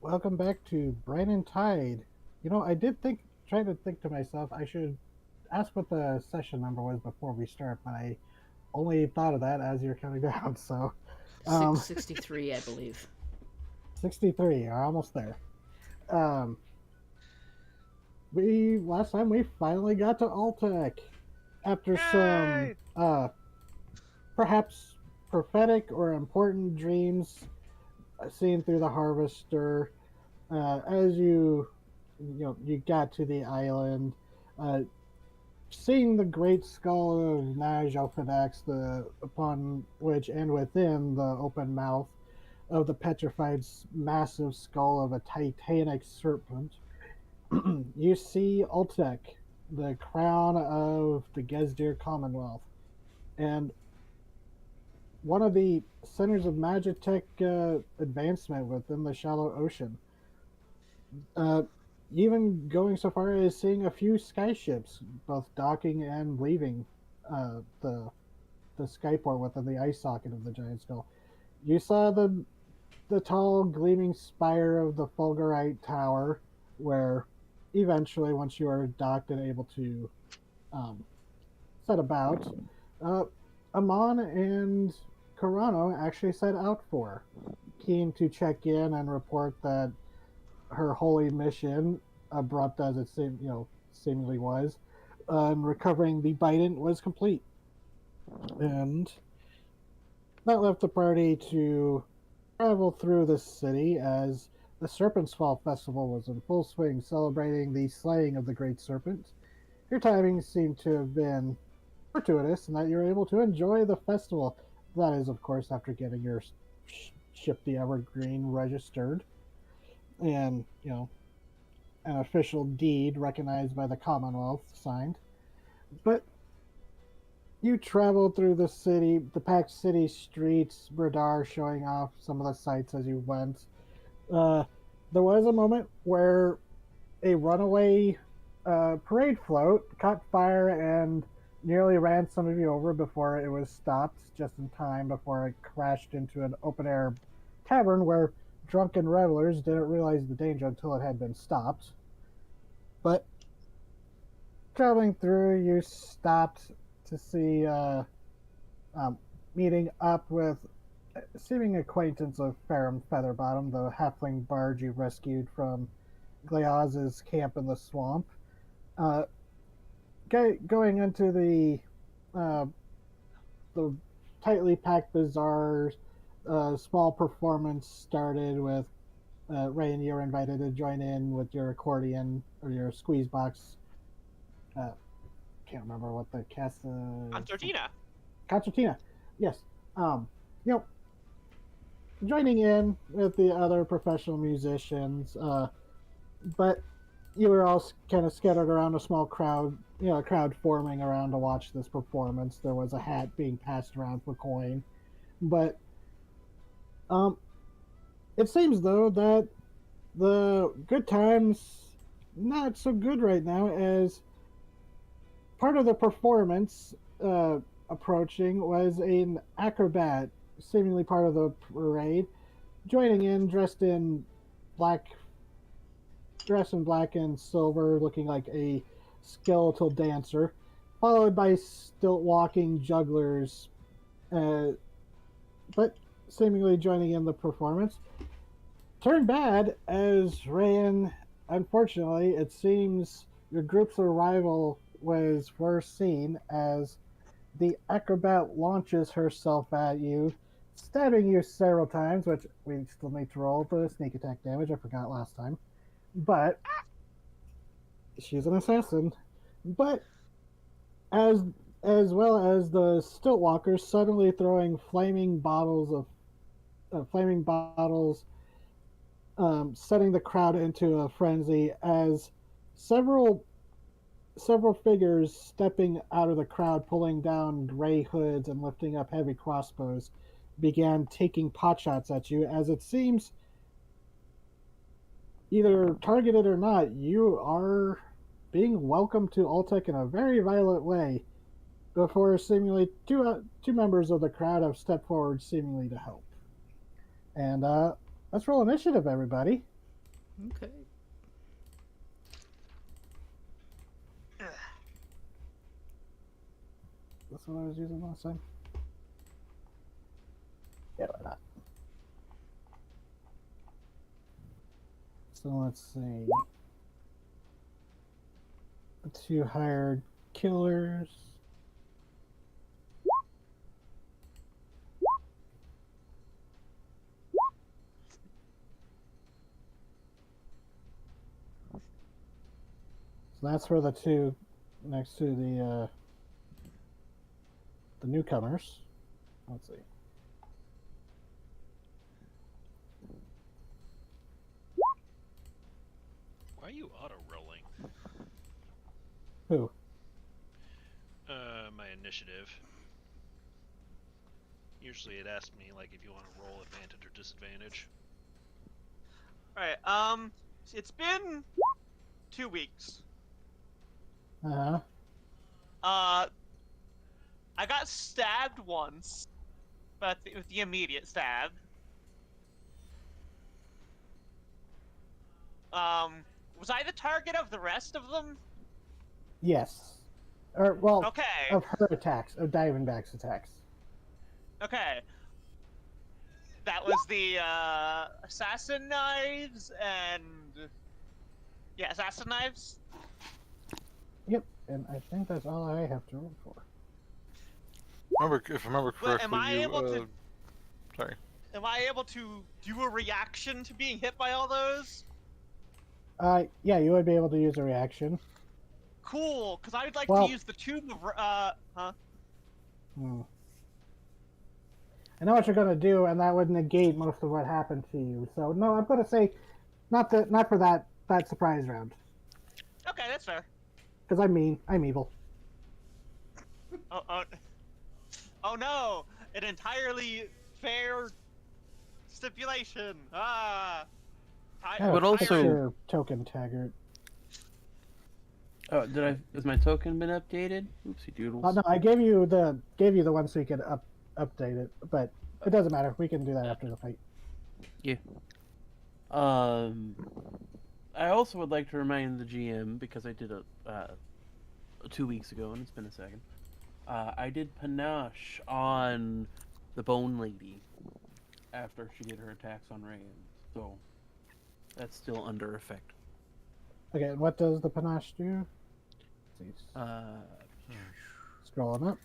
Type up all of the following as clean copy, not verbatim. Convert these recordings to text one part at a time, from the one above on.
Welcome back to Brine and Tide. I did try to think to myself, I should ask what the session number was before we start, but I only thought of that as you're counting down. So, um, 663, I believe. 63, are almost there. Um, we last time we finally got to Altec after some Yay! perhaps prophetic or important dreams seen through the Harvester. As you got to the island. Uh, Seeing the great skull of Nigel the upon which and within the open mouth of the petrified massive skull of a titanic serpent, you see Ultek, the crown of the Gezdir Commonwealth, and one of the centers of Magitech advancement within the shallow ocean. Uh, Even going so far as seeing a few skyships, both docking and leaving the skyport within the eye socket of the giant skull. You saw the tall, gleaming spire of the Fulgurite Tower, where eventually, once you are docked and able to um, set about, uh, Amon and Carano actually set out for, keen to check in and report that her holy mission, abrupt as it seemingly was, and recovering the Bident was complete. And that left the party to travel through the city as the Serpent's Fall Festival was in full swing, celebrating the slaying of the Great Serpent. Your timing seemed to have been fortuitous, and that you were able to enjoy the festival. That is, of course, after getting your ship, the Evergreen, registered and an official deed recognized by the Commonwealth signed. But you traveled through the city, the packed city streets, Bradar showing off some of the sights as you went. Uh, there was a moment where a runaway parade float caught fire and nearly ran some of you over before it was stopped, just in time before it crashed into an open air tavern where drunken revelers didn't realize the danger until it had been stopped. But traveling through, you stopped to see um, meeting up with a seeming acquaintance of Ferrum Featherbottom, the halfling bard you rescued from Gleaz's camp in the swamp. Uh, Going into uh, the tightly packed bazaar, small performance started with Ray, and you're invited to join in with your accordion or your squeeze box. Uh, can't remember what the cast. Concertina. Concertina. Yes. Um, you know, joining in with the other professional musicians, but you were all kind of scattered around a small crowd, a crowd forming around to watch this performance. There was a hat being passed around for coin, but um, it seems though that the good times not so good right now as part of the performance approaching was an acrobat, seemingly part of the parade, joining in black, dressed in black and silver, looking like a skeletal dancer, followed by stilt walking jugglers, uh, but seemingly joining in the performance. Turned bad as Rayan, unfortunately, it seems your group's arrival was first seen as the acrobat launches herself at you, stabbing you several times, which we still need to roll the sneak attack damage. I forgot last time. But she's an assassin. But as as well as the Stiltwalkers suddenly throwing flaming bottles, setting the crowd into a frenzy as several several figures stepping out of the crowd, pulling down gray hoods and lifting up heavy crossbows, began taking potshots at you. As it seems, either targeted or not, you are being welcomed to Altec in a very violent way. Before seemingly two members of the crowd have stepped forward, seemingly to help. And let's roll initiative, everybody. Okay. That's what I was using last time. Yeah, why not? So let's see. 2 hired killers. So that's for the 2 next to the newcomers. Let's see. Why are you auto-rolling? Who? My initiative. Usually it asks me, like, if you want to roll advantage or disadvantage. Alright, it's been 2 weeks. Uh-huh. I got stabbed once, but with the immediate stab. Was I the target of the rest of them? Yes. Or, well, Okay. of her attacks, of Diamondback's attacks. Okay. That was the, assassin knives and... Yeah, assassin knives? Yep, and I think that's all I have to roll for. If I remember But correctly, sorry. am I able to do a reaction to being hit by all those? Yeah, you would be able to use a reaction. Cool, because I would like Well- to use the tube of, I know what you're gonna do, and that would negate most of what happened to you. So no, I'm gonna say not for that surprise round. Okay, that's fair. Because I'm mean. I'm evil. Oh no! An entirely fair stipulation. But also- your token, Taggart. Oh, has my token been updated? Oopsie doodles. No, I gave you the one so you could update it, but it doesn't matter. We can do that after the fight. Yeah. I also would like to remind the GM, because I did it 2 weeks ago, and it's been a second. I did panache on the Bone Lady after she did her attacks on Rand, so that's still under effect. Okay, and what does the panache do? Let's see. Scrolling up.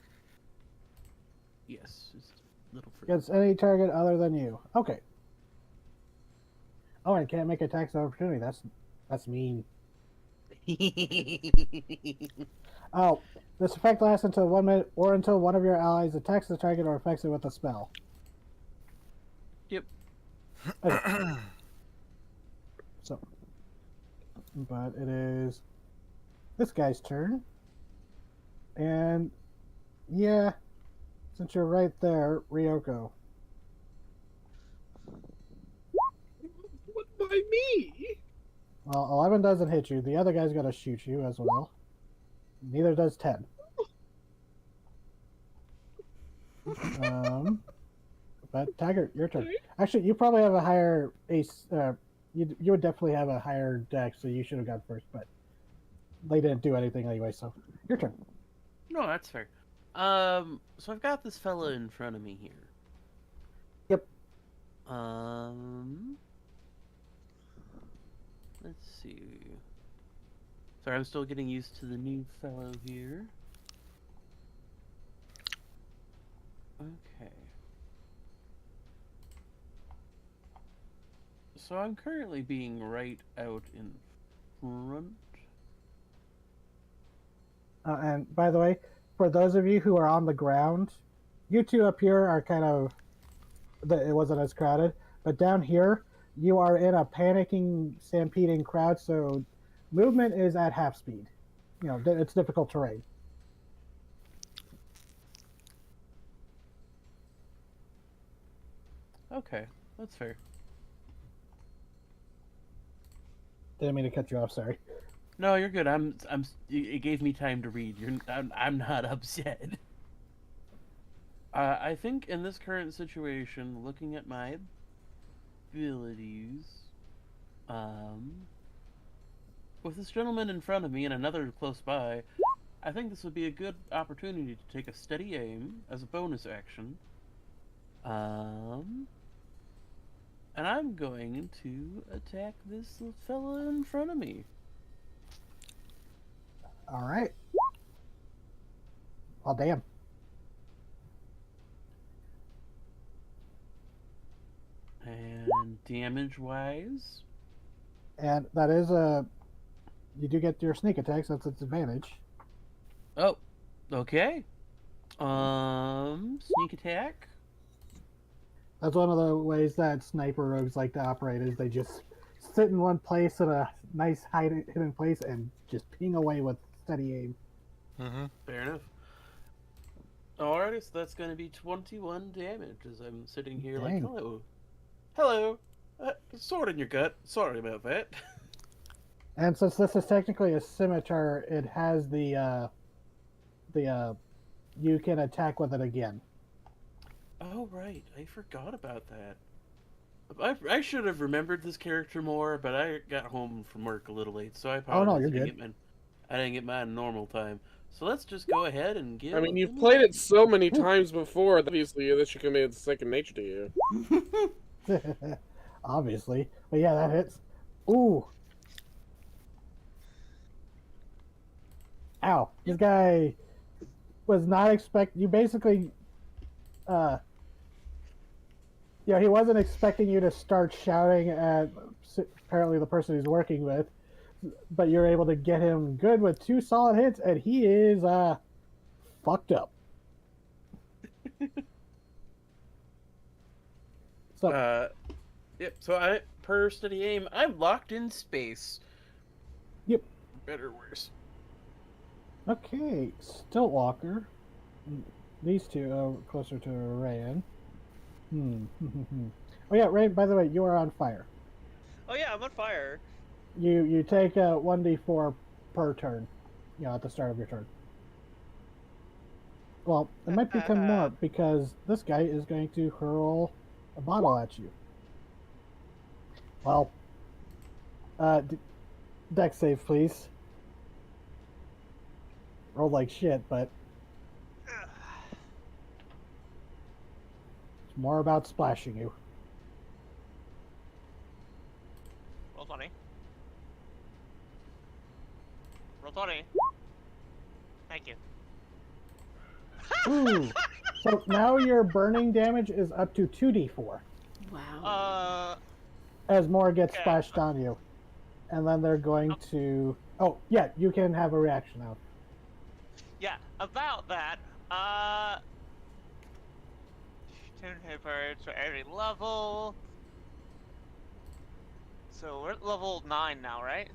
Yes, it's a little free. Against any target other than you. Okay. Oh, and can't make attacks of opportunity. That's mean. Oh, this effect lasts until 1 minute or until one of your allies attacks the target or affects it with a spell. Yep. Okay. So, but it is this guy's turn. And yeah, since you're right there, Ryoko. What by me? Well, 11 doesn't hit you. The other guy's gonna shoot you as well. Neither does 10. But Taggart, your turn. Actually, you probably have a higher ace. You would definitely have a higher deck, so you should have gone first. But they didn't do anything anyway, so your turn. No, that's fair. So I've got this fella in front of me here. Yep. Let's see. Sorry, I'm still getting used to the new fellow here. Okay. So I'm currently being right out in front. And by the way, for those of you who are on the ground, you two up here are kind of. It wasn't as crowded, but down here, you are in a panicking, stampeding crowd, so movement is at half speed. You know, it's difficult terrain. Okay, that's fair. Didn't mean to cut you off. Sorry. No, you're good. It gave me time to read. I'm not upset. I think in this current situation, looking at my abilities, With this gentleman in front of me and another close by, I think this would be a good opportunity to take a steady aim as a bonus action. And I'm going to attack this fella in front of me. All right. Well, damn. And damage-wise, And that is a. You do get your sneak attack, so that's its advantage. oh, okay. Sneak attack. That's one of the ways that sniper rogues like to operate. Is they just sit in one place in a nice hidden place and just ping away with steady aim. Mm-hmm. Fair enough. Alrighty, so that's going to be 21 damage as I'm sitting here like, Dang. hello. Hello. Sword in your gut. Sorry about that. And since this is technically a scimitar, it has the you can attack with it again. Oh, right. I forgot about that. I should have remembered this character more, but I got home from work a little late, so I Oh, no, apologize. you're I didn't good. get I didn't get mine normal time. So let's just go ahead and give. I mean, you've played it so many times before, obviously, that should come in second nature to you. Obviously, but yeah, that hits. Ooh. Ow. This guy was not you basically he wasn't expecting you to start shouting at apparently the person he's working with, but you're able to get him good with 2 solid hits, and he is fucked up. So Yep, so per steady aim, I'm locked in space. Yep. Better or worse. okay, Stiltwalker. These two are closer to Rayan. Oh yeah, Ray, by the way, you are on fire. Oh yeah, I'm on fire. You take 1d4 per turn, at the start of your turn. Well, it might become more because this guy is going to hurl a bottle at you. Well, deck save, please. Rolled like shit, but it's more about splashing you. Roll 20. Roll 20. Thank you. Ooh. So now your burning damage is up to 2d4 Wow. as more gets Okay. splashed on you. And then they're going to... Oh, yeah, you can have a reaction now. Yeah, about that, 10 hit points for every level. So we're at level 9 now, right?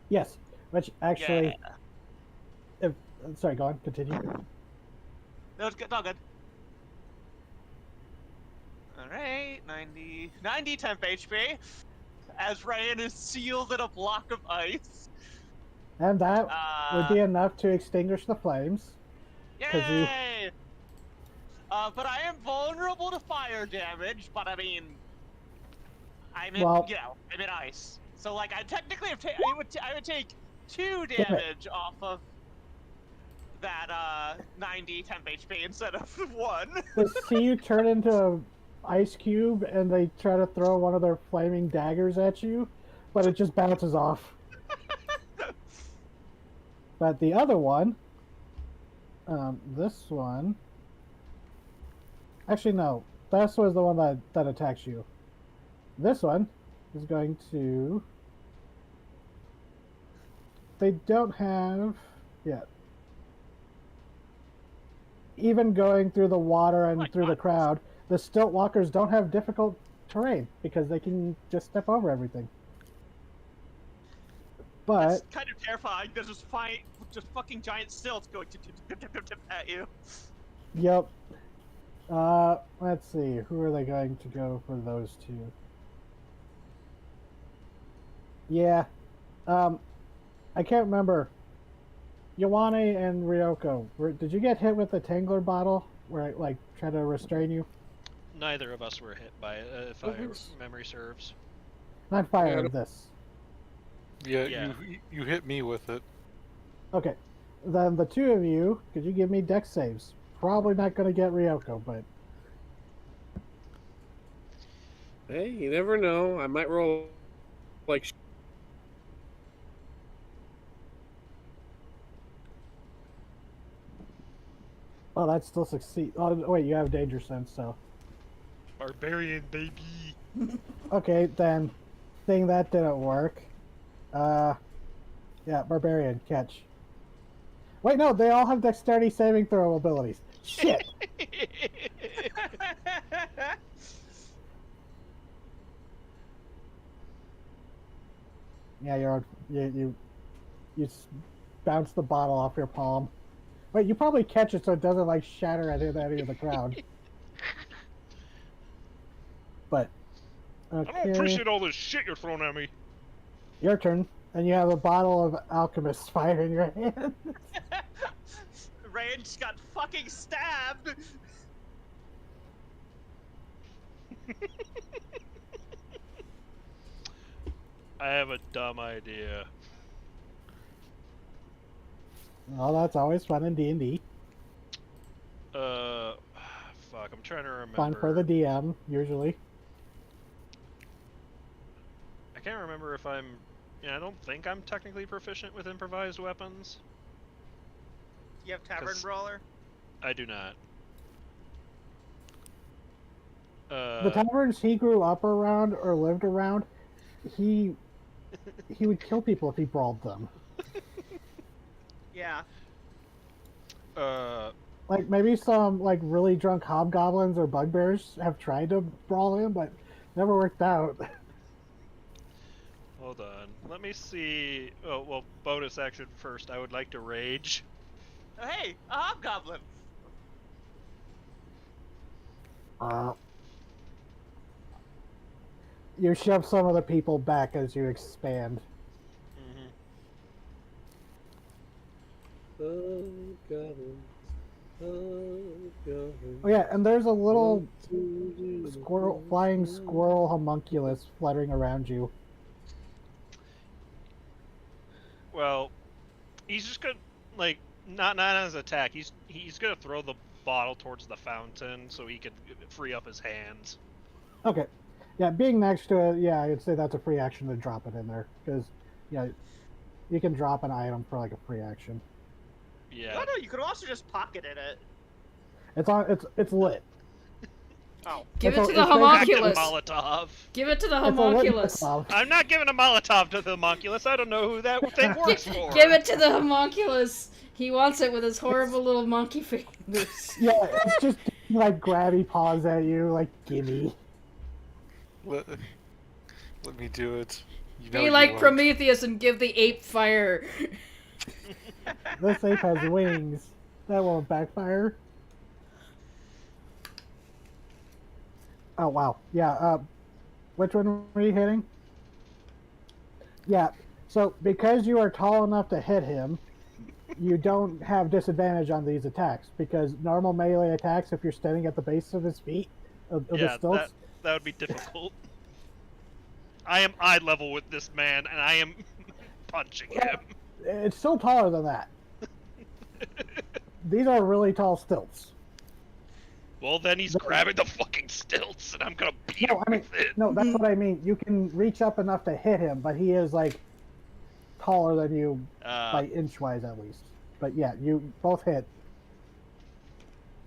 Yes, which actually... Yeah. Sorry, go on, continue. No, it's good, all good. Alright, 90 temp HP. As Ryan is sealed in a block of ice. And that would be enough to extinguish the flames. 'cause you- Yay! But I am vulnerable to fire damage, but I mean... I'm in, Well- I'm in ice. So, like, I technically I would take 2 damage off of that, 90 temp HP instead of 1. They see you turn into an ice cube and they try to throw one of their flaming daggers at you, but it just bounces off. But the other one, this one... Actually, no. This was the one that attacks you. This one is going to... They don't have... Yeah. Even going through the water and my through the God. crowd, the stilt walkers don't have difficult terrain because they can just step over everything. But... That's kind of terrifying. There's just fucking giant stilts going tip at you. Yep. Let's see. Who are they going to go for those two? Yeah. I can't remember. Yowane and Ryoko. Did you get hit with the Tangler bottle where it, like, tried to restrain you? Neither of us were hit by it, if What was- memory serves. Not fire, this. Yeah, Yeah. you hit me with it. Okay. Then the two of you, could you give me dex saves? Probably not going to get Ryoko, but... Hey, you never know. I might roll like. Oh, that still succeed. Oh, wait, you have danger sense, so... Barbarian, baby. Okay, then, thing that didn't work. Yeah, barbarian, catch. Wait, no, they all have dexterity saving throw abilities. Shit! Yeah, you bounce the bottle off your palm. Wait, you probably catch it so it doesn't like shatter at any of the crowd. But I don't okay, appreciate all this shit you're throwing at me. your turn, and you have a bottle of alchemist fire in your hand. Ryan just got fucking stabbed. I have a dumb idea. Well, that's always fun in D&D. Fuck, I'm trying to remember. Fun for the DM, usually. I can't remember if I'm... Yeah, I don't think I'm technically proficient with improvised weapons. You have Tavern 'Cause- Brawler? I do not. The taverns he grew up around or lived around, he would kill people if he brawled them. Yeah. Like maybe some like really drunk hobgoblins or bugbears have tried to brawl him, but never worked out. Hold on. Let me see... Oh, well, bonus action first. I would like to rage. Oh, hey, a hobgoblin. You shove some of the people back as you expand. Oh yeah, and there's a little flying squirrel homunculus fluttering around you. Well, he's just gonna, like, not as an attack. He's gonna throw the bottle towards the fountain so he can free up his hands. Okay. Yeah, being next to it, yeah, I'd say that's a free action to drop it in there. Because, yeah, you can drop an item for, like, a free action. Yeah. No, you could also just pocket it. It's lit. Oh. Give it It's to a- the it's basically- Active homunculus. Molotov. Give it to the It's a lit homunculus. Molotov. I'm not giving a Molotov to the homunculus. I don't know who that thing works for. Give it to the homunculus. He wants it with his horrible little monkey fingers. Yeah, it's just, like, grabby paws at you, like, gimme. Let me do it. You know Be you like won't. Prometheus and give the ape fire. This ape has wings. That won't backfire. Oh, wow. Yeah, which one were you hitting? Yeah, so because you are tall enough to hit him, you don't have disadvantage on these attacks, because normal melee attacks, if you're standing at the base of his feet, of the Yeah, stilts, that would be difficult. I am eye level with this man, and I am punching him. it's still taller than that. These are really tall stilts. Well, then he's grabbing the fucking stilts, and I'm gonna beat No, him I mean, with it. no, that's what I mean. You can reach up enough to hit him, but he is, like, taller than you by inch-wise, at least. But yeah, you both hit.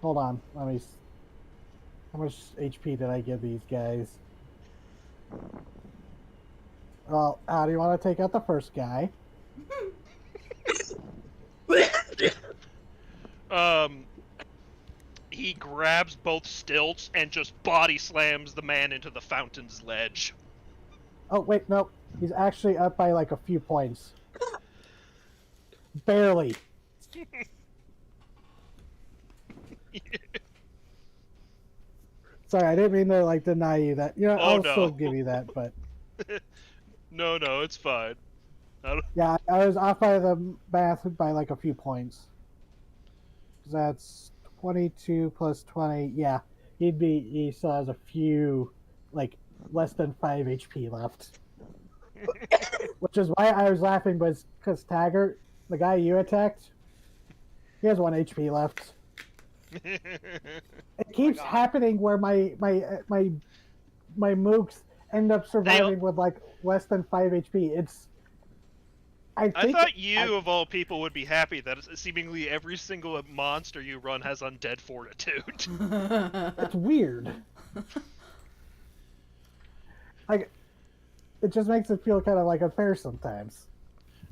Hold on, let me... How much HP did I give these guys? Well, how do you want to take out the first guy? He grabs both stilts and just body slams the man into the fountain's ledge. Oh, wait, no. He's actually up by, like, a few points. Barely. Sorry, I didn't mean to, like, deny you that. You know, Oh, I'll no. still give you that, but... No, it's fine. Yeah, I was off by the math by, like, a few points. That's 22 plus 20. Yeah, he still has a few, like, less than 5 HP left. Which is why I was laughing, was because Taggart, the guy you attacked, he has 1 HP left. It keeps God. happening where my mooks end up surviving with like less than 5 HP. It's. I I think thought you, of all people, would be happy that seemingly every single monster you run has undead fortitude. it's weird. Like, it just makes it feel kind of like unfair sometimes.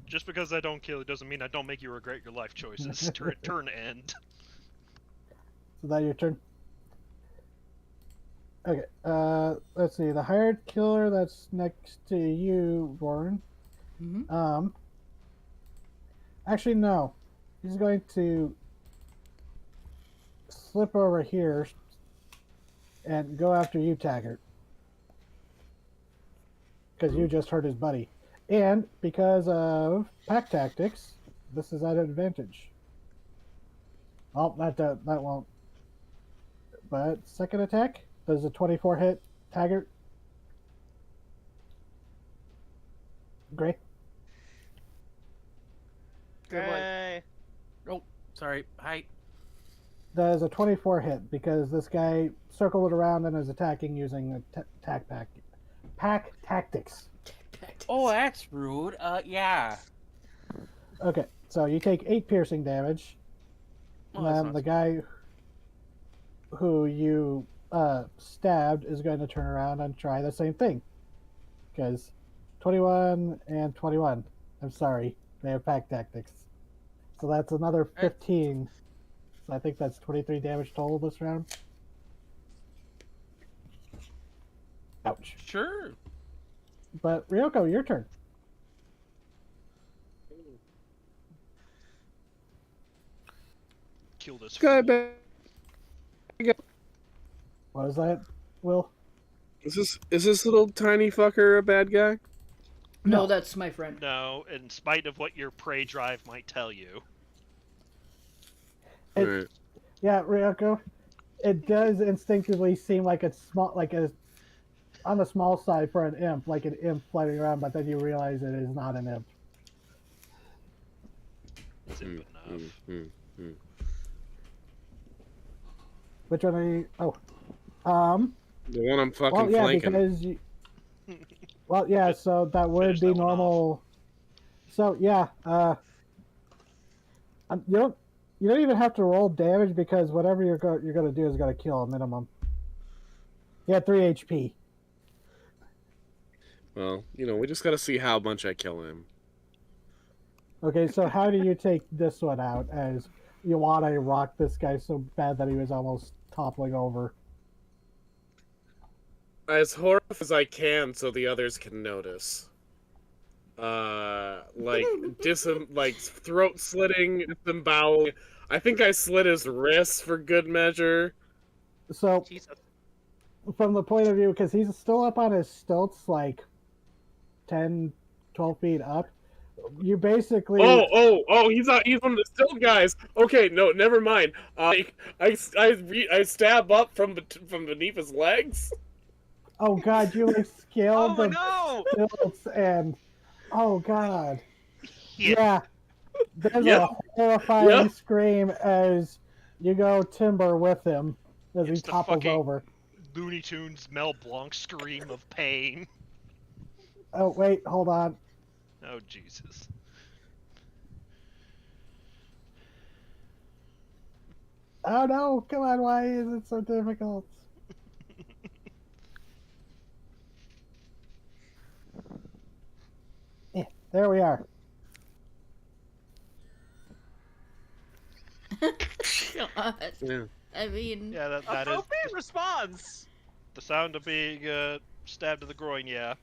Just because I don't kill you doesn't mean I don't make you regret your life choices. Turn end. So that your turn. Okay. Let's see. The hired killer that's next to you, Warren. Mhm. Actually, no. He's going to slip over here and go after you, Taggart. Because you just hurt his buddy. And because of pack tactics, this is at an advantage. Oh, that won't. But second attack, does a 24 hit Taggart? Great. Okay. Oh, sorry. Hi. Does a 24 hit because this guy circled it around and is attacking using a pack tactics. Oh, that's rude. Yeah. Okay, so you take 8 piercing damage. Well, And that's then not the guy who you stabbed is going to turn around and try the same thing. Because 21 and 21. I'm sorry, they have pack tactics. So that's another 15. So I think that's 23 damage total this round. Ouch. Sure. But Ryoko, your turn. Kill this. Guy fool. back. What is that, Will? Is this little tiny fucker a bad guy? No, No. that's my friend. No, in spite of what your prey drive might tell you. It- Alright. Yeah, Ryoko. It does instinctively seem like it's small, like a on the small side for an imp, like an imp floating around, but then you realize it is not an imp. It's imp enough. Which one are you? Oh, The one I'm fucking well, yeah, flanking. because you. Well, yeah, so that would Finish be that one normal. So yeah, you don't even have to roll damage because whatever you're going to do is going to kill a minimum. He had 3 HP. Well, we just gotta see how much I kill him. Okay, so how do you take this one out? As you want to rock this guy so bad that he was almost toppling over. As horrific as I can so the others can notice. Like, throat slitting, disemboweling. I think I slit his wrists for good measure. So Jesus. from the point of view, because he's still up on his stilts, like 10, 12 feet up, you basically. He's one of the still guys. Okay, no, never mind. I stab up from beneath his legs. Oh god, you like scaled Oh the no! stilts and. Oh god. Yeah. Yeah. There's Yep. a horrifying Yep. scream as you go timber with him as he It's the topples fucking- over. Looney Tunes Mel Blanc scream of pain. Oh wait, hold on. Oh Jesus. Oh no, come on, why is it so difficult? Yeah, there we are. God. Yeah. I mean, Yeah, that is Appropriate response. the sound of being stabbed to the groin. Yeah.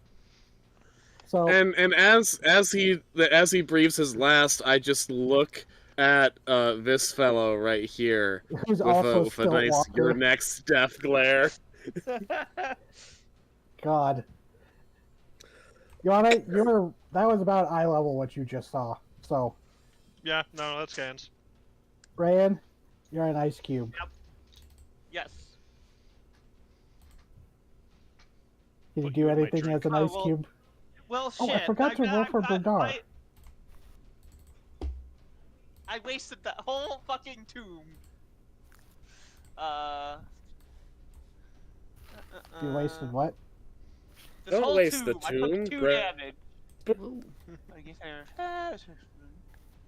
So And as he breathes his last, I just look at this fellow right here who's with also a still nice walker. your next death glare. God. That was about eye level what you just saw. So Yeah. No, that scans. Rayan, you're an ice cube. Yes. Can you Put do you in my anything drink. as an Oh, ice well- cube? Well, Oh, shit. I forgot to roll for Berdar. I wasted that whole fucking tomb. You wasted what? This Don't whole waste the tomb. I tomb, took 2 Brett. damage. Whoa.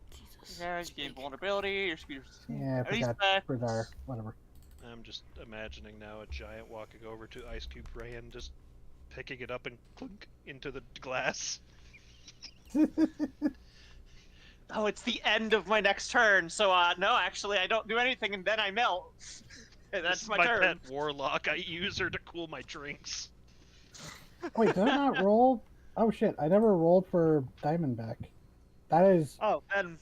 Jesus. Yeah, you gain vulnerability. Your speed. Yeah, I forgot Berdar. Whatever. I'm just imagining now a giant walking over to Ice Cube Ryan, just picking it up and clunk into the glass. Oh, it's the end of my next turn. So, no, actually, I don't do anything, and then I melt. And This that's is my my turn. pet warlock. I use her to cool my drinks. Wait, did I not roll? Oh shit! I never rolled for Diamondback. That is Oh, then.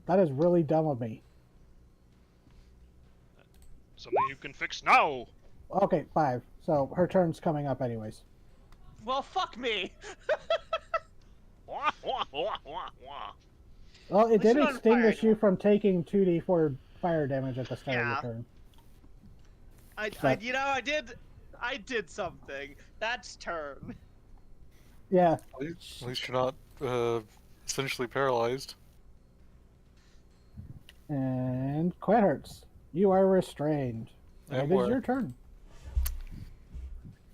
really dumb of me. Something you can fix now. Okay, 5. So her turn's coming up anyways. Well, fuck me. Wah, wah, wah, wah, wah. Well, it least did you're on extinguish fire you from taking 2d4 fire damage at the start of Yeah. your turn. I did something. That's turn. Yeah. At least you're not essentially paralyzed. And Quenhurts, you are restrained. And It is where? your turn.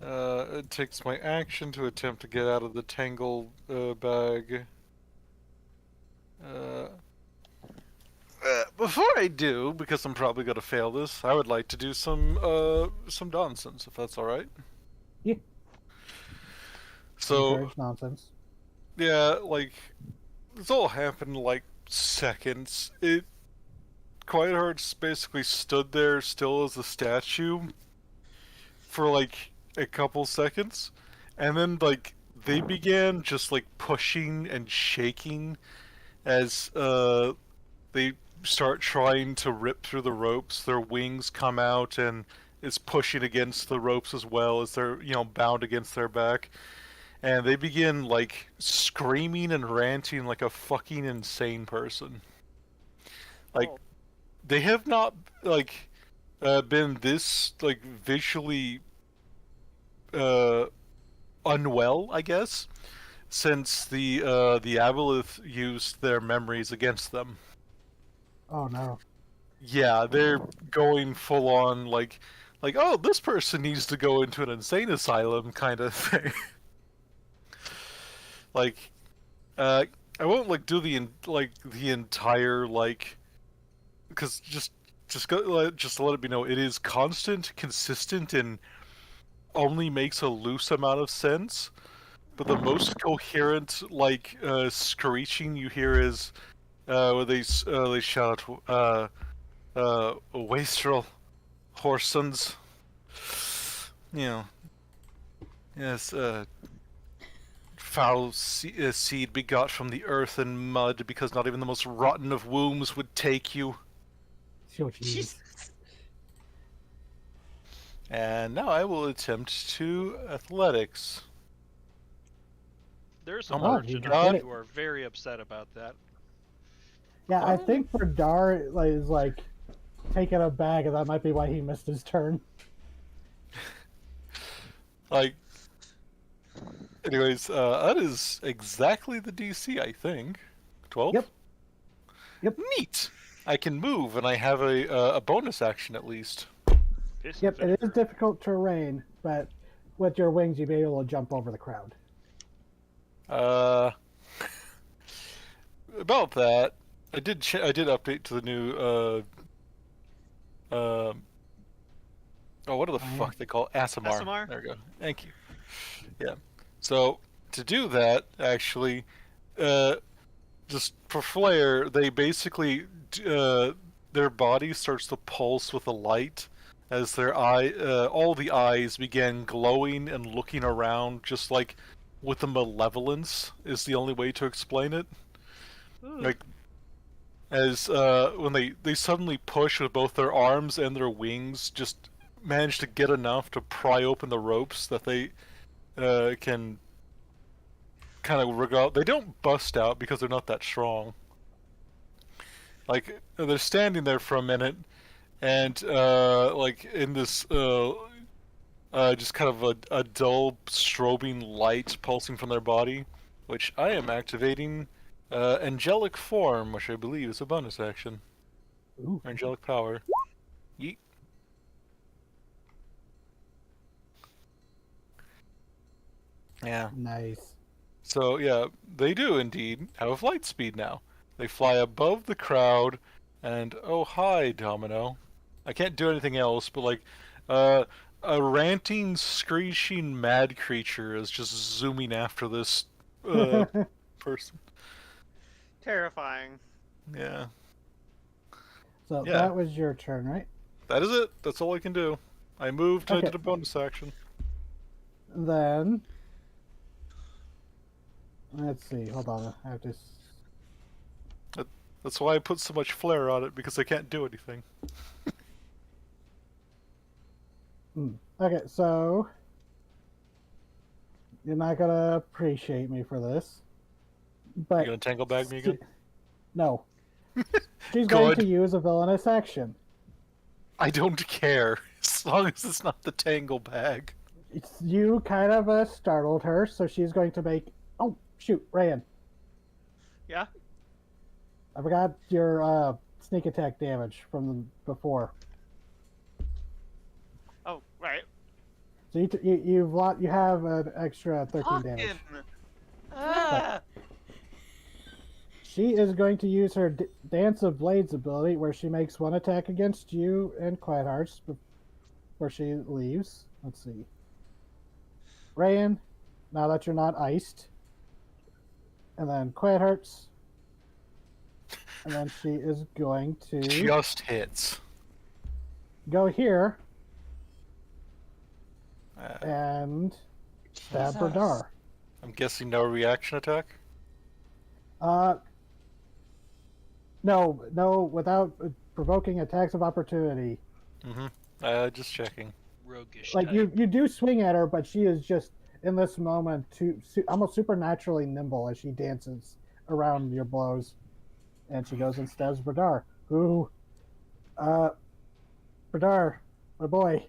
It takes my action to attempt to get out of the tangle bag. Before I do, because I'm probably gonna fail this, I would like to do some nonsense, if that's all right. Yeah. So Encourage nonsense. yeah, like this all happened in like seconds. Quiet Hearts basically stood there still as a statue for like a couple seconds, and then like they began just like pushing and shaking as they start trying to rip through the ropes. Their wings come out and it's pushing against the ropes as well as they're bound against their back, and they begin like screaming and ranting like a fucking insane person. Like Oh. they have not like been this like visually unwell, I guess, since the Aboleth used their memories against them. Oh no. Yeah, they're going full on like oh, this person needs to go into an insane asylum kind of thing. Like I won't like do the entire like, because just to let it be known, it is constant, consistent, and only makes a loose amount of sense. But the most coherent like screeching you hear is where they shout, wastrel, horsons. Yes, foul seed begot from the earth and mud, because not even the most rotten of wombs would take you. Oh, jeez. And now I will attempt to athletics. There's some Oh my merchant God. who are very upset about that. Yeah, I think Berdar is like taken aback, and that might be why he missed his turn. Like, anyways, that is exactly the DC, I think. 12? Yep. Neat! I can move, and I have a bonus action at least. Yep, it is difficult terrain, but with your wings, you'll be able to jump over the crowd. About that, I did update to the new oh, what the fuck they call it? Asimar. Asimar? There we go. Thank you. Yeah. So to do that, actually, just for flair, they basically their body starts to pulse with a light as their all the eyes began glowing and looking around, just like with a malevolence is the only way to explain it. Like, as when they suddenly push with both their arms and their wings, just manage to get enough to pry open the ropes that they can kind of wriggle out. They don't bust out because they're not that strong. Like, they're standing there for a minute, and like in this just kind of a dull strobing light pulsing from their body, which I am activating Angelic Form, which I believe is a bonus action. Ooh. Or Angelic Power. Yeet. Yeah. Nice. So, yeah, they do indeed have flight speed now. They fly above the crowd, and oh, hi, Domino. I can't do anything else, but, like, a ranting, screeching mad creature is just zooming after this person. Terrifying. Yeah. So Yeah. that was your turn, right? That is it. That's all I can do. I moved and I Okay. did a bonus action. Then let's see. Hold on. I have to. That's why I put so much flair on it, because I can't do anything. Okay, so you're not gonna appreciate me for this, but You gonna tangle bag me again? No. She's going Good. to use a villainous action. I don't care, as long as it's not the tangle bag. You kind of startled her, so she's going to make. Oh shoot, Ryan! Yeah. I forgot your sneak attack damage from before. Oh, right. So you have an extra 13 damage. Fucking- Ah. She is going to use her Dance of Blades ability, where she makes one attack against you and Quiet Hearts before she leaves. Let's see. Rayan, now that you're not iced. And then Quiet Hearts. And then she is going to Just hits. go here Uh, and stab Jesus. Berdar. I'm guessing no reaction attack? No, without provoking attacks of opportunity. Mm-hmm. Just checking. Roguish Like type. you do swing at her, but she is just in this moment almost supernaturally nimble as she dances around your blows, and she goes and stabs Berdar. Who, Berdar, my boy,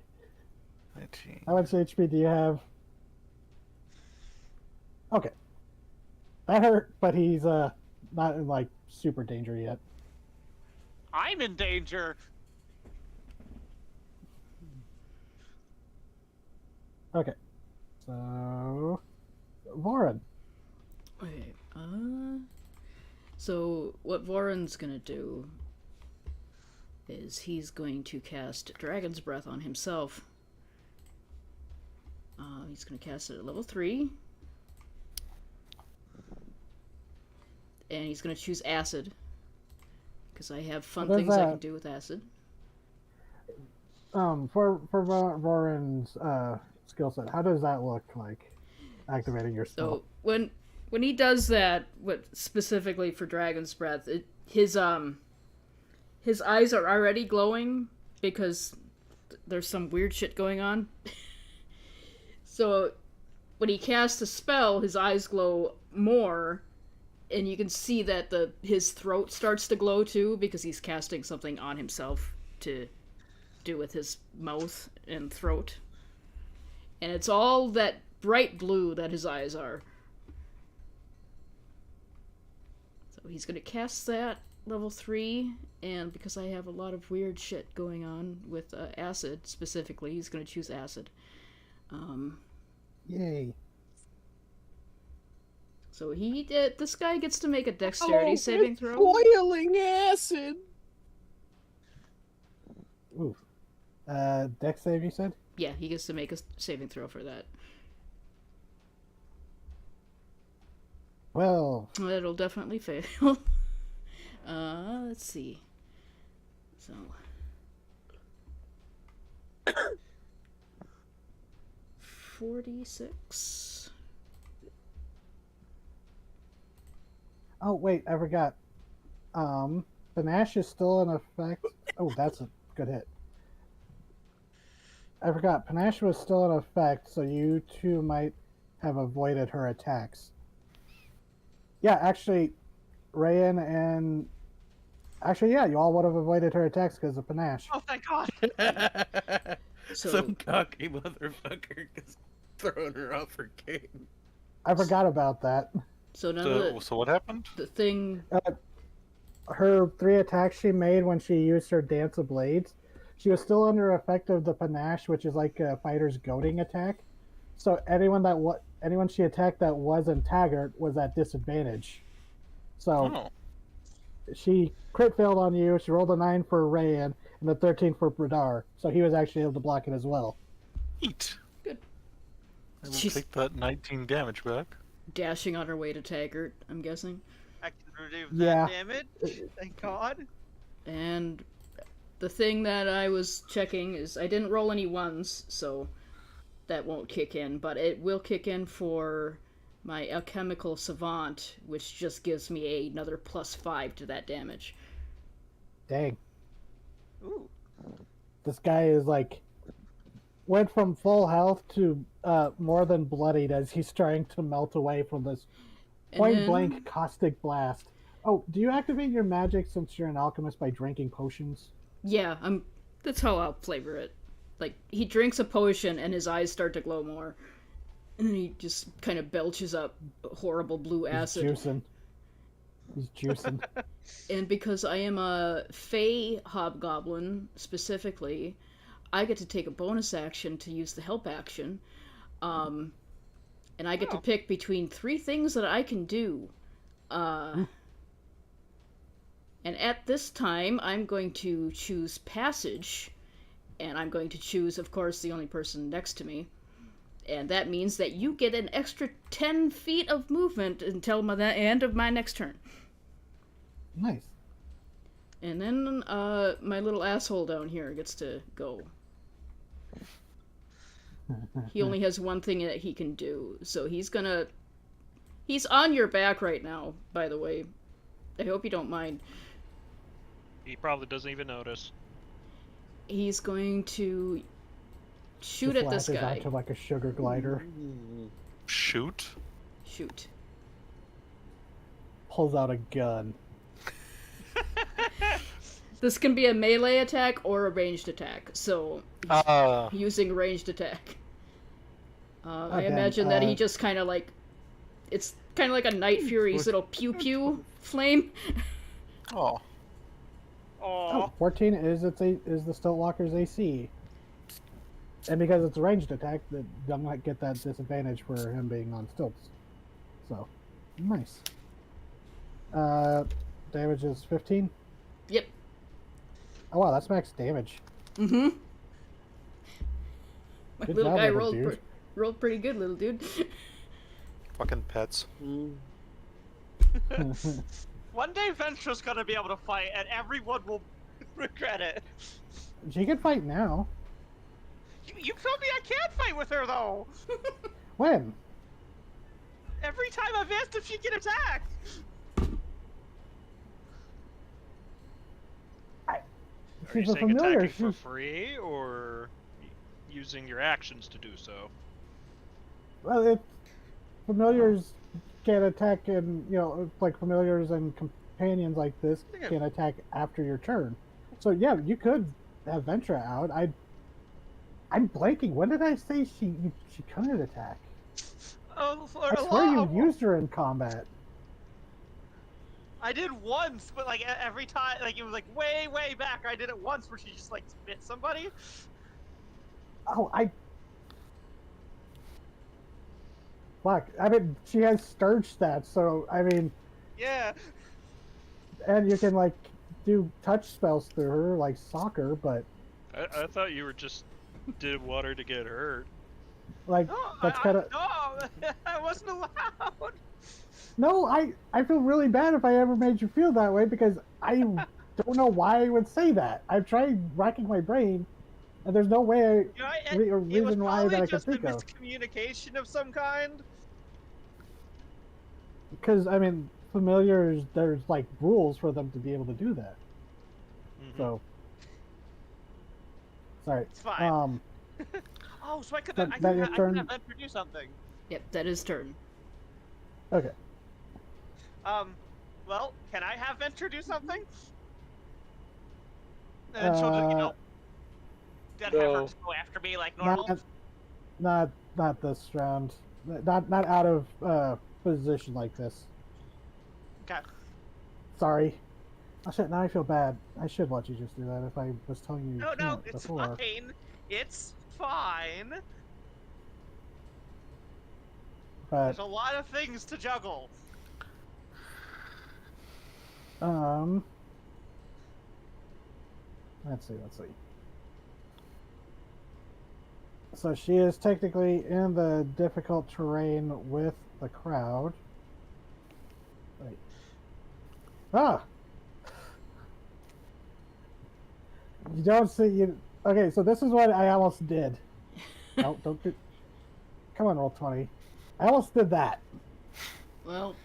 19. how much HP do you have? Okay, that hurt, but he's not in like super danger yet. I'm in danger. Okay, so Voren. Okay. So what Voren's gonna do is he's going to cast Dragon's Breath on himself. He's gonna cast it at level 3. And he's gonna choose Acid. Because I have fun What is things I that? can do with Acid. For Voren's skill set, how does that look like activating your spell? So when he does that, what specifically for Dragon's Breath, his eyes are already glowing because there's some weird shit going on. So when he casts a spell, his eyes glow more, and you can see that his throat starts to glow too because he's casting something on himself to do with his mouth and throat. And it's all that bright blue that his eyes are. So he's going to cast that level 3, and because I have a lot of weird shit going on with Acid specifically, he's going to choose Acid. Yay! So this guy gets to make a dexterity saving throw. Boiling acid. Ooh. Dex save, you said? Yeah, he gets to make a saving throw for that. Well, It'll definitely fail. Let's see. So. $46. oh wait, I forgot. Panache is still in effect. Oh, that's a good hit. I forgot. Panache was still in effect, so you two might have avoided her attacks. Yeah, actually, Rayan and yeah, you all would have avoided her attacks because of Panache. Oh, thank God. So Some cocky motherfucker is throwing her off her game. I forgot about that. So none of So what happened? the thing. Her 3 attacks she made when she used her Dance of Blades, she was still under effect of the panache, which is like a fighter's goading attack. So anyone she attacked that wasn't Taggart was at disadvantage. So Oh, she crit failed on you. She rolled a 9 for Rayan and a 13 for Bradar. So he was actually able to block it as well. eat. Good. I will She's take that 19 damage back. dashing on her way to Taggart, I'm guessing. I can remove Yeah. that damage. Thank God. And the thing that I was checking is I didn't roll any ones, so that won't kick in, but it will kick in for my alchemical savant, which just gives me another +5 to that damage. Dang. Ooh. This guy is like went from full health to more than bloodied as he's trying to melt away from this point blank caustic blast. Oh, do you activate your magic since you're an alchemist by drinking potions? Yeah, that's how I'll flavor it. Like, he drinks a potion and his eyes start to glow more. And then he just kind of belches up horrible blue acid. He's juicing. And because I am a Fey Hobgoblin, specifically, I get to take a bonus action to use the help action. And I get to pick between 3 things that I can do. And at this time, I'm going to choose Passage. And I'm going to choose, of course, the only person next to me. And that means that you get an extra 10 feet of movement until the end of my next turn. Nice. And then my little asshole down here gets to go. He only has one thing that he can do, so he's on your back right now, by the way. I hope you don't mind. He probably doesn't even notice. He's going to shoot Just at this latches guy. onto like a sugar glider. Shoot. Shoot. Pulls out a gun. This can be a melee attack or a ranged attack, so he's using ranged attack. I damn, imagine that he just kind of like... It's kind of like a Night Fury's little pew-pew flame. Oh. Oh, 14 is the Stiltwalker's AC. And because it's a ranged attack, that I'm not get that disadvantage for him being on stilts. So, nice. Damage is 15? Yep. Oh wow, that's max damage. Mm-hmm. My Good little job, guy little dude. rolled pretty good, little dude. Fucking pets. One day Ventra's gonna be able to fight, and everyone will regret it. She can fight now. You told me I can't fight with her, though! When? Every time I've asked if she can attack! Are you She's a saying familiar. attacking for She's, free, or using your actions to do so? well, if familiars can attack, and like familiars and companions like this can attack after your turn. So yeah, you could have Ventra out. I'm blanking. When did I say she couldn't attack? Oh, for I a swear you lot. used her in combat. I did once, but like every time, like it was like way back. I did it once where she just like bit somebody. Oh, fuck. I mean, she has Sturge stats, so I mean, Yeah. and you can like do touch spells through her, like soccer, but I thought you were just did water to get hurt. like No, that's kind of no, I wasn't allowed. no. I feel really bad if I ever made you feel that way because I don't know why I would say that. I've tried racking my brain, and there's no way You know, a it was reason why probably that I can just a think of. miscommunication of some kind. Because I mean, familiars, there's like rules for them to be able to do that. So, sorry. It's fine. Oh, so I could have Ventra do something. Yep, that is turn. Okay. Well, can I have Ventra do something? And then she'll just, then have her just go after me like normal. Not this round. Not out of position like this. Okay. Sorry. Oh shit, now I feel bad. I should let you just do that if I was telling you No, can't it's before. fine. It's fine. But, There's a lot of things to juggle. let's see. So she is technically in the difficult terrain with the crowd. Wait. Ah! You don't see you. Okay, so this is what I almost did. No, don't do. Come on, roll 20. I almost did that. Well,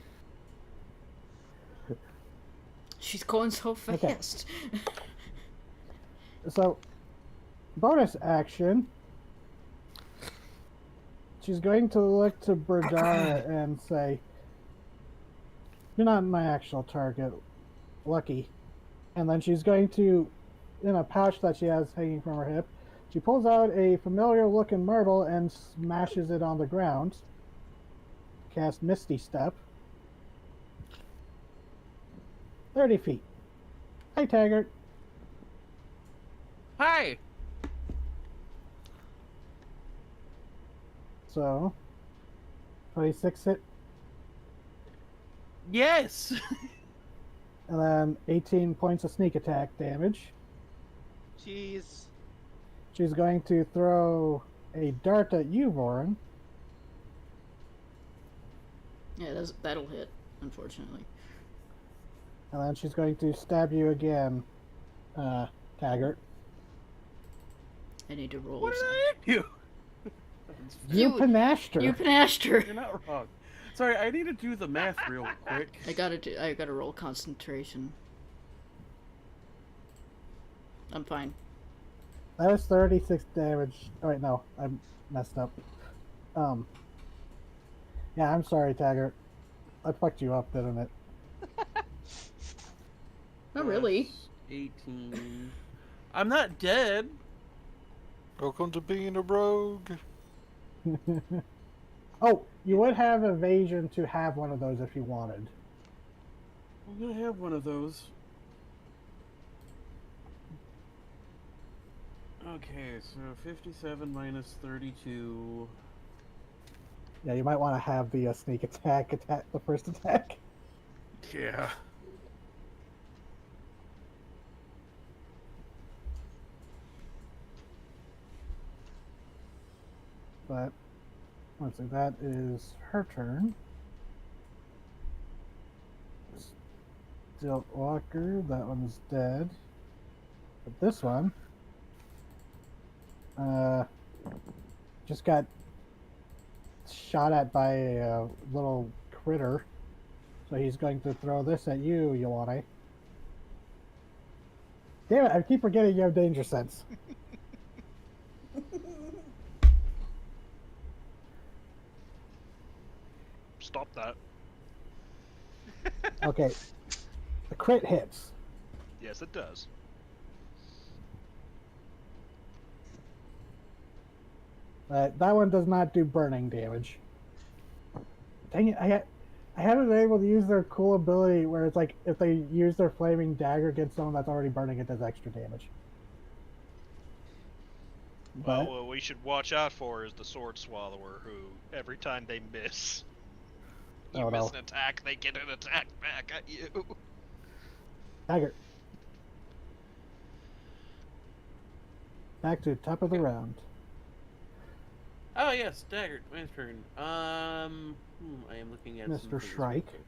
she's going so fast. Okay. So, bonus action. She's going to look to Berdara and say, "You're not my actual target. Lucky." And then she's going to, in a pouch that she has hanging from her hip, she pulls out a familiar-looking marble and smashes it on the ground. Cast Misty Step. 30 feet. Hi, Taggart. Hi. So, 26 hit, Yes. and then 18 points of sneak attack damage. Jeez. She's going to throw a dart at you, Voran. Yeah, that'll hit, unfortunately. And then she's going to stab you again, Taggart. I need to roll. What did I do? You You- panashed her. You panashed her. You're not wrong. Sorry, I need to do the math real quick. I gotta roll concentration. I'm fine. That was 36 damage. Oh, wait, no. I messed up. Yeah, I'm sorry, Taggart. I fucked you up, didn't it? Not really. Plus 18. I'm not dead. Welcome to being a rogue. Oh, you would have evasion to have one of those if you wanted. I'm gonna have one of those. Okay, so 57 minus 32. Yeah, you might want to have the sneak attack, the first attack. Yeah. But let's see, that is her turn. Stilt Walker, that one's dead. But this one, just got shot at by a little critter. So he's going to throw this at you, Ioane. Damn it, I keep forgetting you have danger sense. Stop that. Okay. The crit hits. Yes, it does. That one does not do burning damage. Dang it, I haven't been able to use their cool ability where it's like if they use their flaming dagger against someone that's already burning, it does extra damage. Well, But what we should watch out for is the sword swallower, who every time they miss, you Oh, miss no. an attack, they get an attack back at you. dagger. Back to top of the round. Oh yes, Daggert, my turn. I am looking at some Mr. things Shrike. real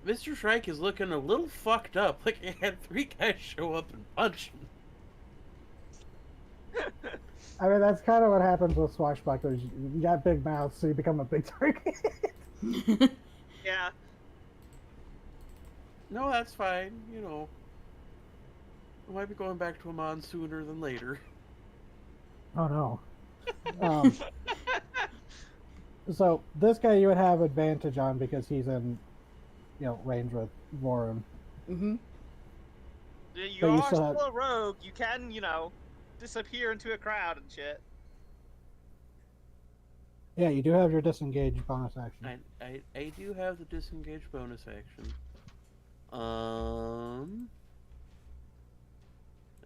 quick. Mr. Shrike is looking a little fucked up. Like he had 3 guys show up and punch him. I mean, that's kind of what happens with swashbucklers. You got big mouths, so you become a big target. Yeah. No, that's fine. You know, I might be going back to Amon sooner than later. Oh no. So this guy you would have advantage on because he's in, range with Voran. Mm-hmm. You But you are still still have- a rogue. You can, disappear into a crowd and shit. Yeah, you do have your disengage bonus action. I do have the disengage bonus action.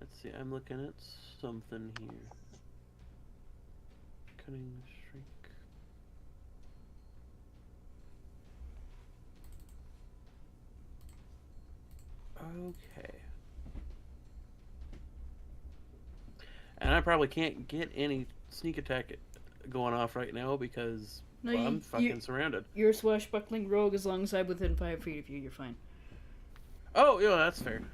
Let's see. I'm looking at something here. Cutting the shrink. Okay. And I probably can't get any sneak attack going off right now because No, I'm fucking surrounded. You're a swashbuckling rogue. As long as I'm within 5 feet of you, you're fine. Oh, yeah, that's fair. In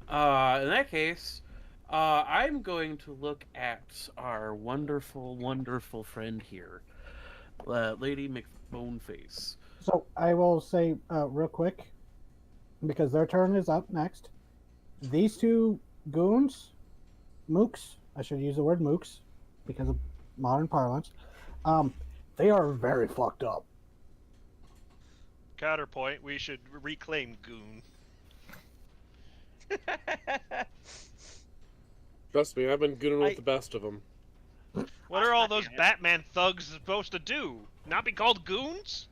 that case, I'm going to look at our wonderful, wonderful friend here, Lady McBoneface. So I will say real quick, because their turn is up next. These two goons, mooks, I should use the word mooks because of modern parlance, they are very fucked up. Counterpoint, we should reclaim Goon. Trust me, I've been gooning with the best of them. What are all those Batman thugs supposed to do? Not be called goons?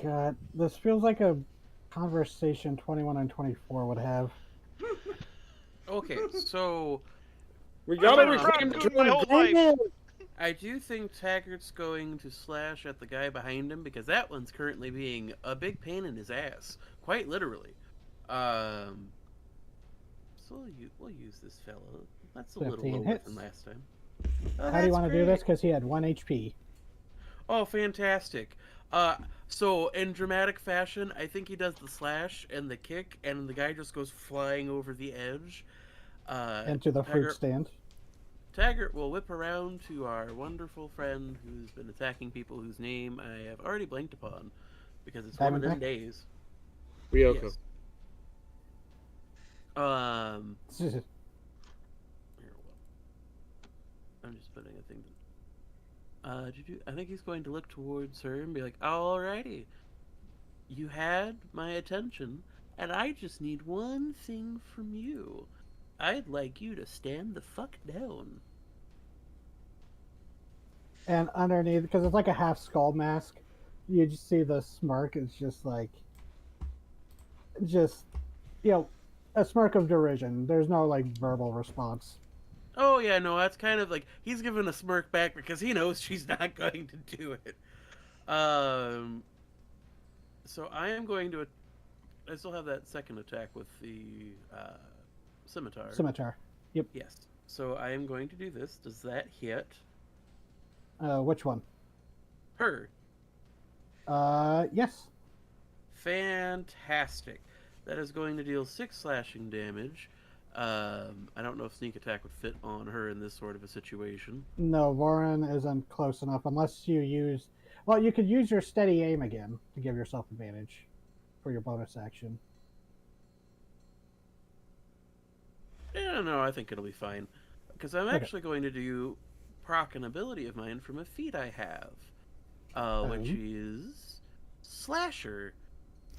God, this feels like a conversation 21 and 24 would have. Okay, so We gotta I've been reclaim around Goon my whole life. Goon. I do think Taggart's going to slash at the guy behind him because that one's currently being a big pain in his ass, quite literally. So we'll use this fellow. That's a little 15 lower hits. than last time. How do you want to do this? Because he had 1 HP. Oh, fantastic. So in dramatic fashion, I think he does the slash and the kick, and the guy just goes flying over the edge. Into the fruit stand. Taggart will whip around to our wonderful friend who's been attacking people whose name I have already blanked upon because it's one of them Diamondback? days. Ryoko. Yes. I'm just putting a thing. I think he's going to look towards her and be like, "Alrighty, you had my attention, and I just need one thing from you. I'd like you to stand the fuck down." And underneath, because it's like a half skull mask, you just see the smirk. It's just like, a smirk of derision. There's no like verbal response. Oh yeah, no, that's kind of like he's giving a smirk back because he knows she's not going to do it. So I am going to. I still have that second attack with the scimitar. Scimitar. Yep. Yes. So I am going to do this. Does that hit Which one? her? Yes. Fantastic. That is going to deal 6 slashing damage. I don't know if sneak attack would fit on her in this sort of a situation. No, Warren isn't close enough unless you use. Well, you could use your steady aim again to give yourself advantage for your bonus action. Yeah, no, I think it'll be fine. Because I'm actually going to do proc an ability of mine from a feat I have, which is Slasher.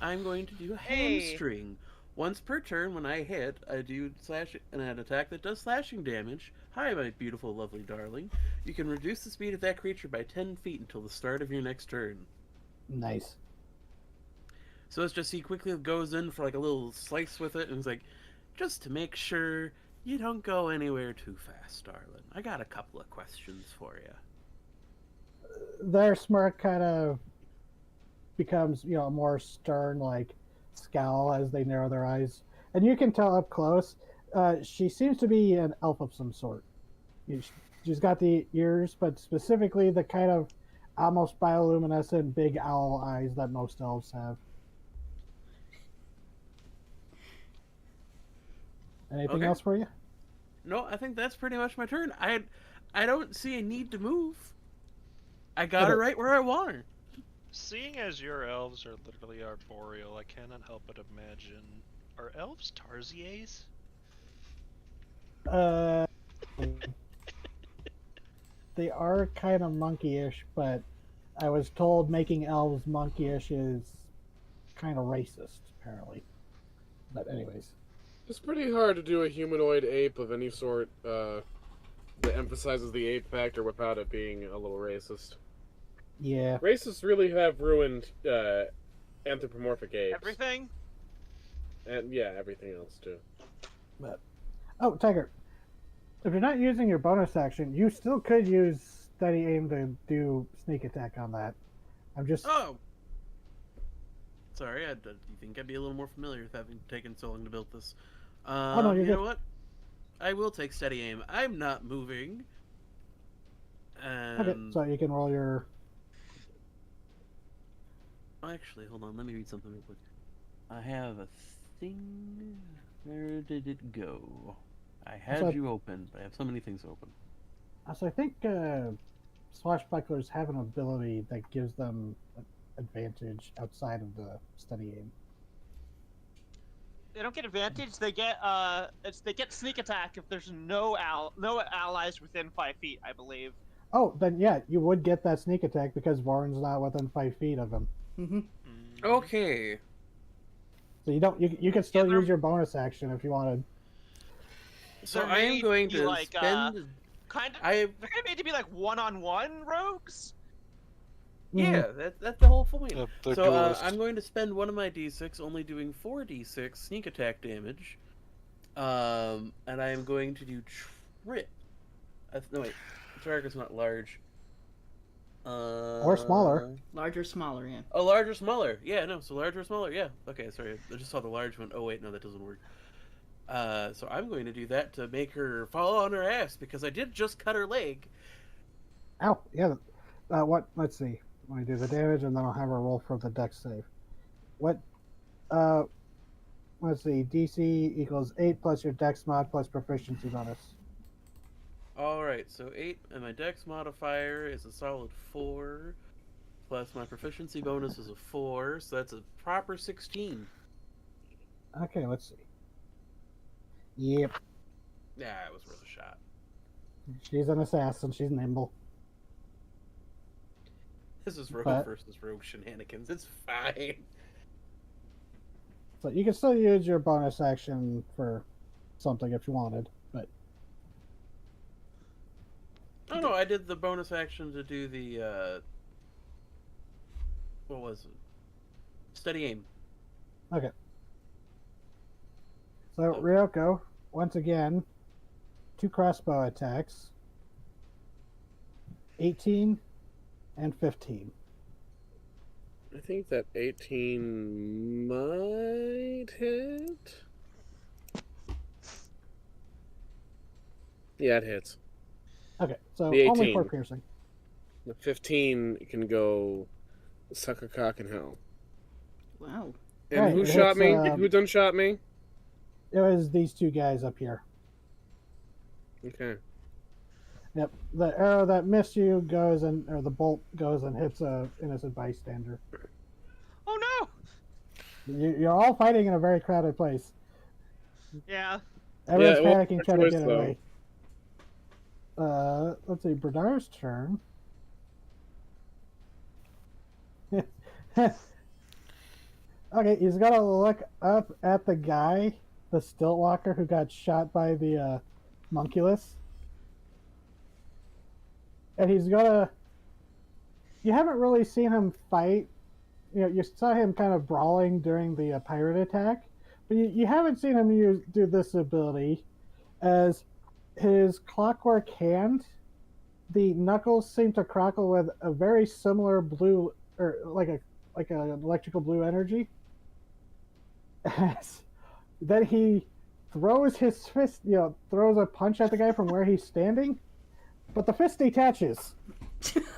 I'm going to do a hamstring. Once per turn, when I hit, I do slash an attack that does slashing damage. Hi, my beautiful, lovely darling. You can reduce the speed of that creature by 10 feet until the start of your next turn. Nice. So it's just he quickly goes in for like a little slice with it, and it's like, just to make sure you don't go anywhere too fast, darling. I got a couple of questions for you. Their smirk kind of becomes, a more stern, like, scowl as they narrow their eyes. And you can tell up close, she seems to be an elf of some sort. She's got the ears, but specifically the kind of almost bioluminescent big owl eyes that most elves have. Anything else for you? No, I think that's pretty much my turn. I don't see a need to move. I got her right where I want her. Seeing as your elves are literally arboreal, I cannot help but imagine, are elves Tarsiers? They are kind of monkey-ish, but I was told making elves monkey-ish is kind of racist, apparently. But anyways. It's pretty hard to do a humanoid ape of any sort that emphasizes the ape factor without it being a little racist. Yeah. Racists really have ruined anthropomorphic apes. Everything? And yeah, everything else too. But oh, Tiger, if you're not using your bonus action, you still could use steady aim to do sneak attack on that. I'm just Oh! Sorry, you think I'd be a little more familiar with having taken so long to build this. no, you're you know good. what? I will take steady aim. I'm not moving. Okay, so you can roll your. Actually, hold on. Let me read something real quick. I have a thing. Where did it go? I had So- you open, but I have so many things open. So I think swashbucklers have an ability that gives them an advantage outside of the steady aim. They don't get advantage. They get they get sneak attack if there's no allies within 5 feet, I believe. Oh, then yeah, you would get that sneak attack because Warren's not within 5 feet of him. Mm-hmm. Okay. So you don't. You can still Yeah, they're- use your bonus action if you wanted. So They're I am made going be to like, spend. Kind of. I They're kind of made to be like one-on-one rogues. yeah, that's the whole point. Yeah, they're So duelists. I'm going to spend one of my d6, only doing 4d6 sneak attack damage. And I am going to do trip. No wait, target's not large. Or smaller. Larger, smaller, yeah. Oh, large or smaller? Yeah, no. So large or smaller? Yeah. Okay, sorry. I just saw the large one. Oh wait, no, that doesn't work. So I'm going to do that to make her fall on her ass because I did just cut her leg. Ow! Yeah. What? Let's see. Let me do the damage, and then I'll have her roll for the dex save. What? Let's see. DC equals 8 plus your dex mod plus proficiency bonus. All right, so 8, and my dex modifier is a solid 4, plus my proficiency bonus is a 4, so that's a proper 16. Okay, let's see. Yep. Yeah, it was worth a shot. She's an assassin. She's nimble. This is rogue But- versus rogue shenanigans. It's fine. So you can still use your bonus action for something if you wanted, but Oh no, I did the bonus action to do the what was it? Steady aim. okay. So Ryoko, once again, 2 crossbow attacks. 18 and 15. I think that 18 might hit. Yeah, it hits. Okay, so The only 4 18. piercing. The 15 can go suck a cock in hell. Wow. And Right, who it shot hits, me? Who done shot me? It was these 2 guys up here. Okay. Yep, the arrow that missed you goes and, or the bolt goes and hits a innocent bystander. Oh no! You're all fighting in a very crowded place. Yeah. Everyone's it wasn't panicking, my trying to choice, get away. Let's see, Bernard's turn. Okay, he's got to look up at the guy, the stilt walker who got shot by the Monculus. And he's gonna. You haven't really seen him fight. You know, you saw him kind of brawling during the pirate attack, but you haven't seen him do this ability, as his clockwork hand, the knuckles seem to crackle with a very similar blue, or like an electrical blue energy. Then he throws his fist, throws a punch at the guy from where he's standing, but the fist detaches.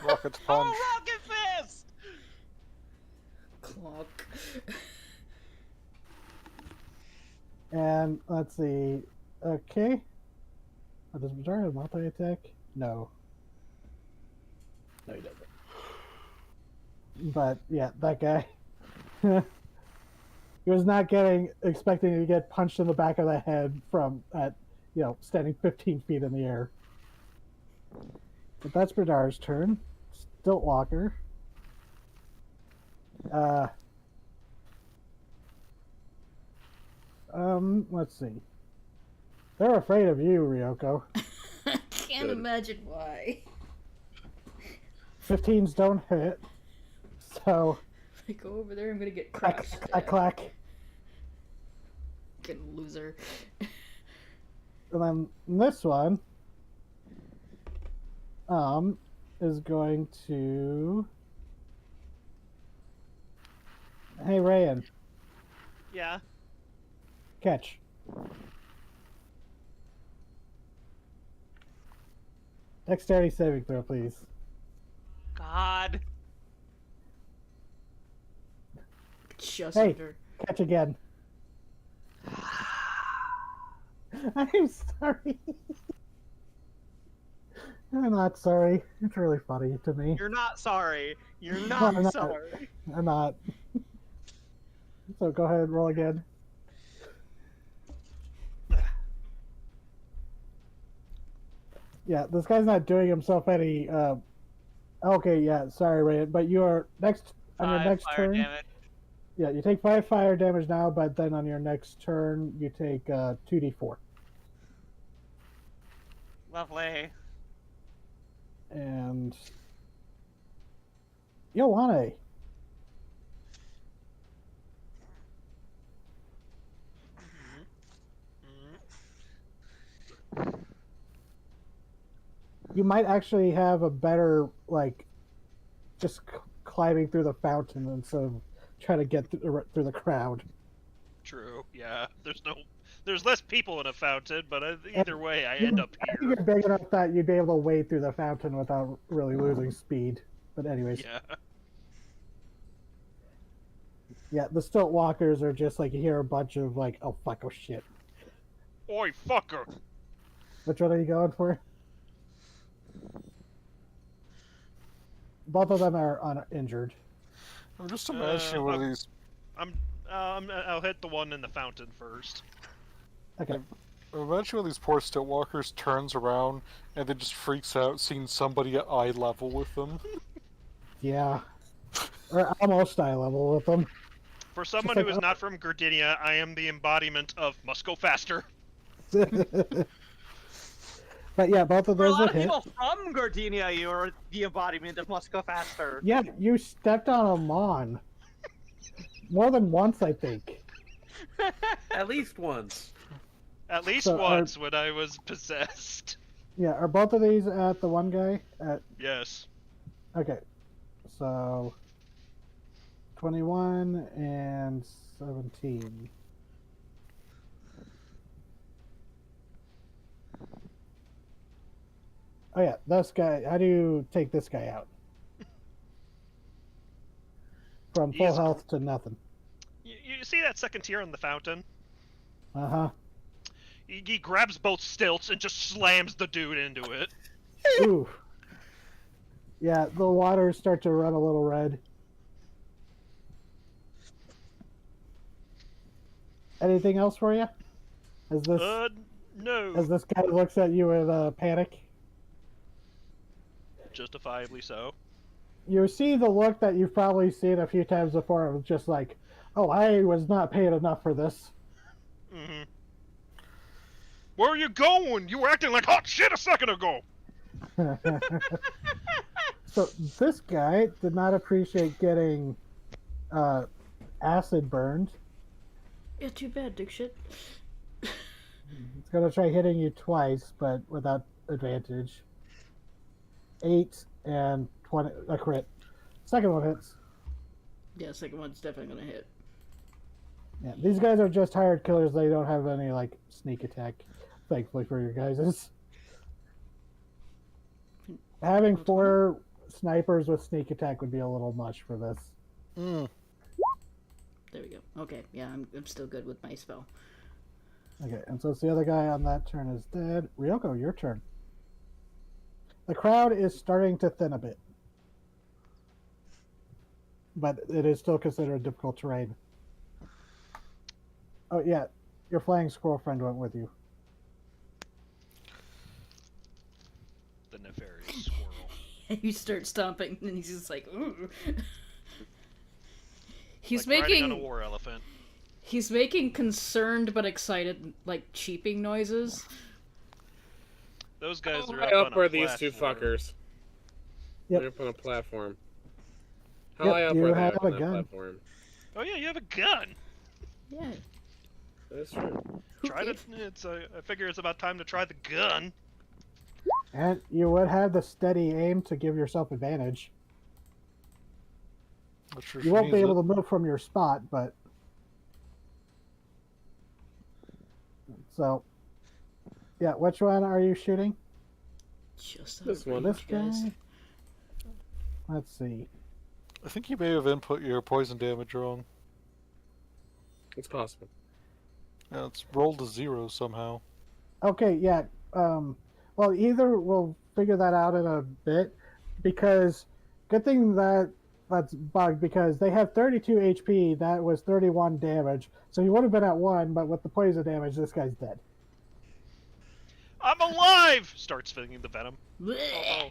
Rocket punch. Oh, rocket fist! Clock. And let's see. Okay. Oh, does Majora have multi attack? No. No, he doesn't. But yeah, that guy. He was not expecting to get punched in the back of the head from standing 15 feet in the air. But that's Bradar's turn. Stiltwalker. Let's see. They're afraid of you, Ryoko. I can't Good. imagine why. 15s don't hit. So, If I go over there, I'm gonna get clack, crushed. clack, clack. Get a loser. And then this one, is going to... Hey, Rayan, Yeah. catch. Dexterity saving throw, please. God. Just Hey. under. Catch again. I'm sorry. I'm not sorry. It's really funny to me. You're not sorry. You're I'm not not. sorry. I'm not. So go ahead, roll again. Yeah, this guy's not doing himself any. Okay, yeah, sorry, Ray, but you are next on your 5 next fire turn. damage. Yeah, you take 5 fire damage now, but then on your next turn you take 2d4. Lovely. And Ioane. You might actually have a better, like, just climbing through the fountain instead of trying to get through the crowd. True. Yeah. There's less people in a fountain, but either way, I end up I think here. you're big enough that you'd be able to wade through the fountain without really losing speed. But anyways, Yeah. yeah, the stilt walkers are just like you hear a bunch of like, oh fuck, oh shit. Oi, fucker! Which one are you going for? Both of them are uninjured. I'm just imagining one of these. I'll hit the one in the fountain first. Okay. Eventually, one of these poor Stiltwalkers turns around and then just freaks out seeing somebody at eye level with them. Yeah. Or almost eye level with them. For someone like, who is not from Gardinia, I am the embodiment of must go faster. But yeah, both of For a those lot would of hit. people from Gardinia, you are the embodiment of must go faster. Yeah, you stepped on a mon. More than once, I think. At least once. At least So, once when I was possessed. Yeah, are both of these at the one guy? Yes. Okay. So 21 and 17. Oh yeah, this guy. How do you take this guy out? From full He's- health to nothing. You see that second tier in the fountain? Uh-huh. He grabs both stilts and just slams the dude into it. Ooh. Yeah, the waters start to run a little red. Anything else for you? No. As this guy looks at you in panic? Justifiably so. You see the look that you've probably seen a few times before of just like, oh, I was not paid enough for this. Mm-hmm. Where are you going? You were acting like hot shit a second ago! So this guy did not appreciate getting acid burned. Yeah, too bad, dick shit. It's gonna try hitting you twice, but without advantage. 8 and 20, a crit. Second one hits. Yeah, second one's definitely gonna hit. Yeah, these guys are just hired killers. They don't have any like sneak attack. Thankfully for your guys'. Having 4 snipers with sneak attack would be a little much for this. Mm. There we go. Okay, yeah, I'm still good with my spell. Okay, and so it's the other guy on that turn is dead. Ryoko, your turn. The crowd is starting to thin a bit. But it is still considered difficult terrain. Oh yeah, your flying squirrel friend went with you. The nefarious squirrel. You start stomping, and he's just like, ooh. He's Like riding on a making war elephant. he's making concerned but excited, like cheeping noises. Those guys How are high up up on a are these two platform. fuckers? Yep. I'm up on a platform. How Yep, high up you are they have up a on that gun. platform? Oh yeah, you have a gun. Yeah. That's true. Who Try to. gave- It's. I figure it's about time to try the gun. And you would have the steady aim to give yourself advantage. Not sure You she won't be needs able it. to move from your spot, but so yeah. Which one are you shooting? Just out This of one. range, This guys. guy. Let's see. I think you may have input your poison damage wrong. It's possible. Yeah, it's rolled to 0 somehow. Okay, yeah. Well, either we'll figure that out in a bit, because good thing that's bugged because they have 32 HP. That was 31 damage, so he would have been at 1, but with the poison damage, this guy's dead. I'm alive. Starts filling the venom. Blech.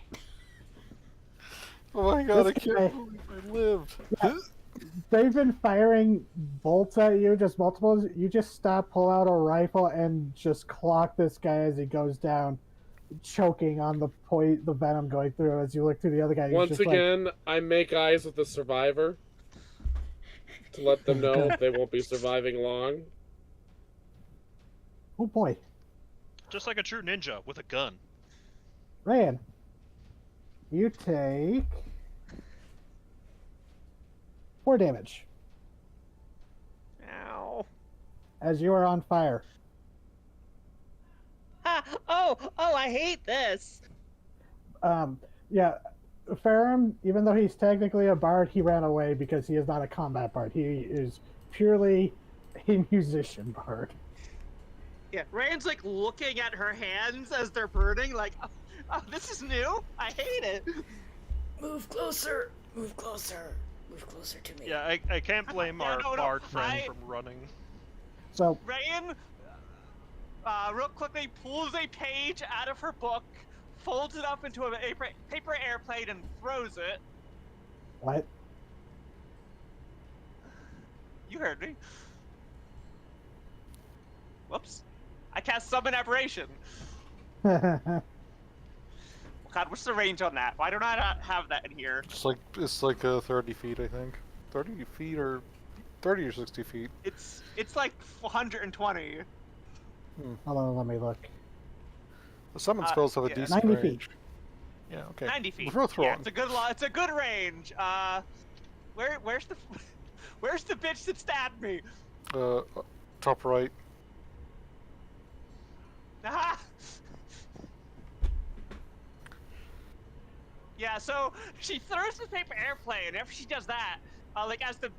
Oh my god, This I can't guy- believe I lived. They've been firing bolts at you, just multiples. You just stop, pull out a rifle, and just clock this guy as he goes down, choking on the venom going through. As you look to the other guy, he's Once just again, I make eyes with the survivor to let them know they won't be surviving long. like, "Oh boy, Just like a true ninja with a gun. Ryan, you take 4 damage Ow. as you are on fire." Ah, oh, I hate this. Yeah, Ferrum, even though he's technically a bard, he ran away because he is not a combat bard. He is purely a musician bard. Yeah, Rand's like looking at her hands as they're burning, like, oh, this is new. I hate it. Move closer. Move closer. Move closer to me. Yeah, I can't blame Yeah, our no, bard friend I- from running. So Rand, real quickly pulls a page out of her book, folds it up into a paper airplane, and throws it. what? You heard me. Whoops. I cast Summon Aberration. God, what's the range on that? Why don't I not have that in here? It's like 30 feet, I think. 30 feet or 30 or 60 feet. It's like 120. Hold on, let me look. The summon spells have a yeah. decent 90 feet. range. Yeah, okay. 90 feet. We're both Yeah, wrong. it's a good range. Where's the where's the bitch that stabbed me? Top right. Ah! Yeah, so she throws the paper airplane. After she does that, like as the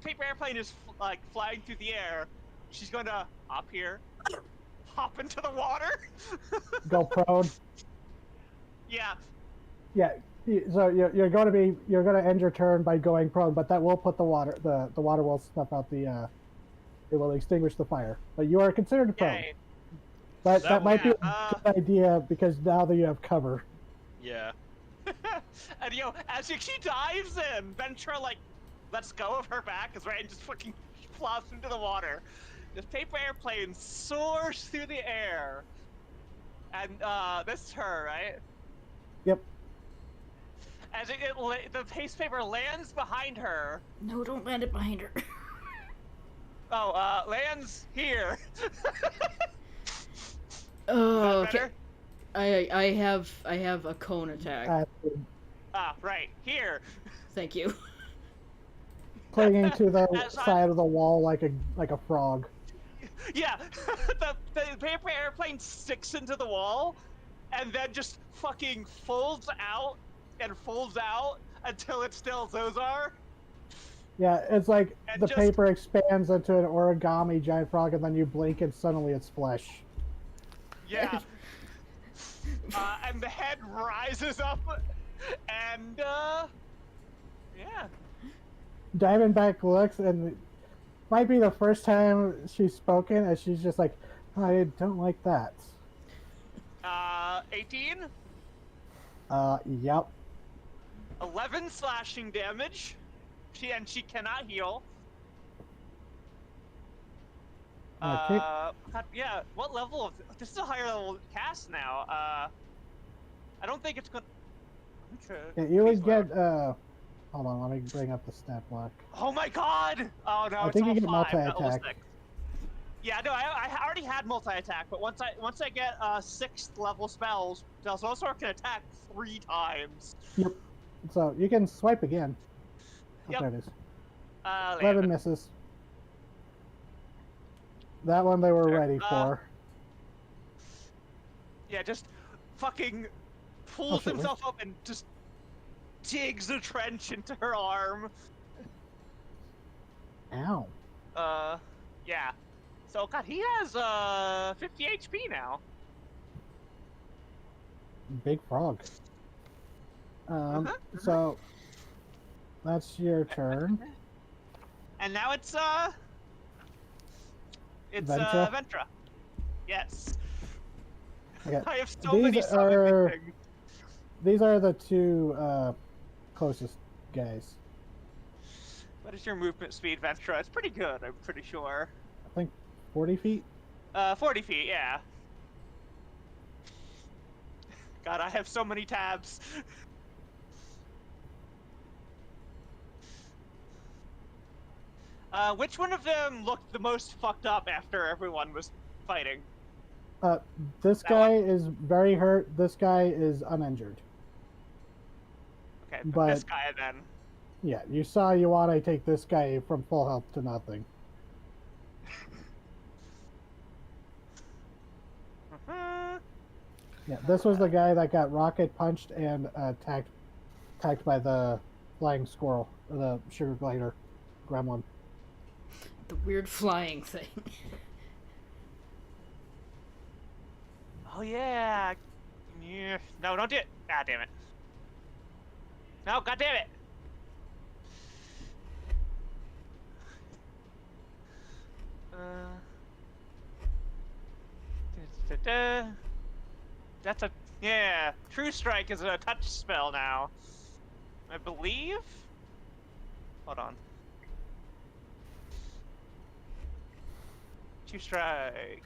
paper airplane is like flying through the air, she's going to hop here, hop into the water. Go prone. Yeah, Yeah. So you're going to end your turn by going prone, but that will put the water will snuff out the it will extinguish the fire. But you are considered prone. yay. But That that might be will- a good idea because now that you have cover. Yeah. And as she dives in, Ventura like lets go of her back as Rand just fucking flops into the water. This paper airplane soars through the air, and this is her, right? Yep. As the paste paper lands behind her. No, don't land it behind her. Oh, lands here. Oh, Is that okay. I have a cone attack. Right here. Thank you. Clinging to the As I- side of the wall like a frog. Yeah, the paper airplane sticks into the wall, and then just fucking folds out and folds out until it still Zozar. Yeah, it's like And the just- paper expands into an origami giant frog, and then you blink and suddenly it's flesh. Yeah. And the head rises up, and yeah. Diamondback looks, and it might be the first time she's spoken, and she's just like, "I don't like that." 18, Yep. 11 slashing damage. She cannot heal. Okay. God, yeah. What level of this is a higher level cast now? I don't think it's gonna. Okay. Yeah, you Please would load. get. Hold on, let me bring up the stat block. Oh my god! Oh no, I it's think you level get 5, not level multi-attack. 6. Yeah, no, I already had multi-attack, but once I get 6th level spells, Spellsorcerer can attack 3 times. Yep. So you can swipe again. Oh, Yep. there it is. Damn 11 it. misses. That one they were Sure. ready for. Yeah, just fucking Oh, pulls shit, himself up and just digs a trench into her arm. Ow. Yeah. So, God, he has 50 HP now. Big frog. So that's your turn. And now it's Ventra? Ventra. Yes. Okay. I have so many These summoning are things. these are the two closest guys. What is your movement speed, Ventra? It's pretty good, I'm pretty sure. I think 40 feet. 40 feet, yeah. God, I have so many tabs. Which one of them looked the most fucked up after everyone was fighting? This That guy is very hurt. This guy is uninjured. Okay, But this guy then. yeah, you saw Yuane take this guy from full health to nothing. Yeah, this was the guy that got rocket punched and attacked by the flying squirrel, or the sugar glider gremlin. The weird flying thing. Oh yeah. Yeah. No, don't do it. God damn it. No, god damn it. That's a yeah. True Strike is a touch spell now, I believe. Hold on. True Strike.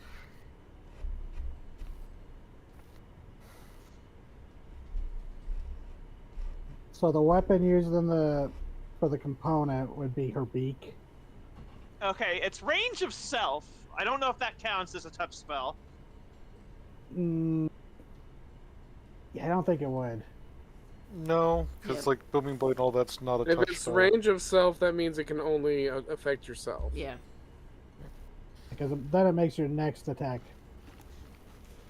So the weapon used in for the component would be her beak. Okay, it's range of self. I don't know if that counts as a touch spell. Yeah, I don't think it would. No, because Yeah. like booming blade and all that's not a If touch it's spell. range of self, that means it can only affect yourself. Yeah. Because then it makes your next attack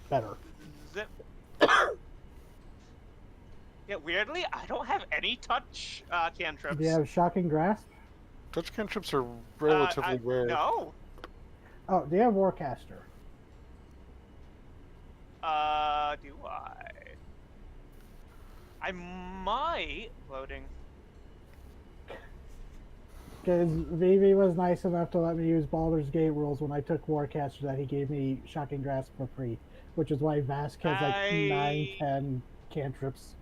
better. Zip. Yeah, weirdly, I don't have any touch cantrips. Do you have shocking grasp? Touch cantrips are relatively rare. No. Oh, do you have warcaster? Do I? I might. Loading. Because Vivi was nice enough to let me use Baldur's Gate rules when I took warcaster, that he gave me shocking grasp for free, which is why Vask has like 9, 10 cantrips.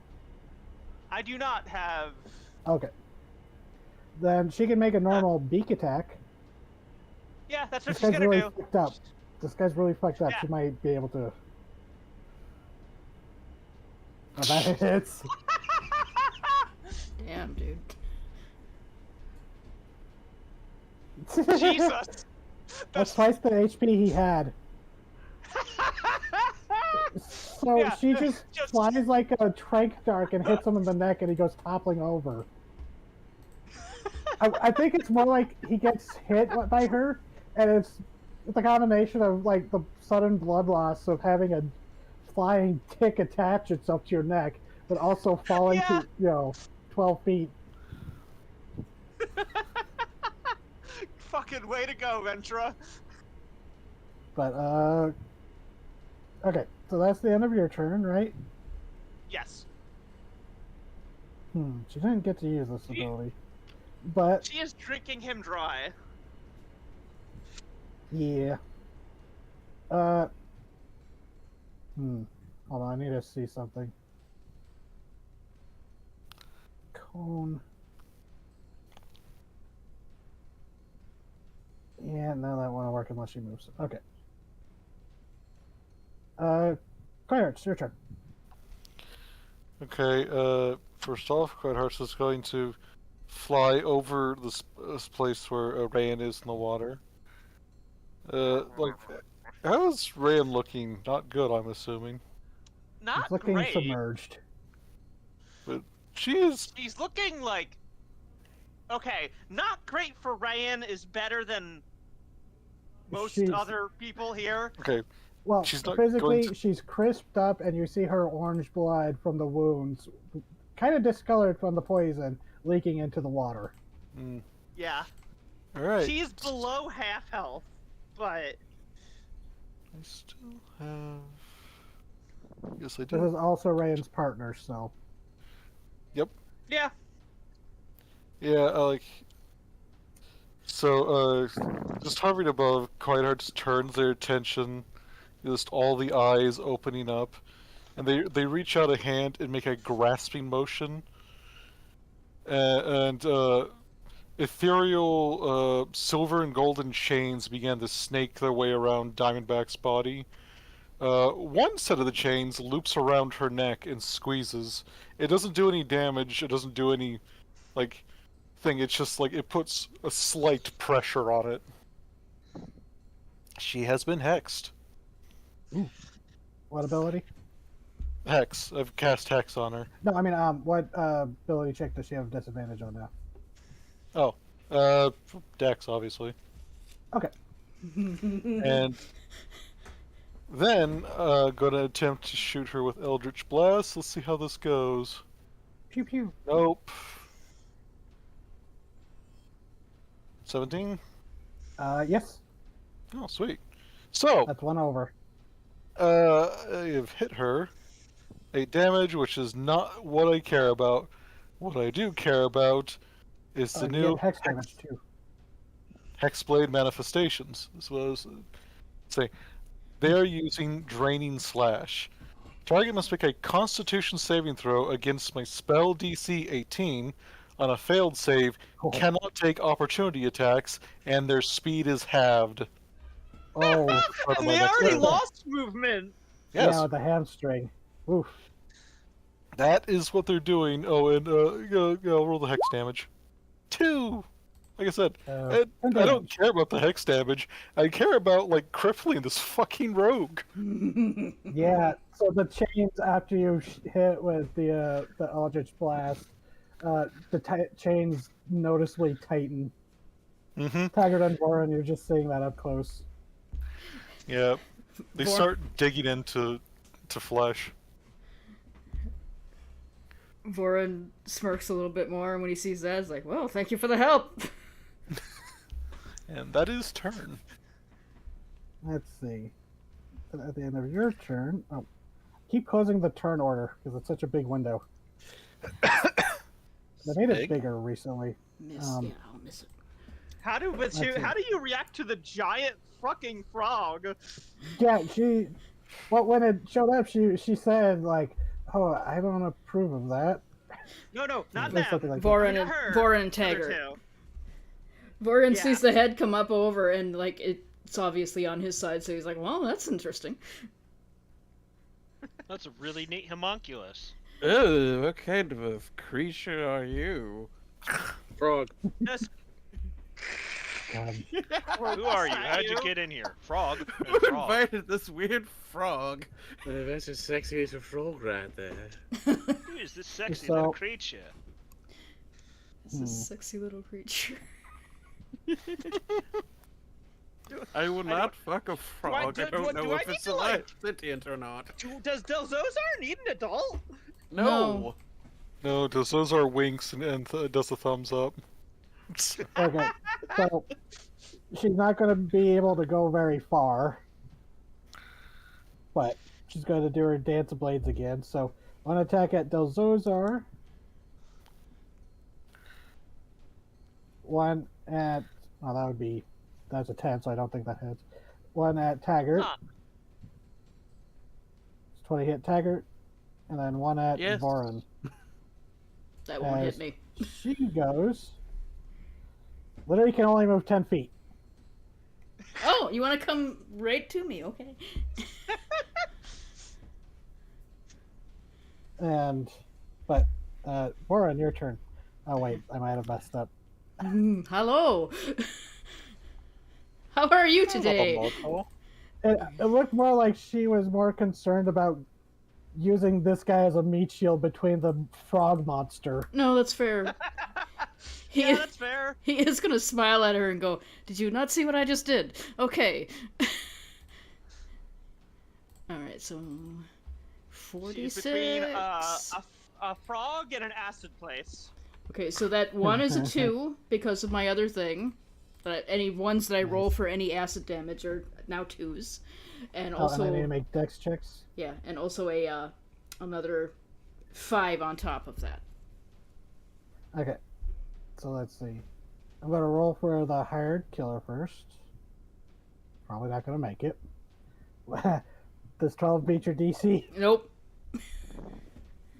I do not have. Okay. Then she can make a normal beak attack. Yeah, that's what This she's guy's gonna really do. fucked up. This guy's really fucked up. Yeah. She might be able to. Oh, that hits. Damn, dude. Jesus. That's twice the HP he had. So Yeah, she just flies like a trank dark and hits him in the neck, and he goes toppling over. I think it's more like he gets hit by her, and it's a combination of like the sudden blood loss of having a flying tick attach itself to your neck, but also falling Yeah. to 12 feet. Fucking way to go, Ventura. But okay, so that's the end of your turn, right? Yes. She didn't get to use this ability, but She is drinking him dry. yeah. Hold on, I need to see something. Cone. Yeah, no, that won't work unless she moves. Okay. Claire, it's your turn. Okay, first off, Quite is going to fly over this place where Rayan is in the water. Like, how is Rayan looking? Not good, I'm assuming. Not It's looking great. submerged. But she is. She's looking like. Okay, not great for Ryan is better than most She's- other people here. Okay, Well, She's not physically, going to- she's crisped up, and you see her orange blood from the wounds, kind of discolored from the poison, leaking into the water. Yeah. Alright. She's below half health, but I still have. Yes, I This do. is also Rayan's partner, so. yeah. Yeah, like. So, just hovering above, Quiet Hearts turns their attention, just all the eyes opening up, and they reach out a hand and make a grasping motion, and ethereal silver and golden chains began to snake their way around Diamondback's body. One set of the chains loops around her neck and squeezes. It doesn't do any damage. It doesn't do any, like, thing. It's just like it puts a slight pressure on it. She has been hexed. What ability? Hex. I've cast Hex on her. No, I mean, what ability check does she have disadvantage on now? Dex, obviously. Okay. And then, gonna attempt to shoot her with Eldritch Blast. Let's see how this goes. Pew pew. Nope. 17? Yes, Oh, sweet. So, that's one over. I've hit her. 8 damage, which is not what I care about. What I do care about is the You new get hex damage too. Hexblade manifestations. This was say they are using Draining Slash. Target must make a Constitution saving throw against my spell DC 18. On a failed save, Oh. cannot take opportunity attacks, and their speed is halved. Oh, Part of And my they next already turn. lost movement. Yes, yeah, with the hamstring. Oof. that is what they're doing. Oh, and roll the hex damage. 2. Like I said, I 10 don't damage. care about the hex damage. I care about like crippling this fucking rogue. Yeah, so the chains after you hit with the Eldritch Blast, the chains noticeably tighten. Mm-hmm. Taggart and Warren, you're just seeing that up close. Yeah, they Vor- start digging into flesh. Voran smirks a little bit more, and when he sees that, he's like, well, thank you for the help. And that is turn. Let's see. At the end of your turn, keep closing the turn order because it's such a big window. They made it Big? bigger recently. Miss, Um, yeah, I'll miss it. How do you react to the giant fucking frog? Yeah, when it showed up, she said like, "Oh, I don't approve of that." No, not Or them. something like that. Voran Not and, her. Voran and Other Taggart. two. Voran Yeah. sees the head come up over, and like it's obviously on his side, so he's like, well, that's interesting. That's a really neat homunculus. Oh, what kind of a creature are you? Frog. Just Who are you? How'd you get in here? Frog. Who Frog. invited this weird frog? That's a sexy little frog right there. Who is this sexy So- little creature? It's a sexy little creature. I will not fuck a frog. I don't know do I if need it's to, alive, like- sentient or not. Does Delzozar need an adult? No. No, those are winks and does a thumbs up. Okay, so she's not going to be able to go very far, but she's going to do her dance of blades again. So one attack at Delzozar, one at that's a 10, so I don't think that hits. One at Taggart. Huh. It's 20 hit Taggart, and then one at Yes. Voran. That won't As hit me. She goes. Literally can only move 10 feet. Oh, you want to come right to me? Okay. And But Warren, your turn. Oh wait, I might have messed up. Hello. How are you Hello, today? Moko. It looked more like she was more concerned about using this guy as a meat shield between the frog monster. No, that's fair. He, Yeah, that's fair. he is gonna smile at her and go, "Did you not see what I just did?" Okay. Alright, so. She's 46. between a frog and an acid place. Okay, so that 1 is a 2 because of my other thing. But any ones that I roll for any acid damage are now 2s. And also. And I need to make dex checks. Yeah, and also a another 5 on top of that. Okay. So let's see. I'm gonna roll for the hired killer first. Probably not gonna make it. Does 12 beat your DC? Nope.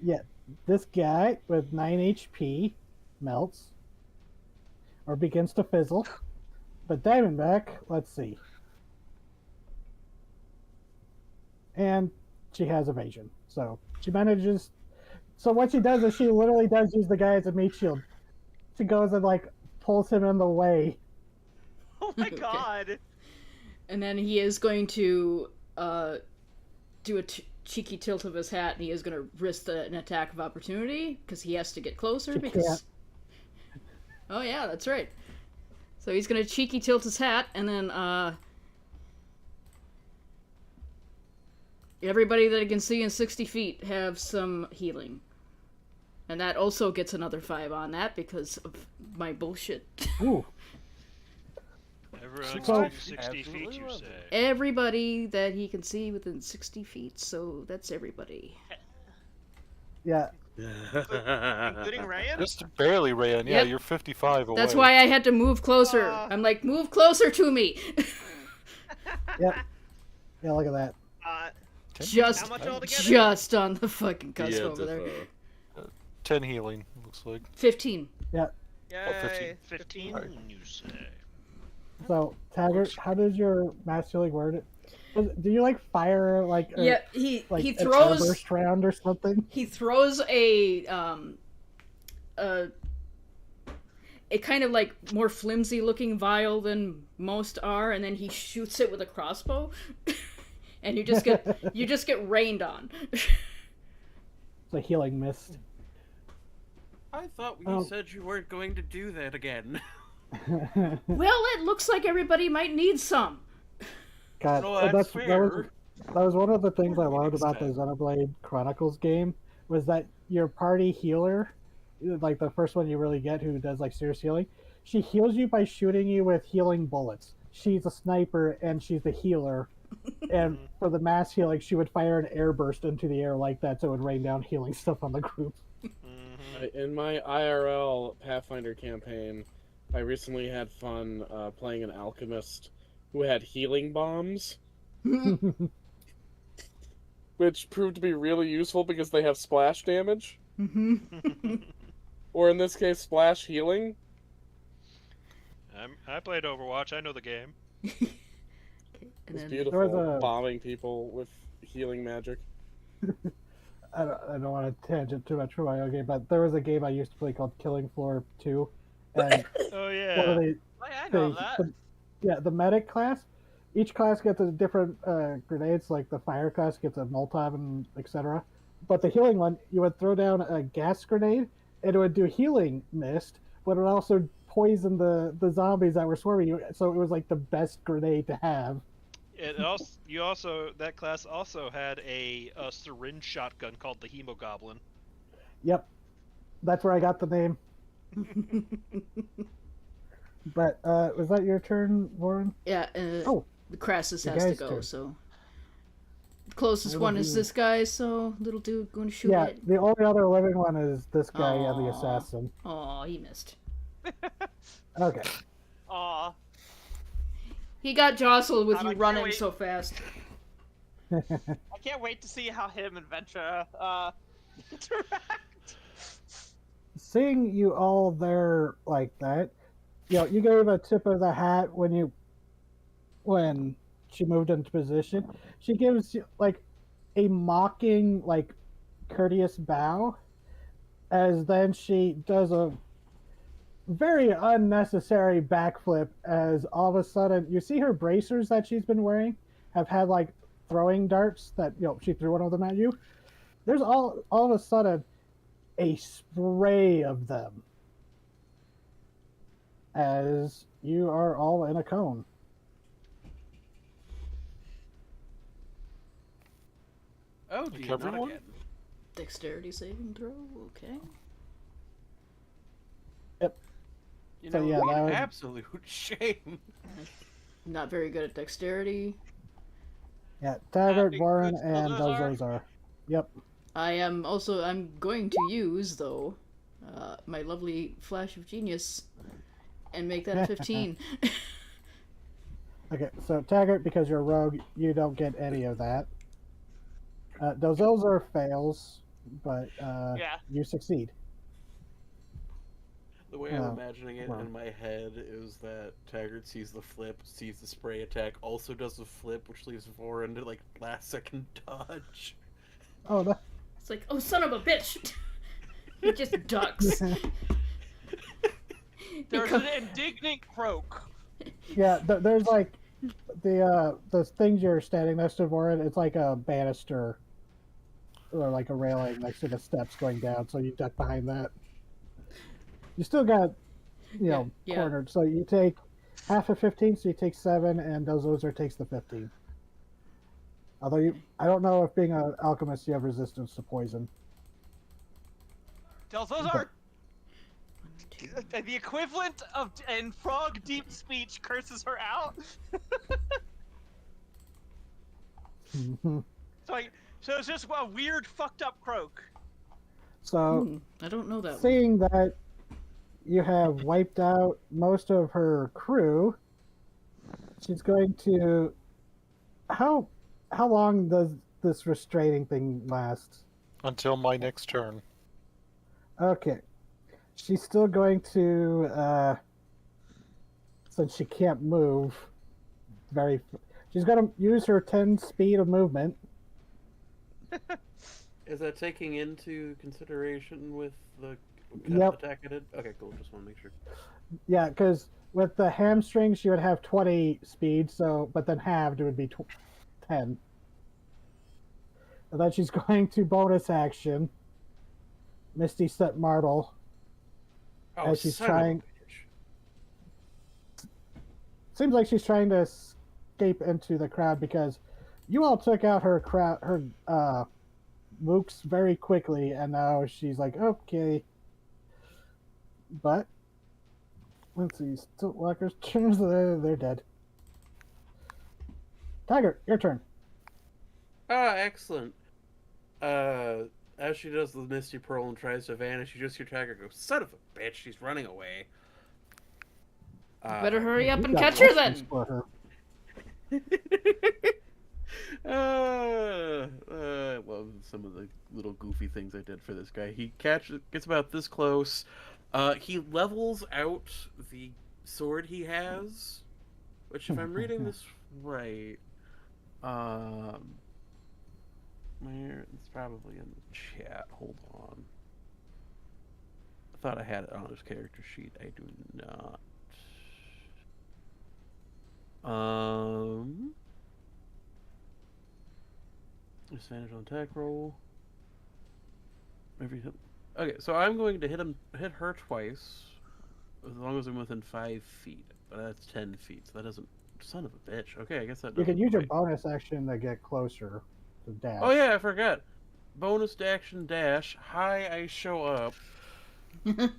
Yeah. This guy with 9 HP melts. Or begins to fizzle. But Diamondback, let's see. And she has evasion. So she manages. So what she does is she literally does use the guy as a meat shield. She goes and like pulls him in the way. Oh my Okay. god. And then he is going to do a cheeky tilt of his hat, and he is going to risk an attack of opportunity because he has to get closer. She Because can't. oh yeah, that's right. So he's going to cheeky tilt his hat, and then everybody that he can see in 60 feet have some healing. And that also gets another 5 on that because of my bullshit. Ooh. Everyone's So- within 60 feet, Absolutely you love say. Everybody that he can see within 60 feet, so that's everybody. Yeah. Including Ryan? Just barely, Rayan. Yeah, Yep. you're 55 away. That's why I had to move closer. I'm like, move closer to me. Yep. Yeah, look at that. just, How much altogether? just on the fucking cusp Yeah, over there. 10 healing, looks like. 15. Yeah. Yay. 15, you say. So, Taggart, how does your mass healing word it? Do you like fire like Yeah, he like he an throws airburst round or something? he throws a kind of like more flimsy looking vial than most are, and then he shoots it with a crossbow, and you just get rained on. It's a healing mist. I thought you Oh. said you weren't going to do that again. Well, it looks like everybody might need some. God, No, that that's was fair. that was one of the things I loved about the Expect. Xenoblade Chronicles game was that your party healer, like the first one you really get who does like serious healing, she heals you by shooting you with healing bullets. She's a sniper and she's the healer. And for the mass healing, she would fire an air burst into the air like that so it would rain down healing stuff on the group. In my IRL Pathfinder campaign, I recently had fun playing an alchemist who had healing bombs, which proved to be really useful because they have splash damage, or in this case, splash healing. I played Overwatch. I know the game. And It's then, beautiful, There was a- bombing people with healing magic. I don't want to tangent too much from my own game, but there was a game I used to play called Killing Floor 2. And Oh, one of yeah. the, Oh, yeah, I know the, that. the medic class, each class gets a different grenades, like the fire class gets a Molotov and etc. But the healing one, you would throw down a gas grenade, and it would do healing mist, but it would also poison the zombies that were swarming you. So it was like the best grenade to have. That class also had a syringe shotgun called the Hemogoblin. Yep, that's where I got the name. But was that your turn, Warren? yeah, Oh, the Crassus you has to guys go, turn. so. The closest Little one is dude. this guy, so little dude going to shoot Yeah, it. the only other living one is this guy and the Aw. assassin. Oh, he missed. Okay. Aw. He got jostled with God, you I can't running wait. so fast. I can't wait to see how him and Ventra interact. Seeing you all there like that, you gave a tip of the hat when she moved into position. She gives you like a mocking, like courteous bow, as then she does a very unnecessary backflip as all of a sudden you see her bracers that she's been wearing have had like throwing darts that she threw one of them at you. There's all of a sudden a spray of them as you are all in a cone. Oh, Like gee, not everyone? again. Dexterity saving throw. Okay. You So, know, yeah, that would- absolute shame. Not very good at dexterity. Yeah, Taggart, That Warren, includes and Dozozar? Dozozar. Yep. I'm going to use though my lovely flash of genius and make that a 15. Okay, so Taggart, because you're a rogue, you don't get any of that. Dozozar fails, but Yeah. you succeed. The way I'm Oh, imagining it wow. in my head is that Taggart sees the flip, sees the spray attack, also does the flip, which leaves Vorin to like last second dodge. Oh, that, It's like, oh son of a bitch! He just ducks. There's an indignant croak. yeah. There's like the things you're standing next to, Warren. It's like a banister or like a railing next to the steps going down. So you duck behind that. You still got, Yeah. cornered. So you take half of 15, so you take 7, and Dozozar takes the 15. Although I don't know if being an alchemist you have resistance to poison. Dozozar, the equivalent of in frog deep speech curses her out. So it's just a weird fucked up croak. So I don't know that one. seeing that you have wiped out most of her crew, she's going to. How long does this restraining thing last? Until my next turn. Okay, she's still going to. Since she can't move, she's going to use her 10 speed of movement. Is that taking into consideration with the Yep. attack I did? Okay, cool. Just want to make sure. Yeah, because with the hamstrings, she would have 20 speed, but then halved, it would be 10. And then she's going to bonus action, Misty Step Marble, Oh, as she's son of a trying. bitch. Seems like she's trying to escape into the crowd because you all took out her mooks very quickly, and now she's like, okay. But let's see, Stiltwalker's turns. They're dead. Tiger, your turn. Ah, excellent. As she does the Misty Pearl and tries to vanish, you just hear Tiger go, "Son of a bitch, she's running away." Better hurry up You've and got catch her questions then. for her. Well, some of the little goofy things I did for this guy. He gets about this close. He levels out the sword he has, which, if I'm reading this right, where it's probably in the chat. Hold on. I thought I had it on his character sheet. I do not. Disadvantage on attack roll. Okay, so I'm going to hit her twice, as long as I'm within 5 feet. But that's 10 feet, so that doesn't. Son of a bitch. Okay, I guess that. You can doesn't use your quite- bonus action to get closer to dash. Oh yeah, I forgot. Bonus action dash. Hi, I show up. Like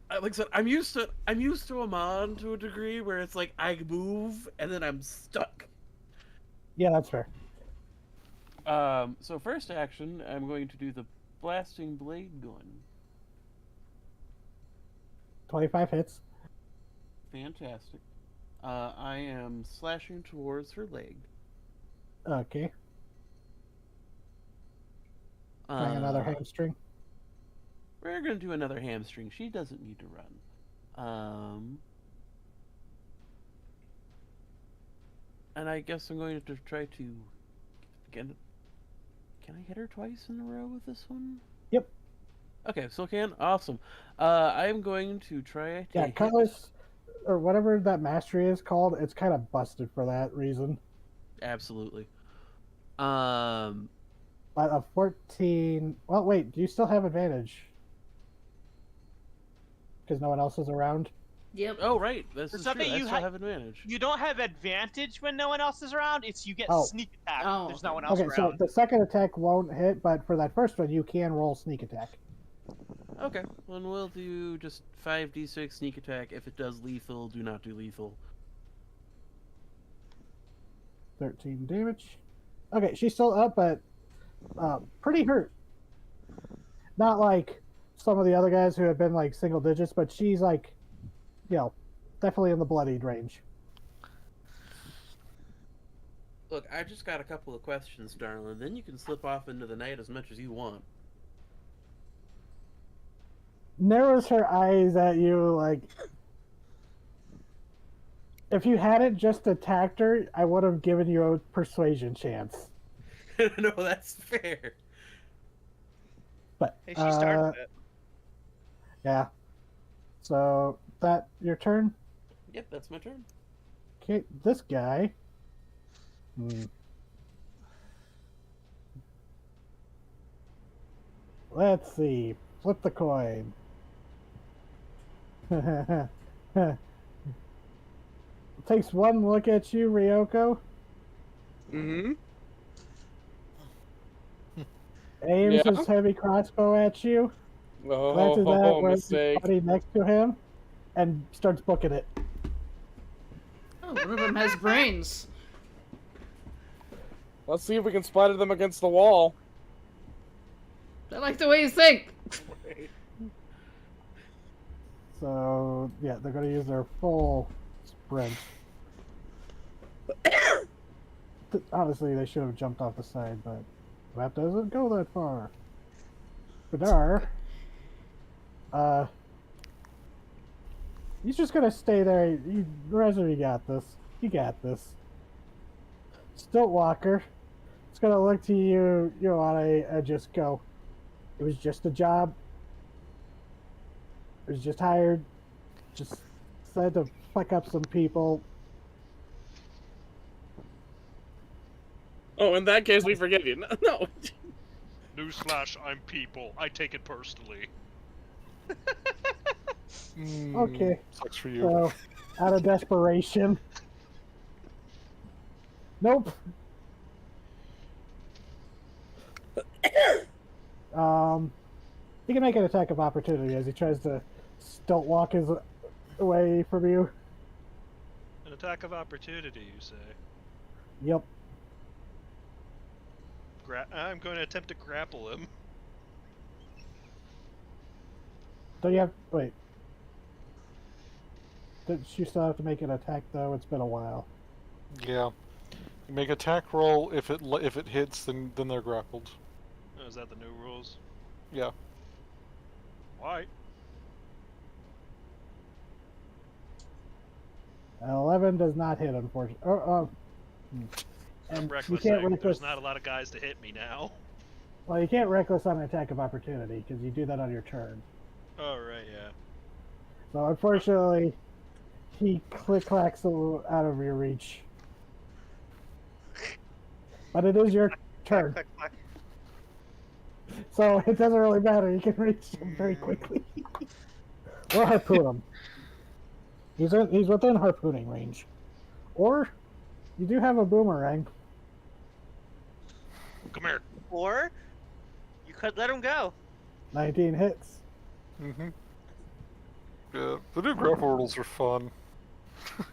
I said, I'm used to Amon to a degree where it's like I move and then I'm stuck. Yeah, that's fair. So first action, I'm going to do the blasting blade gun. 25 hits. Fantastic. I am slashing towards her leg. Okay. Trying another Uh, hamstring. We're gonna do another hamstring. She doesn't need to run. And I guess I'm going to try to Can I hit her twice in a row with this one? Yep. Okay, still can. Awesome. I'm going to try to Yeah, hit. Cutlass, or whatever that mastery is called, it's kind of busted for that reason. Absolutely. But a 14. Well, wait, do you still have advantage? Because no one else is around? Yep. Oh right, this There's is true. something I you still have advantage. You don't have advantage when no one else is around. It's you get Oh. sneak attack. Oh, There's no one okay. else Okay, so around. the second attack won't hit, but for that first one, you can roll sneak attack. Okay, then we'll do just 5d6 sneak attack. If it does lethal, do not do lethal. 13 damage. Okay, she's still up, but pretty hurt. Not like some of the other guys who have been like single digits, but she's like, definitely in the bloodied range. Look, I just got a couple of questions, darling. Then you can slip off into the night as much as you want. Narrows her eyes at you like, if you hadn't just attacked her, I would have given you a persuasion chance. No, that's fair. But Hey, she started it. yeah. So that your turn? Yep, that's my turn. Okay, this guy. Let's see. Flip the coin. Takes one look at you, Ryoko. Mm-hmm. Aims Yeah. his heavy crossbow at you. Glances at where his Mistake. buddy next to him, and starts booking it. Oh, one of them has brains. Let's see if we can splatter them against the wall. I like the way you think. So yeah, they're going to use their full sprint. Obviously, they should have jumped off the side, but that doesn't go that far. Badar, he's just gonna stay there. Rezo, you got this. You got this. Stiltwalker, it's gonna look to you, and just go. It was just a job. It was just hired. Just said to fuck up some people. Oh, in that case, we forgive you. No. Newsflash, I'm people. I take it personally. Okay. Sucks for you. So, out of desperation. Nope. He can make an attack of opportunity as he tries to stilt walk his way from you. An attack of opportunity, you say? Yep. I'm going to attempt to grapple him. Don't you have... Wait. Did you still have to make an attack, though? It's been a while. Yeah. You make attack roll. If it hits, then they're grappled. Oh, is that the new rules? Yeah. Why? 11 does not hit, unfortunately. I'm And you reckless. can't There's reckless... not a lot of guys to hit me now. Well, you can't reckless on an attack of opportunity, because you do that on your turn. Oh, right, yeah. So, unfortunately, he click-clacks out of your reach. But it is your turn. Click, click. So it doesn't really matter. You can reach him very quickly. Or harpoon him. He's within harpooning range. Or you do have a boomerang. Come here. Or you could let him go. 19 hits. Mm-hmm. Yeah. The new grapple rules are fun. You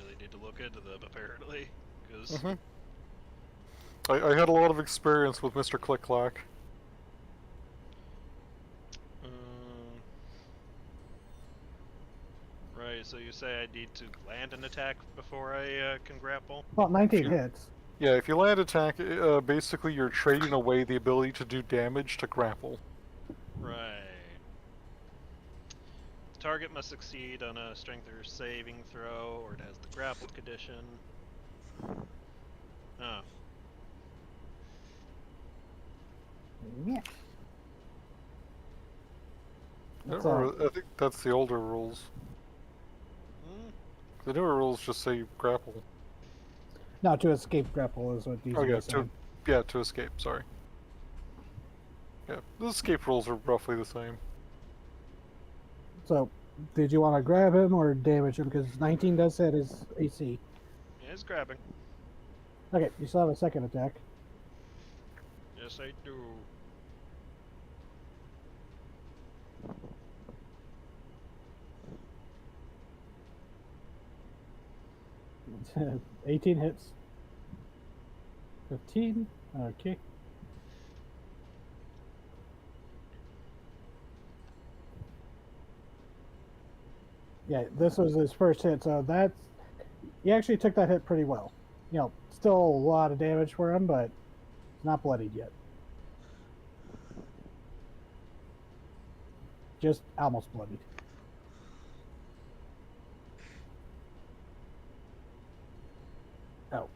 really need to look into them, apparently. Because Mm-hmm. I had a lot of experience with Mr. Click-Clack. right, so you say I need to land an attack before I can grapple? Well, 19 hits. Yeah, if you land attack, basically you're trading away the ability to do damage to grapple. Right. The target must succeed on a strength or saving throw, or it has the grappled condition. Oh. Yeah. I think that's the older rules. Hmm. The newer rules just say grapple. No, to escape grapple is what these Oh are yeah, saying. to escape. Sorry. Yeah, the escape rules are roughly the same. So, did you want to grab him or damage him? Because 19 does hit his AC. Yeah, it's grabbing. Okay, you still have a second attack. Yes, I do. It's 18 hits. 15. Okay. Yeah, this was his first hit, so that's he actually took that hit pretty well. You know, still a lot of damage for him, but he's not bloodied yet. Just almost bloodied. Oh.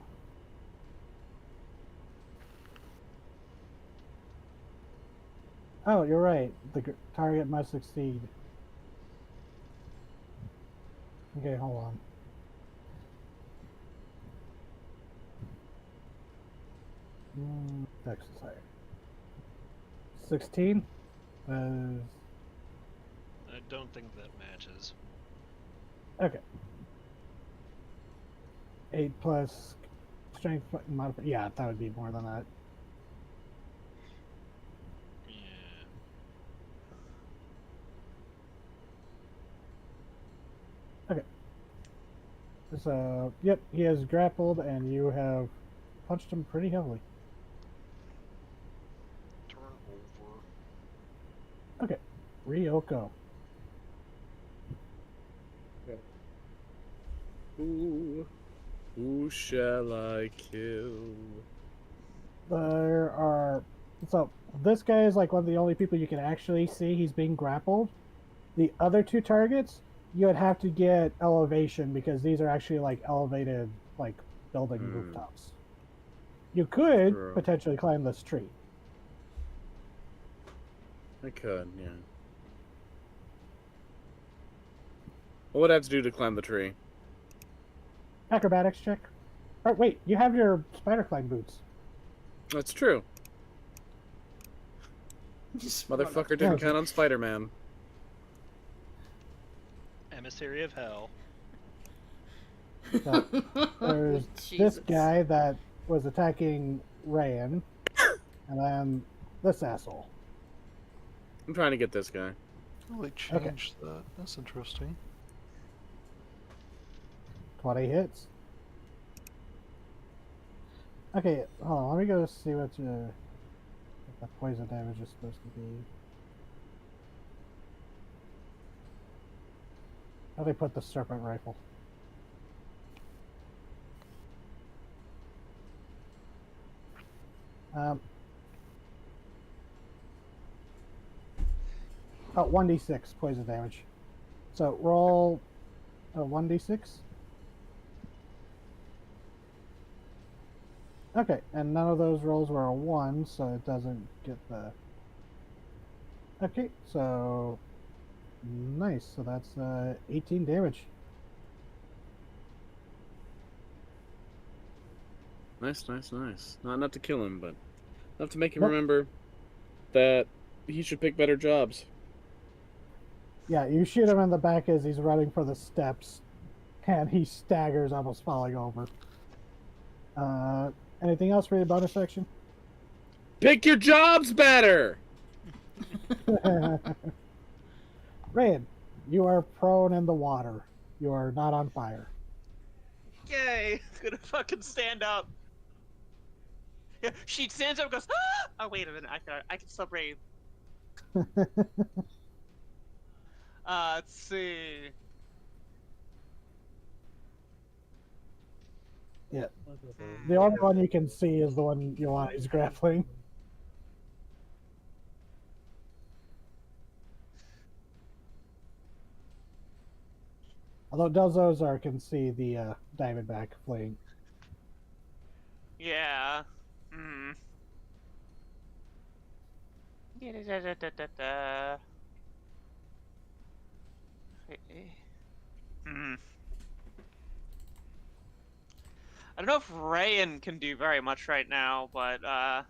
Oh, you're right. The target must succeed. Okay, hold on. Dex is higher. 16? I don't think that matches. Okay. 8 plus strength modifier. Yeah, that would be more than that. Yeah. So, yep, he is grappled, and you have punched him pretty heavily. Turn over. Okay, Ryoko. Who shall I kill? There are. So, this guy is like one of the only people you can actually see. He's being grappled. The other two targets, you would have to get elevation because these are actually like elevated, like building rooftops. You could True. potentially climb this tree. I could, yeah. What would I have to do to climb the tree? Acrobatics check. Oh, wait, you have your spider climb boots. That's true. Just run up. Motherfucker didn't count on Spider-Man. Emissary of Hell. So, there's this Jesus. guy that was attacking Ryan, and then this asshole. I'm trying to get this guy. Oh, they changed that. That's interesting. 20 hits. Okay, hold on. Let me go see what the poison damage is supposed to be. How they put the serpent rifle? Oh, 1d6 poison damage. So roll a 1d6. Okay, and none of those rolls were a 1, so it doesn't get the... Okay, so... Nice, so that's 18 damage. Nice. Not enough to kill him, but enough to make him Nope. remember that he should pick better jobs. Yeah, you shoot him in the back as he's running for the steps, and he staggers, almost falling over. Anything else for your bonus section? Pick your jobs better! Rayan, you are prone in the water. You are not on fire. Yay! Gonna fucking stand up. Yeah, she stands up and goes, ah! Oh, wait a minute. I can still breathe. Let's see. Yeah. The only one you can see is the one you want is grappling. Although Delzozar can see the Diamondback fleeing. Yeah. Hmm. Hmm. I don't know if Rayan can do very much right now, but let's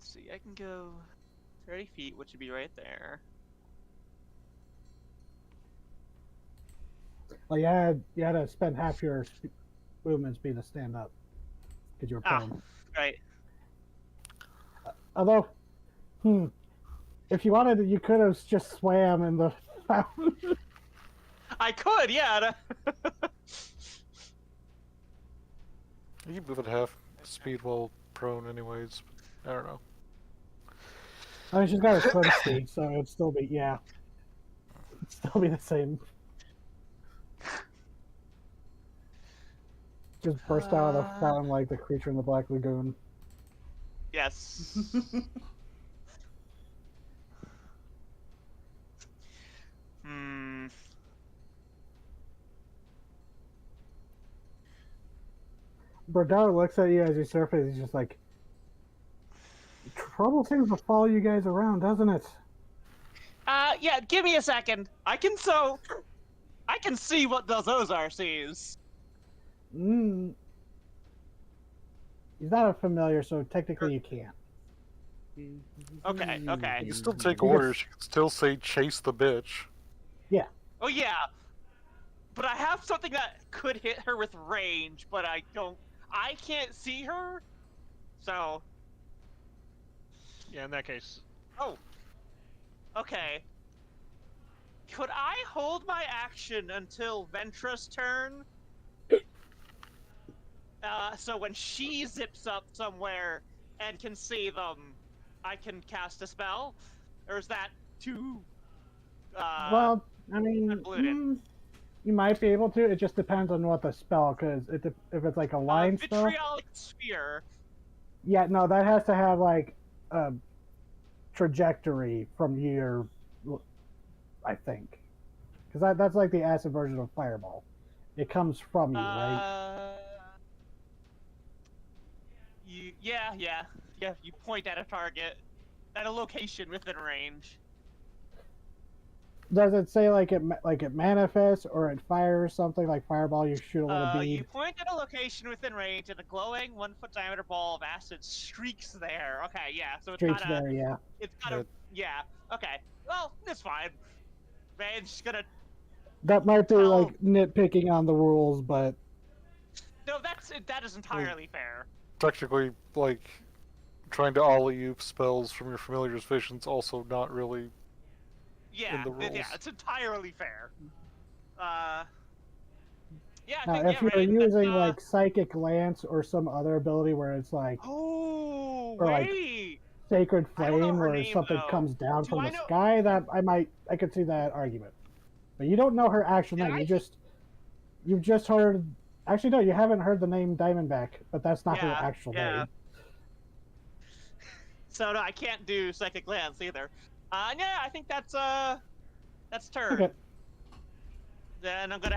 see. I can go 30 feet, which would be right there. Well, you had to spend half your movement speed to stand up because you were Ah, prone. right. Although, if you wanted, you could have just swam in the fountain. I could, yeah. You can move at half speed while prone, anyways. I don't know. I mean, she's got her swim speed, so it'd still be it'd still be the same. Just burst out of the fountain like the creature in the Black Lagoon. Yes. Hmm. Berdella looks at you as you surface. He's just like, trouble seems to follow you guys around, doesn't it? Yeah. Give me a second. I can see what those Ozar sees. He's not a familiar, so technically you can't. Okay. You Okay. can still take orders. You can still say chase the bitch. Oh yeah. But I have something that could hit her with range, but I can't see her. So. Yeah, in that case. Oh. Okay. Could I hold my action until Ventra's turn? So when she zips up somewhere and can see them, I can cast a spell? Or is that too, Well, I mean, convoluted? you might be able to. It just depends on what the spell, because if it's like a line spell, Vitriolic Sphere. yeah, no, that has to have like a trajectory from your, I think, because that's like the acid version of Fireball. It comes from you, right? Yeah. You point at a target, at a location within range. Does it say like it manifests or it fires something like Fireball? You shoot a little bead. You point at a location within range, and a glowing 1-foot diameter ball of acid streaks there. Okay, yeah. So it's Streaks gotta. there, yeah. It's gotta. Yeah. Okay. Well, it's fine. Range gonna. That might be Tell- like nitpicking on the rules, but No, that is entirely fair. Technically, like, trying to alley-oop spells from your familiar's vision's also not really Yeah, in the rules. yeah, it's entirely fair. Yeah, I now think if you're Range, using like Psychic Lance or some other ability where it's like Oh or, like, wait. Sacred I don't know Flame her where name, something though. comes down Do from I the know- sky, that I could see that argument. But you don't know her actual Did name. I- You've just heard. Actually, no, you haven't heard the name Diamondback, but that's not her Yeah, actual yeah. name. So no, I can't do Psychic Lance either. Yeah, I think that's turn. Okay. Then I'm gonna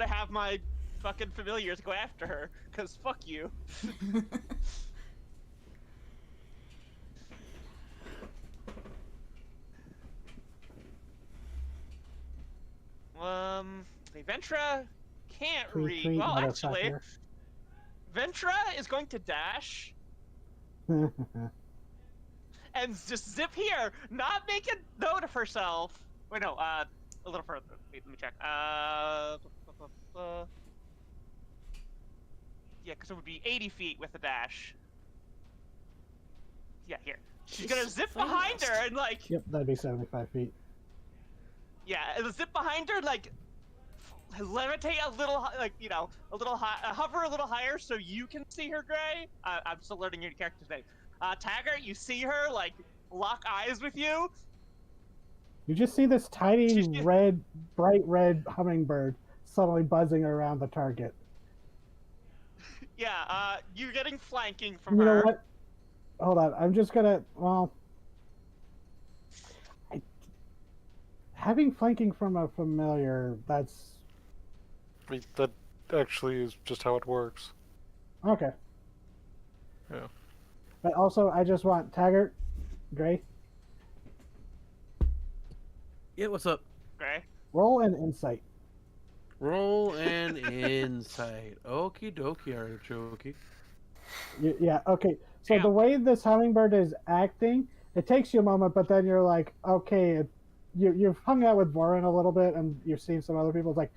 have my fucking familiars go after her, cause fuck you. Ventra can't Tweet, read. Well, actually, motherfucker. Ventra is going to dash and just zip here, not make a note of herself. Wait, no, a little further. Wait, let me check. Yeah, because it would be 80 feet with a dash. Yeah, here. She's gonna zip behind her and like. Yep, that'd be 75 feet. Yeah, it'll zip behind her, like levitate a little, like a little high, hover a little higher so you can see her, Gray. I'm still learning your character's name. Taggart, you see her like lock eyes with you. You just see this tiny bright red hummingbird suddenly buzzing around the target. Yeah, you're getting flanking from You her. know what? Hold on, I'm just gonna. Well, having flanking from a familiar, that's I mean, that actually is just how it works. okay. Yeah. But also, I just want Taggart, Gray, Yeah, what's up? Okay. roll an insight. Roll an insight. Okie dokie, artichoke. Yeah, okay. So Damn. the way this hummingbird is acting, it takes you a moment, but then you're like, okay, you've hung out with Vorin a little bit, and you've seen some other people. It's like,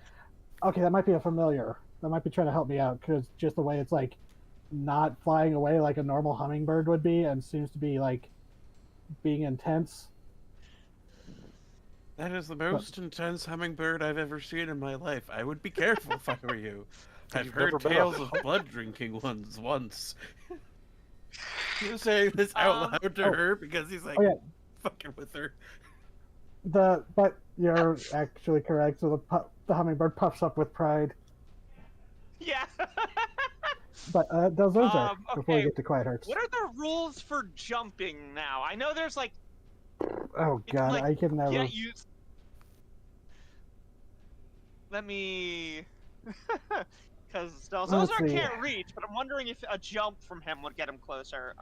okay, that might be a familiar. That might be trying to help me out, because just the way it's like not flying away like a normal hummingbird would be, and seems to be like being intense. That is the most intense hummingbird I've ever seen in my life. I would be careful if I were you. I've You've heard never been a tales of blood drinking ones once. You're saying this out loud to her because he's like yeah. fucking with her. But you're actually correct. So the hummingbird puffs up with pride. Yeah. But those are before we okay. get to quiet hearts. What are the rules for jumping now? I know there's like. Oh you god, like, I can never. Yeah, you. Let me. Because Zolzar can't reach, but I'm wondering if a jump from him would get him closer.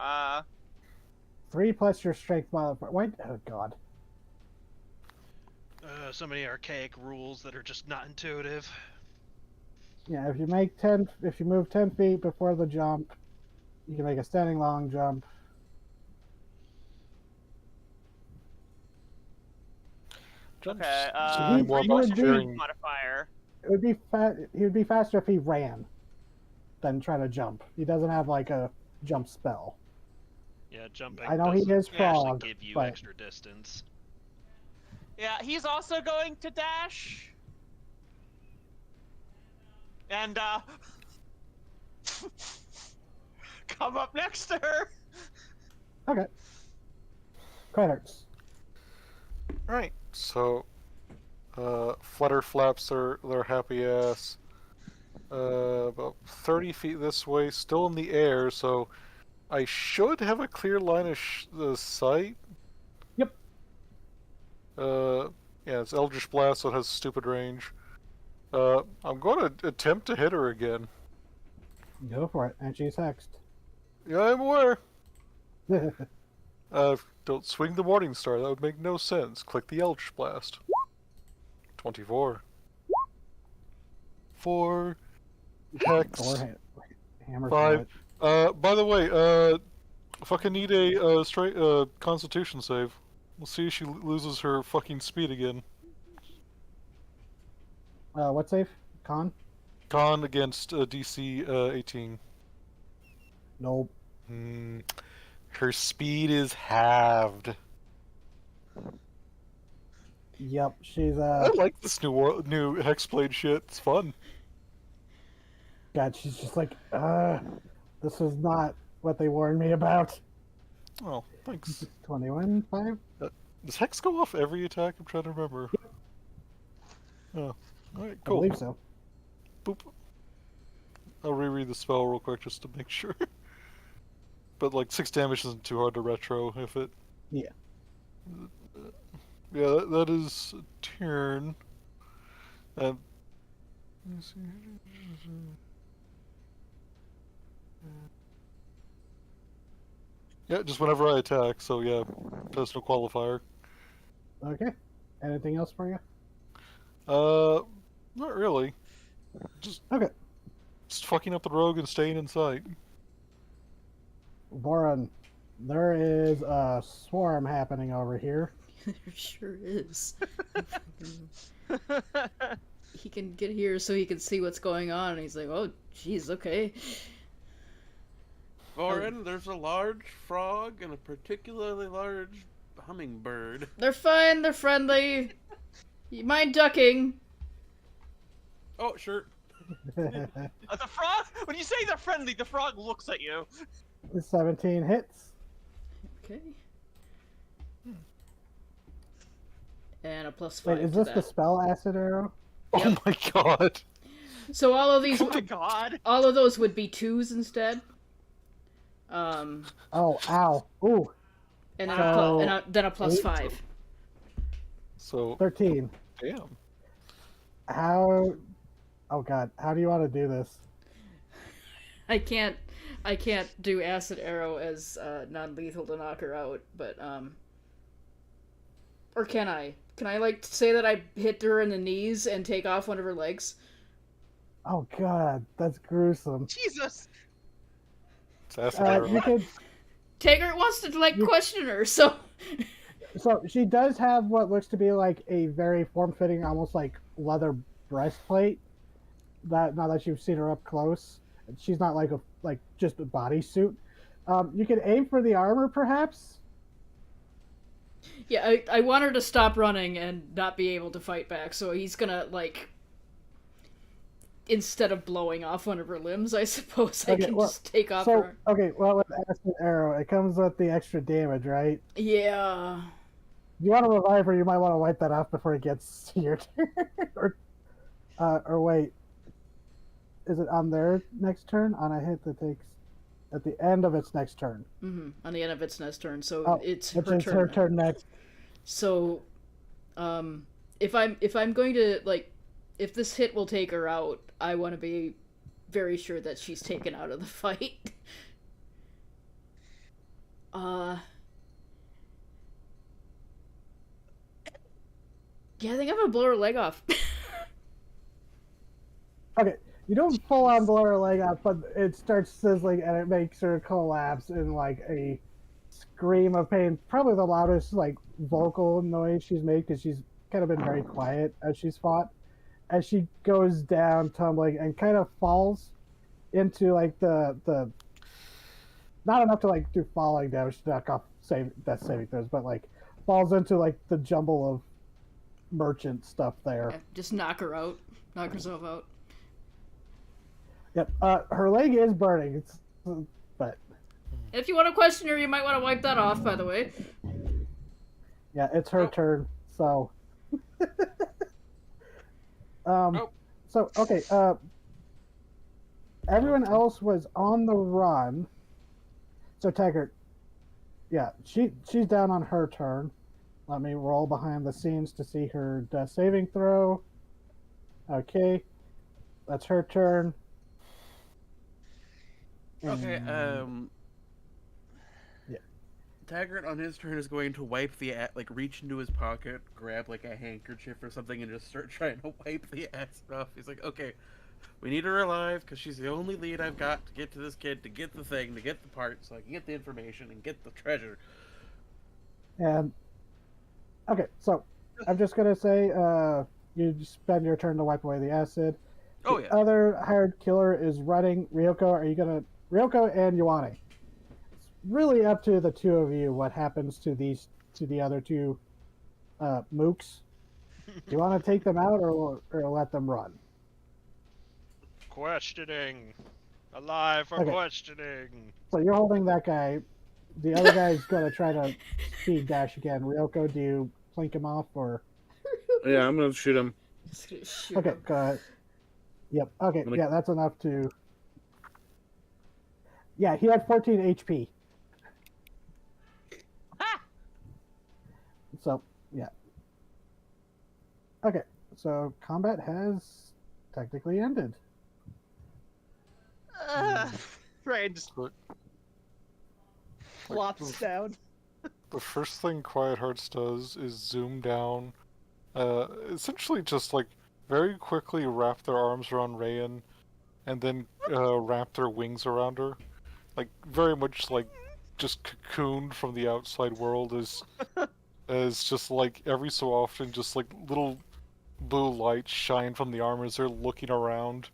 3 plus your strength modifier. Wait, oh god. So many archaic rules that are just not intuitive. Yeah, if you move 10 feet before the jump, you can make a standing long jump. Okay. he 3 would plus your be- strength modifier. It would be he would be faster if he ran than try to jump. He doesn't have like a jump spell. Yeah, jumping. I know he doesn't is actually frog, give you but- extra distance. Yeah, he's also going to dash. And come up next to her. Okay. Quiet hearts. Right. So, flutter flaps their happy ass. About 30 feet this way, still in the air, so I should have a clear line of sight. Yep. Yeah, it's Eldritch Blast, so it has stupid range. I'm going to attempt to hit her again. Go for it. And she's hexed. Yeah, I'm aware. Don't swing the Morning Star, that would make no sense. Click the Eldritch Blast. 24. 4. Hex. Or hammer 5. shot. By the way, fucking need a straight Constitution save. We'll see if she loses her fucking speed again. What save? Con? Con against DC 18. Nope. Her speed is halved. Yep, she's I like this new Hexblade shit. It's fun. God, she's just like, this is not what they warned me about. Oh, thanks. 21, 5? Does Hex go off every attack? I'm trying to remember. Oh, alright, I cool. believe so. Boop. I'll reread the spell real quick just to make sure. But like 6 damage isn't too hard to retro if it. Yeah. Yeah, that is a turn. Let me see. Yeah, just whenever I attack. So yeah, personal qualifier. Okay. Anything else for you? Not really. Just Okay. Just fucking up the rogue and staying in sight. Voron, there is a swarm happening over here. There sure is. He can get here so he can see what's going on, and he's like, oh, jeez, okay. Vorin, there's a large frog and a particularly large hummingbird. They're fine, they're friendly. You mind ducking? Oh, sure. The frog. When you say they're friendly, the frog looks at you. 17 hits. Okay. And a +5 Wait, is to this that. the spell acid arrow? Oh my god! So all of these, Oh my god. all of those would be 2s instead. Oh, ow. Ooh. And then So, then a +5. So 13. damn. How? Oh God, how do you want to do this? I can't do acid arrow as non-lethal to knock her out, but or can I? Can I like say that I hit her in the knees and take off one of her legs? Oh God, that's gruesome. Jesus. It's acid arrow. You could. Taggart wants to like You- question her, so So she does have what looks to be like a very form-fitting, almost like leather breastplate. That now that you've seen her up close, she's not like just a bodysuit. You could aim for the armor, perhaps. yeah, I want her to stop running and not be able to fight back. So he's gonna like, instead of blowing off one of her limbs, I suppose I can just take off So her. okay, well with acid arrow, it comes with the extra damage, right? Yeah. You want to revive her, you might want to wipe that off before it gets to your turn, or wait, is it on their next turn? On a hit that takes at the end of its next turn. On the end of its next turn, so Oh, it's which her is turn. her now. turn next. So, if I'm going to like, if this hit will take her out, I want to be very sure that she's taken out of the fight. Yeah, I think I'm gonna blow her leg off. Okay, you don't full on blow her leg off, but it starts sizzling and it makes her collapse in like a scream of pain. Probably the loudest like vocal noise she's made because she's kind of been very quiet as she's fought. As she goes down tumbling and kind of falls into like the not enough to like do falling damage to knock off death saving throws, but like falls into like the jumble of merchant stuff there. Just knock her out. Knock herself out. Yep. Her leg is burning. But If you want to question her, you might want to wipe that off, by the way. yeah, it's her turn. So. So okay. Everyone else was on the run. So Taggart, yeah, she's down on her turn. Let me roll behind the scenes to see her death saving throw. Okay, that's her turn. Okay, Yeah. Taggart on his turn is going to wipe like reach into his pocket, grab like a handkerchief or something, and just start trying to wipe the acid off. He's like, okay, we need her alive because she's the only lead I've got to get to this kid, to get the thing, to get the part, so I can get the information and get the treasure. And okay, so I'm just gonna say, you spend your turn to wipe away the acid. Oh The yeah. other hired killer is running. Ryoko, Ryoko and Ioane? It's really up to the two of you what happens to the other two mooks. Do you want to take them out or let them run? Questioning. Alive for Okay. questioning. So you're holding that guy. The other guy's gonna try to speed dash again. Ryoko, do you plink him off or? Yeah, I'm gonna shoot him. Just gonna shoot Okay, him. go ahead. Yep. Okay. gonna- Yeah, that's enough to. Yeah, he had 14 HP. Ha! So yeah. Okay, so combat has technically ended. Brine just But, flops down. the first thing Quiet Hearts does is zoom down, essentially just like very quickly wrap their arms around Rayan, and then wrap their wings around her, like very much like just cocooned from the outside world as just like every so often just like little blue lights shine from the arm as they're looking around.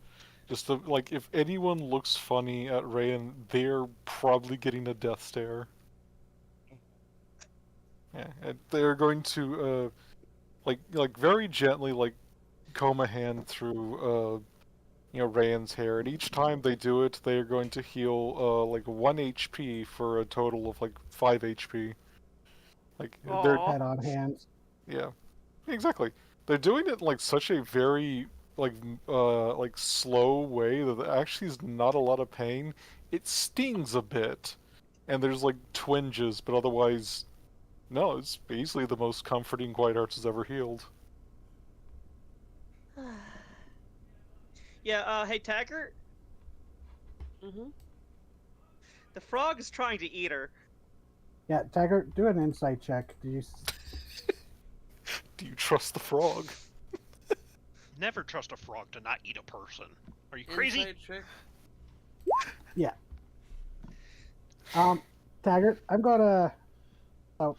Just like if anyone looks funny at Rayan, they're probably getting a death stare. Yeah, and they're going to like very gently like comb a hand through Rayan's hair, and each time they do it, they are going to heal like 1 HP for a total of like 5 HP. Like they're Aw. Head on hands. yeah, exactly. They're doing it like such a very like slow way that there actually is not a lot of pain. It stings a bit, and there's like twinges, but otherwise No, it's basically the most comforting Quiet Hearts has ever healed. Yeah, hey Taggart, Mm-hmm. the frog is trying to eat her. Yeah, Taggart, do an insight check. Do you? Do you trust the frog? Never trust a frog to not eat a person. Are you crazy? Insight check. Yeah. Taggart, I'm gonna. Oh,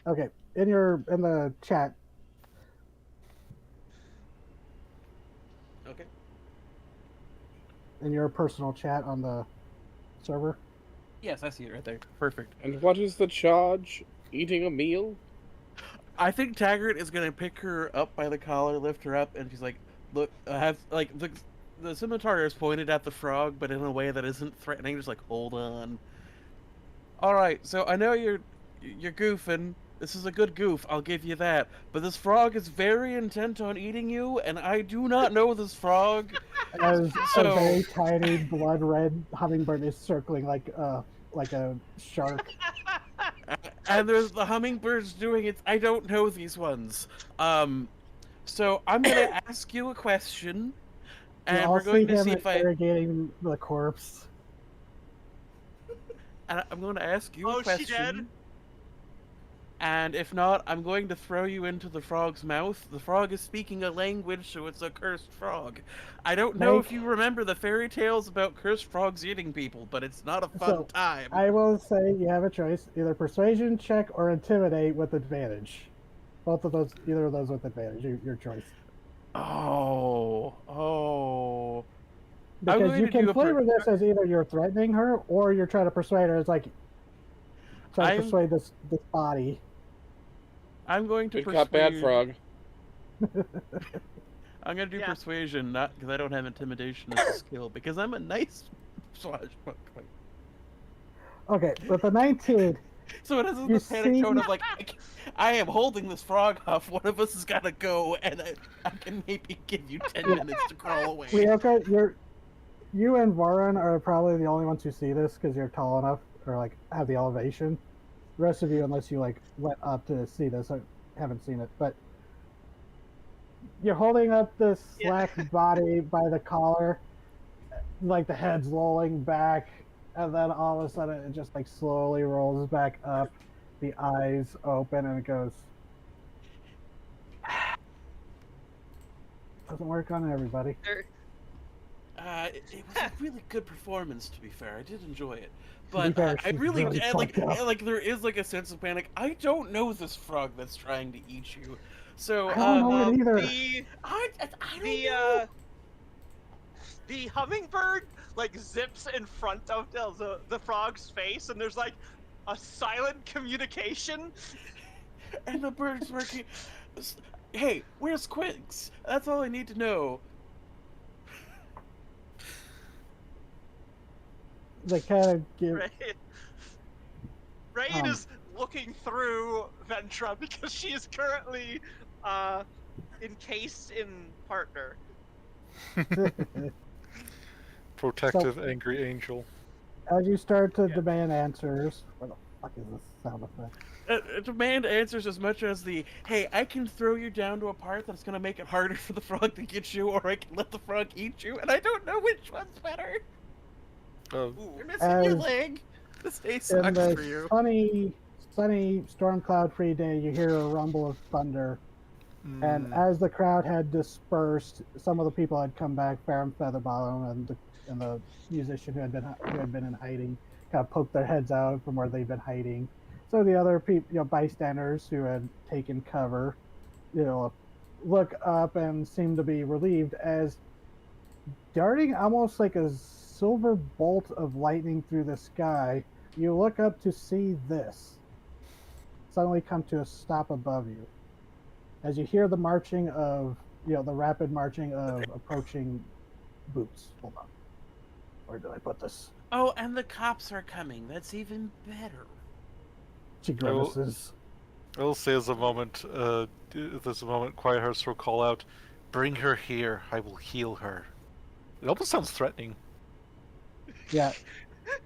okay. In the chat, Okay. in your personal chat on the server. Yes, I see it right there. Perfect. And what is the charge? Eating a meal? I think Taggart is gonna pick her up by the collar, lift her up, and she's like, "Look, I have like the scimitar is pointed at the frog, but in a way that isn't threatening. Just like, hold on. All right, so I know you're goofing. This is a good goof, I'll give you that. But this frog is very intent on eating you, and I do not know this frog. As So- a very tiny blood red hummingbird is circling like a shark. And there's the hummingbirds doing it. I don't know these ones. So I'm gonna ask you a question, and You'll we're all going see to him see if I. interrogating the corpse. And I'm going to ask you Oh, a she question. dead? And if not, I'm going to throw you into the frog's mouth. The frog is speaking a language, so it's a cursed frog. I don't know if Make- you remember the fairy tales about cursed frogs eating people, but it's not a fun So, time. I will say you have a choice: either persuasion check or intimidate with advantage. Both of those, either of those with advantage. Your choice. Oh. I'm Because going you to do can a flavor this as either you're threatening her or you're trying to persuade her. It's like trying to I'm- persuade this body. I'm going to Good cop, bad frog. I'm going to do Yeah. persuasion, not because I don't have intimidation as a skill, because I'm a nice swashbuckler. Okay, with the 19, So it isn't You the panic see- tone of like, I am holding this frog off. One of us has got to go, and I can maybe give you 10 minutes to crawl away. Ryoko, you and Varan are probably the only ones who see this because you're tall enough or like have the elevation. The rest of you, unless you like went up to see this, I haven't seen it. But you're holding up this Yeah. slack body by the collar, like the head's lolling back, and then all of a sudden it just like slowly rolls back up, the eyes open, and it goes. Doesn't work on everybody. It was a really good performance, to be fair. I did enjoy it. To be But fair, I she's really, really like, fucked up. like, there is like a sense of panic. I don't know this frog that's trying to eat you. So, I don't know it either. I don't The know. the hummingbird like zips in front of the frog's face, and there's like a silent communication. And the bird's working. Hey, where's Quinks? That's all I need to know. They kind of give. Rain is looking through Ventra because she is currently encased in partner. Protective, angry angel. As you start to Yeah. demand answers, where the fuck is this sound effect? Demand answers as much as the, hey, I can throw you down to a part that's gonna make it harder for the frog to get you, or I can let the frog eat you, and I don't know which one's better. Oh, You're missing your As- leg. This day In sucks for the you. sunny, storm cloud-free day, you hear a rumble of thunder. And as the crowd had dispersed, some of the people had come back. Baron Featherbottom and the musician who had been in hiding kind of poked their heads out from where they've been hiding. So the other people, bystanders who had taken cover, look up and seem to be relieved as darting almost like a silver bolt of lightning through the sky. You look up to see this suddenly come to a stop above you. As you hear the marching of, the rapid marching of approaching boots. Hold on. Where did I put this? Oh, and the cops are coming. That's even better. She grimaces. I will say as a moment, Quiet Hearts will call out, "Bring her here, I will heal her." It almost sounds threatening. Yeah.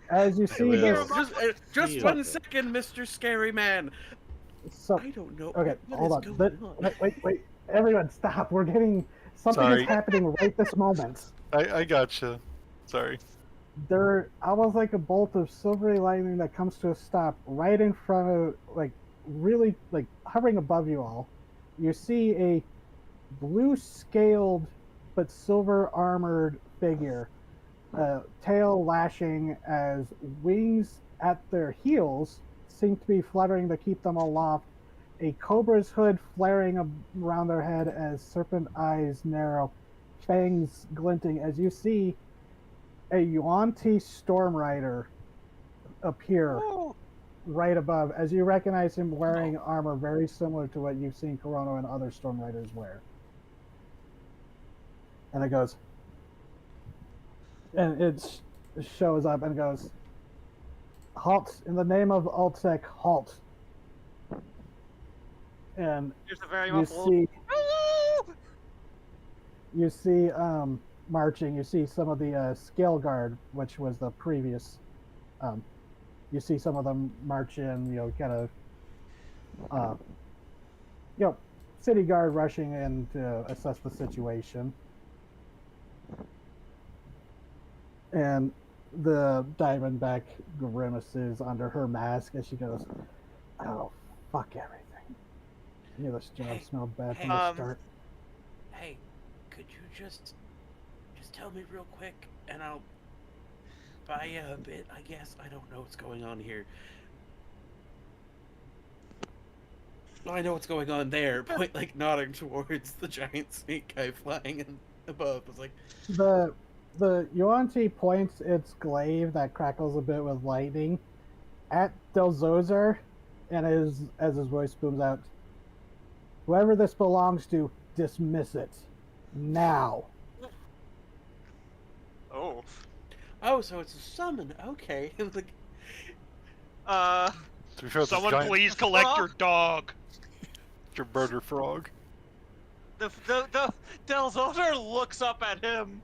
As you see will. this, Just Heal one her. second, Mr. Scary Man. So, I don't know. okay, What hold is on. going on? Wait. Everyone, stop. We're getting something Sorry. is happening right this moment. I gotcha. Sorry. There, almost like a bolt of silvery lightning that comes to a stop right in front of, like, really, like, hovering above you all. You see a blue scaled but silver armored figure, tail lashing as wings at their heels seem to be fluttering to keep them aloft. A cobra's hood flaring around their head as serpent eyes narrow, fangs glinting as you see a Yuan-Ti Storm Rider appear Ooh. right above, as you recognize him wearing armor very similar to what you've seen Corona and other Storm Riders wear. And it goes, and it shows up and goes, halt, in the name of Altsec, halt. And Here's a very you muffled. see, "Hello!" you see, marching, you see some of the scale guard, which was the previous, you see some of them march in, kind of, city guard rushing in to assess the situation. And the Diamondback grimaces under her mask as she goes, oh, fuck everything. This job Hey, smelled bad from hey, the start. Hey, could you just tell me real quick, and I'll buy you a bit, I guess? I don't know what's going on here. Well, I know what's going on there. Point, like, nodding towards the giant snake guy flying above. It's like, The Yuan-Ti points its glaive that crackles a bit with lightning at Delzozer, and as his voice booms out, whoever this belongs to, dismiss it. Now. Oh. oh, so it's a summon. Okay. Like, To be fair, this Someone giant please collect your dog. your murder frog. The Delzoner looks up at him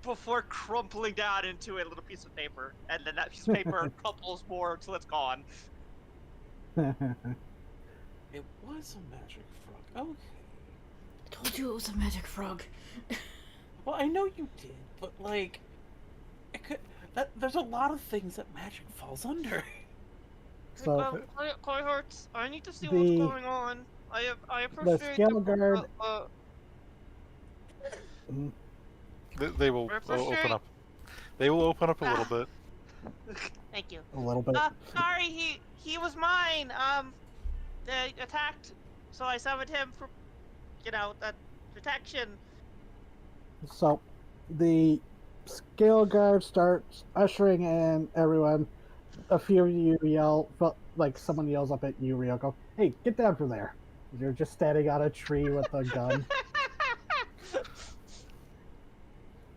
before crumpling down into a little piece of paper, and then that piece of paper crumples more until it's gone. it was a magic frog. Okay. I told you it was a magic frog. Well, I know you did, but, like, it could... there's a lot of things that magic falls under. So Cohorts, I need to see the- what's going on. I appreciate scale guard- They will open up. They will open up a little bit. Thank you. a little bit. Sorry, he was mine. They attacked, so I summoned him for, that protection. So the scale guard starts ushering in everyone. A few of you yell, like someone yells up at you, Ryoko, hey, get down from there. You're just standing on a tree with a gun.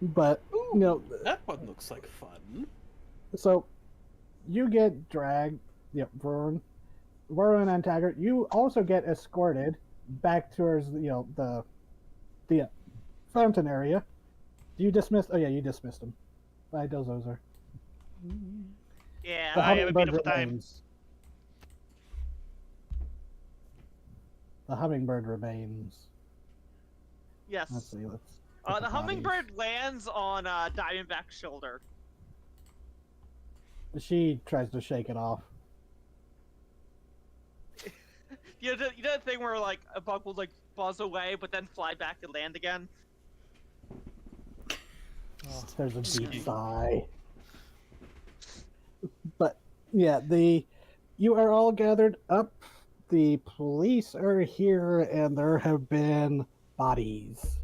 But, That one looks like fun. so you get dragged, Varun and Taggart, you also get escorted back towards, the fountain area. You dismissed, you dismissed him. By Delzozer. Yeah, The I have a hummingbird beautiful time. remains. The hummingbird remains. Yes. Let's see. Let's. The hummingbird lands on Diamondback's shoulder. She tries to shake it off. You know that thing where like a bug will like buzz away, but then fly back and land again. There's a deep sigh. But yeah, you are all gathered up. The police are here, and there have been bodies.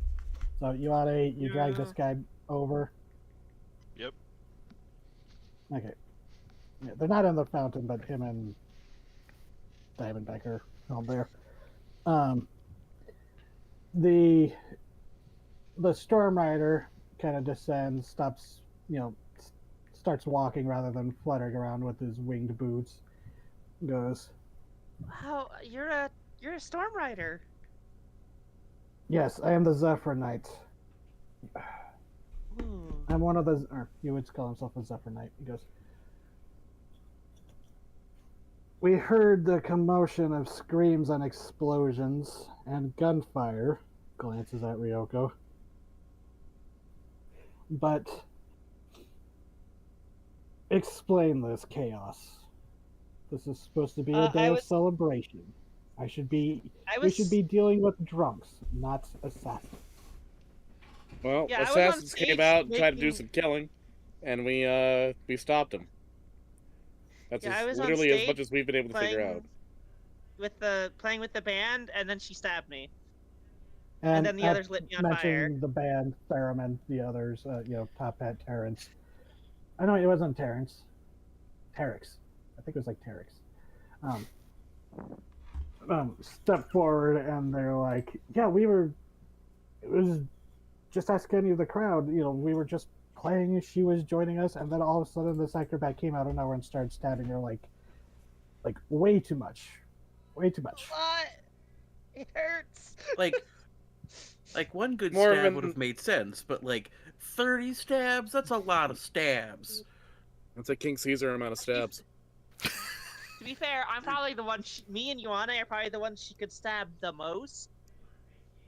So you drag this guy over. Yep. Okay. Yeah, they're not in the fountain, but him and Diamondback are out there. The Storm Rider kind of descends, stops, starts walking rather than fluttering around with his winged boots. Goes, Wow, you're a storm rider. yes, I am the Zephyr Knight. Ooh. I'm one of the, or he would call himself a Zephyr Knight. He goes, We heard the commotion of screams and explosions and gunfire. Glances at Ryoko. But explain this chaos. This is supposed to be a day of celebration. We should be dealing with drunks, not assassins. Well, Yeah, I was on assassins came stage out and tried to do making- some killing, and we stopped them. That's Yeah, I was on literally as stage much as we've been able to figure out. playing with the band, and then she stabbed me. And, And then the others lit me on mentioning fire. the band, Theremin, the others, Top Hat, Terrence. I know it wasn't Terrence. Terex. I think it was like Terex. Step forward and they're like, yeah, it was just ask any of the crowd, we were just playing, she was joining us, and then all of a sudden this acrobat came out of nowhere and started stabbing her like way too much. Way too much. What? It hurts. Like one good More stab than- would have made sense, but like 30 stabs, that's a lot of stabs. That's a King Caesar amount of stabs. To be fair, I'm probably the one. Me and Ioana are probably the ones she could stab the most.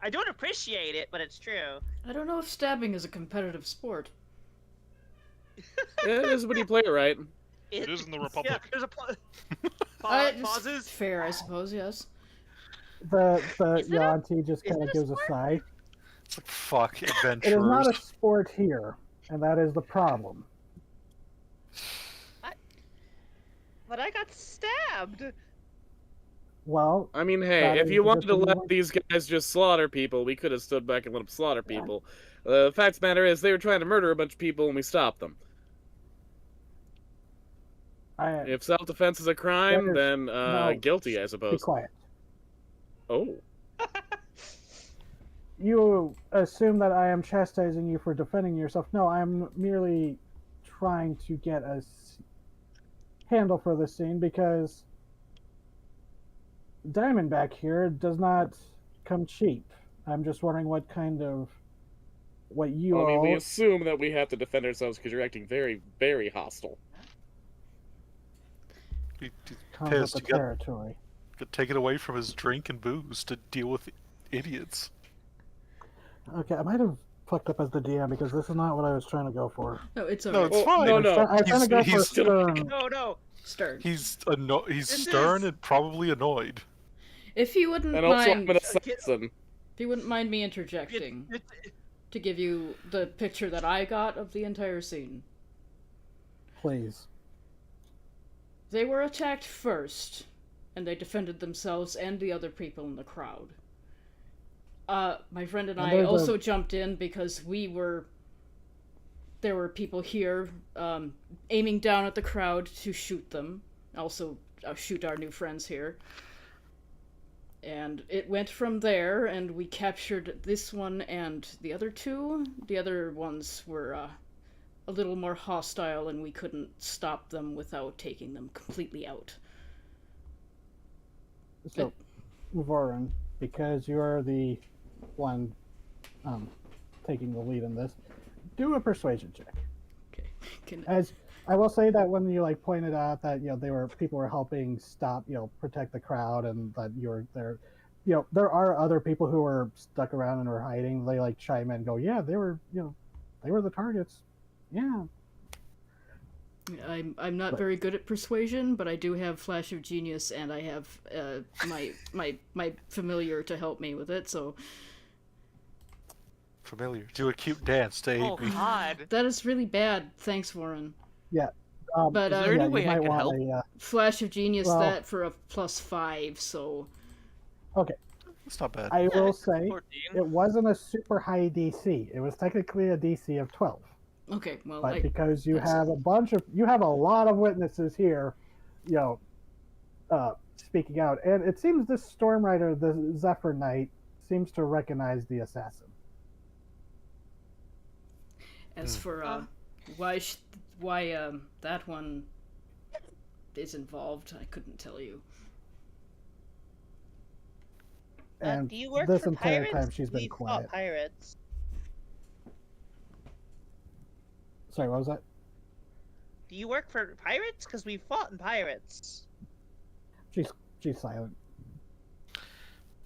I don't appreciate it, but it's true. I don't know if stabbing is a competitive sport. It is when you play it right. It is in the Republic. Yeah, there's a It's pauses. fair, I suppose. Yes. The Is it a- Yanti just is kind it of a gives a sport? sigh. It's like, fuck, It is adventurers. not a sport here, and that is the problem. But I got stabbed. Well, I mean, hey, That if is you wanted just to what you let want. these guys just slaughter people, we could have stood back and let them slaughter people. The fact of the matter is, they were trying to murder a bunch of people, and we stopped them. If self-defense is a crime, There's- then no, guilty, I be suppose. quiet. Oh. You assume that I am chastising you for defending yourself. No, I'm merely trying to get a handle for this scene because Diamondback here does not come cheap. I'm just wondering what you I mean, all we assume that we have to defend ourselves because you're acting very, very hostile. comes with Pissed, the you got- territory. Could take it away from his drink and booze to deal with idiots. Okay, I might have fucked up as the DM because this is not what I was trying to go for. No, it's No, alright. it's fine. No, I no. was trying to go for he's still- stern. No. Stern. He's This stern is- and probably annoyed. If you wouldn't And also, I'm mind, an assassin. if you wouldn't mind me interjecting to give you the picture that I got of the entire scene. Please. They were attacked first, and they defended themselves and the other people in the crowd. My friend and And I there's also jumped in because there were people here aiming down at the crowd to shoot them. Also, shoot our new friends here. And it went from there, and we captured this one and the other two. The other ones were a little more hostile, and we couldn't stop them without taking them completely out. So, Voron, because you are the one taking the lead in this, do a persuasion check. Okay. Can As I will say that when you pointed out that people were helping stop protect the crowd and that you're there, there are other people who were stuck around and were hiding. They chime in and go, yeah, they were the targets. Yeah. I'm not very good at persuasion, but I do have Flash of Genius, and I have my familiar to help me with it. So Familiar. Do a cute dance to aid Oh me. God. that is really bad. Thanks, Warren. But Is there any you way I might can want help? Flash of Genius Well- that for a +5. So That's not bad. I will say 14. it wasn't a super high DC. It was technically a DC of 12. okay. Well, But because you have a lot of witnesses here, speaking out, and it seems this Storm Rider, the Zephyr Knight, seems to recognize the assassin. as for why that one is involved, I couldn't tell you. And do you work this for entire pirates? time she's been We fought quiet. pirates. Sorry, what was that? Do you work for pirates? Because we fought in pirates. She's silent.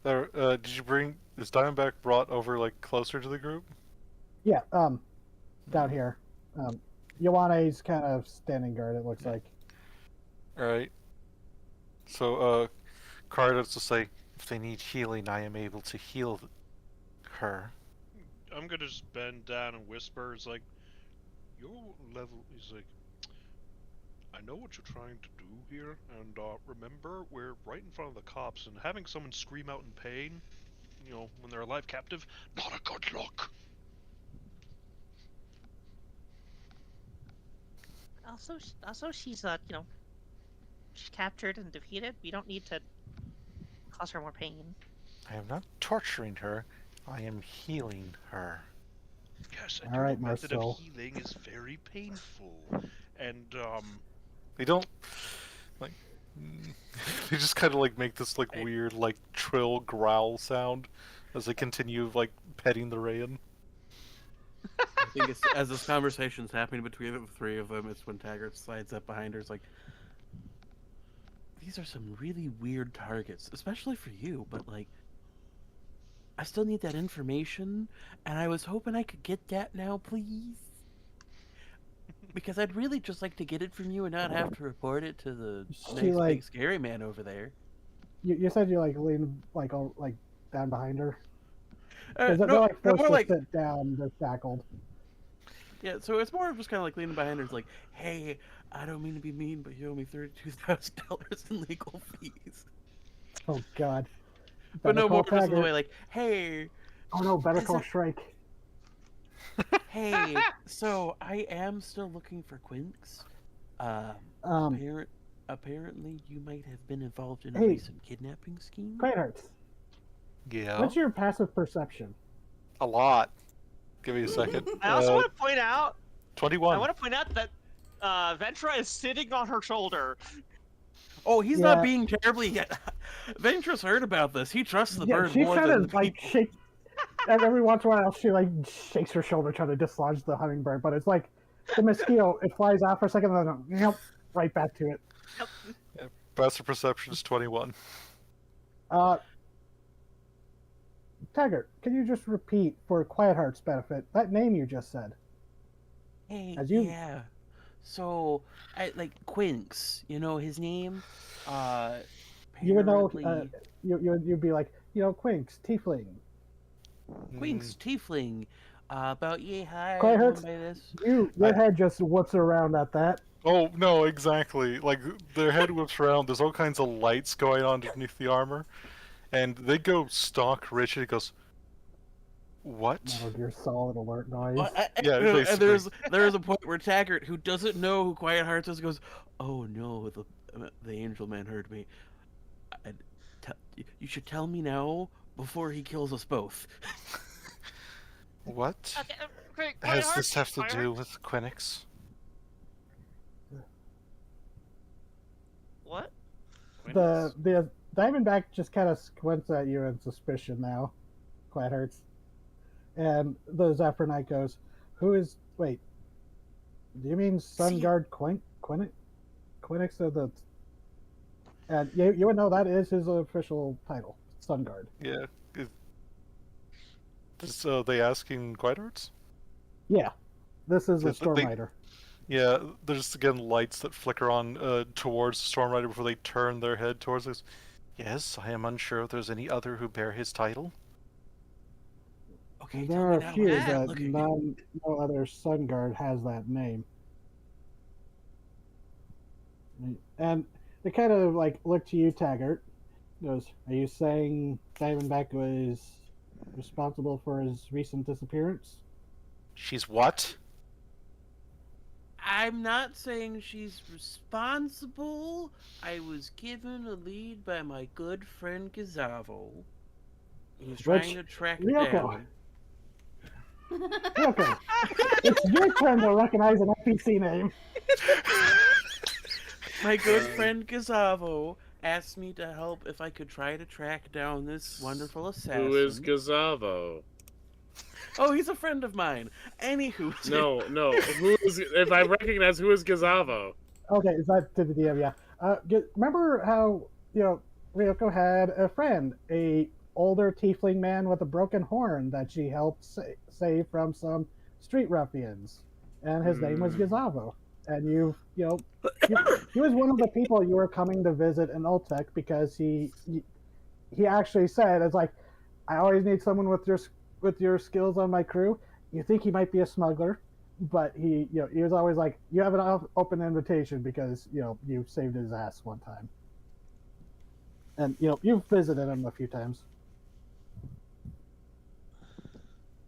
There, did you bring... Is Diamondback brought over, like, closer to the group? Yeah, down here. Ioane's kind of standing guard, it looks like. Alright. So, Carlos will say, if they need healing, I am able to heal her. I'm gonna just bend down and whisper. It's like, your level is like, I know what you're trying to do here, and remember, we're right in front of the cops, and having someone scream out in pain, you know, when they're alive captive, not a good look. Also, she's she's captured and defeated. We don't need to cause her more pain. I am not torturing her, I am healing her. Yes, and All your right, method Marcel. of healing is very painful, and They don't... Like... They just kind of, like, make this, like, weird, like, trill growl sound as they continue, like, petting the rayon. I think it's, as this conversation's happening between the three of them, it's when Taggart slides up behind her. It's like, these are some really weird targets, especially for you, but like, I still need that information, and I was hoping I could get that now, please. Because I'd really just like to get it from you and not have to report it to the She, nice like- big scary man over there. You said you like lean like down behind her. Because they're No, like forced more to like, sit down. They're shackled. yeah, so it's more of just kind of like leaning behind her. It's like, hey, I don't mean to be mean, but you owe me $32,000 in legal fees. Oh God. But Better no call more just in the Taggart. way like, hey, Oh no! Better Is call it- Shrike. hey, so I am still looking for Quinks. Apparently you might have been involved in a Hey. recent kidnapping scheme. Quiet Hearts. Yeah. What's your passive perception? A lot. Give me a second. I also want to point out. 21. I want to point out that Ventra is sitting on her shoulder. Oh, he's Yeah. not being terribly yet. Ventress heard about this. He trusts the Yeah, bird she's more trying than to like people. shake. And every once in a while, she like shakes her shoulder trying to dislodge the hummingbird. But it's like the mosquito. It flies out for a second, and then yep, right back to it. Passive perception is 21. Taggart, can you just repeat for Quiet Heart's benefit that name you just said? Hey, As you- yeah. So, I like Quinks. You know his name. You would know. Apparently- You'd be like, Quinks, Tiefling. Quinks Tiefling. About hi. Quiet I'm Hearts? by this. Your head just whips around at that. Oh, no, exactly. Like, their head whips around, there's all kinds of lights going on underneath the armor, and they go stock Richard. He goes, what? Metal Gear Solid alert noise. Well, Yeah, and basically. there's a point where Taggart, who doesn't know who Quiet Hearts is, goes, "Oh no, the Angel Man heard me. You should tell me now before he kills us both." What? Okay, great. Does this have to do with Quinix? What? The Diamondback just kind of squints at you in suspicion now. Quiet Hearts. And the Zephyr Knight goes, wait, do you mean Sun See- Guard Quinix of the... And you would know that is his official title, Sun Guard. Yeah. So they asking Quiet Hearts? Yeah, this is a Yes, but they- Stormrider. Yeah, there's again lights that flicker on towards the Storm Rider before they turn their head towards us. Yes, I am unsure if there's any other who bear his title. Okay, There tell are me a now. few, Yeah, but look at no other Sun Guard has that name. And they kind of like look to you, Taggart. Goes, are you saying Diamondback was responsible for his recent disappearance? She's what? I'm not saying she's responsible. I was given a lead by my good friend Gazavo. He was trying to track Ryoko. down. Okay, it's your turn to recognize an NPC name. My good friend Gazavo asked me to help if I could try to track down this wonderful assassin. Who is Gazavo? Oh, he's a friend of mine. Anywho. No. Who is? If I recognize who is Gazavo? Okay, is that to the DM? Yeah. Remember how Ryoko had a friend, a older tiefling man with a broken horn that she helped save from some street ruffians, and his name was Gazavo. And he was one of the people you were coming to visit in Ultek because he actually said, "It's like I always need someone with your skills on my crew." You think he might be a smuggler, but he was always like, "You have an open invitation because you saved his ass one time." And you've visited him a few times.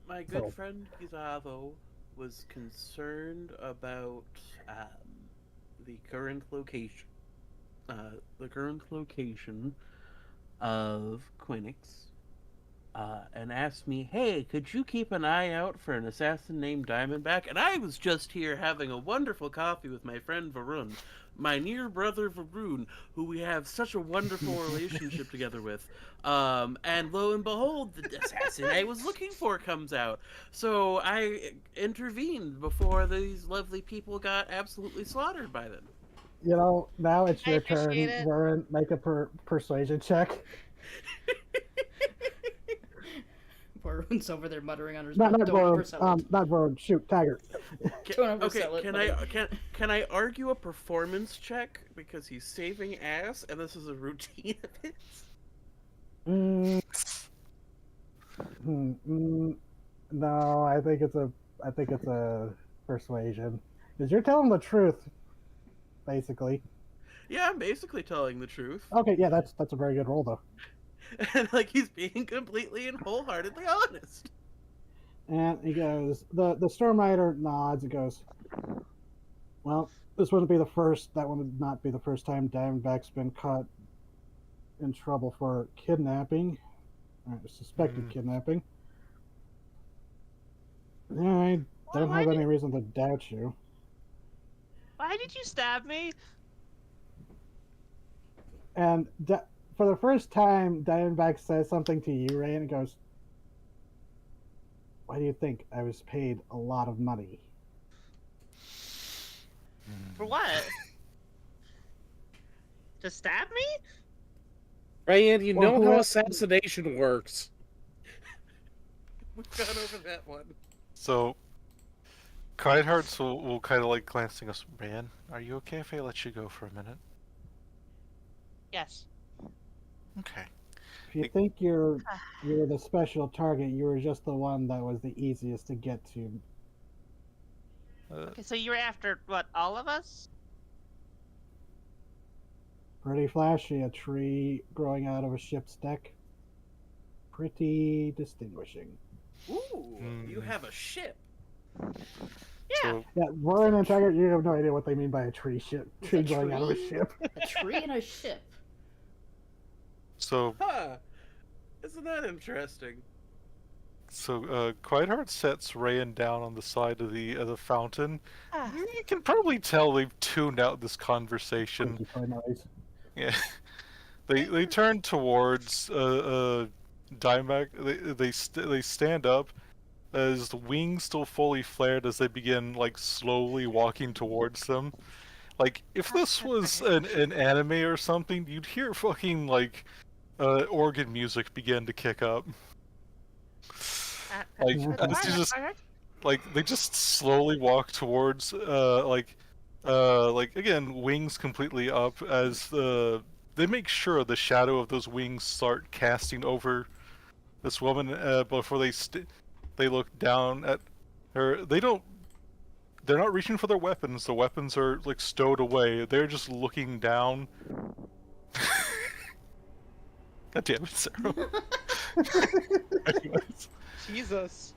My good friend Gizavo was concerned about the current location. The current location of Quinix, and asked me, "Hey, could you keep an eye out for an assassin named Diamondback?" And I was just here having a wonderful coffee with my friend Varun, my near brother Varun, who we have such a wonderful relationship together with. And lo and behold, the assassin I was looking for comes out. So I intervened before these lovely people got absolutely slaughtered by them. Now it's I your turn. appreciate it. Warren, make a persuasion check. Varun's over there muttering under his Not breath. Don't Warren. oversell it. Not Warren. Shoot, Taggart. Don't Okay, oversell it. can I argue a performance check because he's saving ass and this is a routine of his? No, I think it's a persuasion because you're telling the truth, basically. Yeah, I'm basically telling the truth. Okay, yeah, that's a very good roll though. And like he's being completely and wholeheartedly honest. And he goes, the Storm Rider nods and goes, "Well, this wouldn't be the first. That would not be the first time Diamondback's been caught in trouble for kidnapping, or suspected kidnapping. I don't have any reason to doubt you." Why did you stab me? And for the first time, Diamondback says something to you, Ray, and it goes, "Why do you think I was paid a lot of money?" For what? To stab me? Ryan, you Well, know how who- assassination works. We've gone over that one. So, Kindhearts will kind of like glancing us. Ran, are you okay if I let you go for a minute? Yes. Okay. If you think you're the special target, you were just the one that was the easiest to get to. Okay, so you were after, what, all of us? Pretty flashy, a tree growing out of a ship's deck. Pretty distinguishing. Ooh, you have a ship. Yeah. So, Yeah, Warren and Taggart, you have no idea what they mean by a tree A growing out of a tree? ship. A tree and a ship. so, Huh. Isn't that interesting? Quiet sets Rayan down on the side of the fountain. Ah. You can probably tell they've tuned out this conversation. Squeaky toy noise. Yeah. They turn towards Dimebag. They stand up as the wings still fully flared as they begin like slowly walking towards them. Like if this was an anime or something, you'd hear fucking like organ music begin to kick up. Like as you just like they just slowly walk towards like again wings completely up as they make sure the shadow of those wings start casting over this woman before they look down at her. They're not reaching for their weapons. The weapons are like stowed away. They're just looking down. God damn it, Sarah. Anyways. Jesus.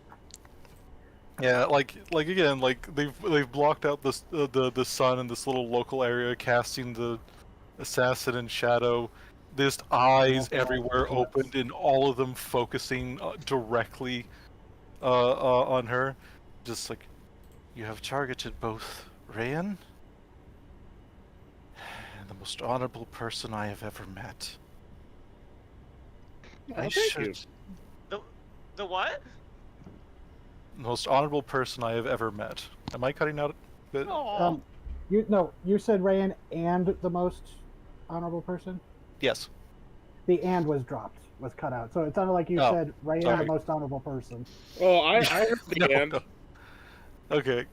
Yeah, like again, like they've blocked out the sun in this little local area, casting the assassin in shadow. There's eyes everywhere opened, and all of them focusing directly on her. Just like, you have targeted both Rayan and the most honorable person I have ever met. Oh, thank you. The what? The most honorable person I have ever met. Am I cutting out a bit? Oh. You said Rayan and the most honorable person. Yes. The "and" was dropped, was cut out. So it sounded like you Oh, said Ryan, sorry. the most honorable person. Oh, I heard the No, end, no. Okay.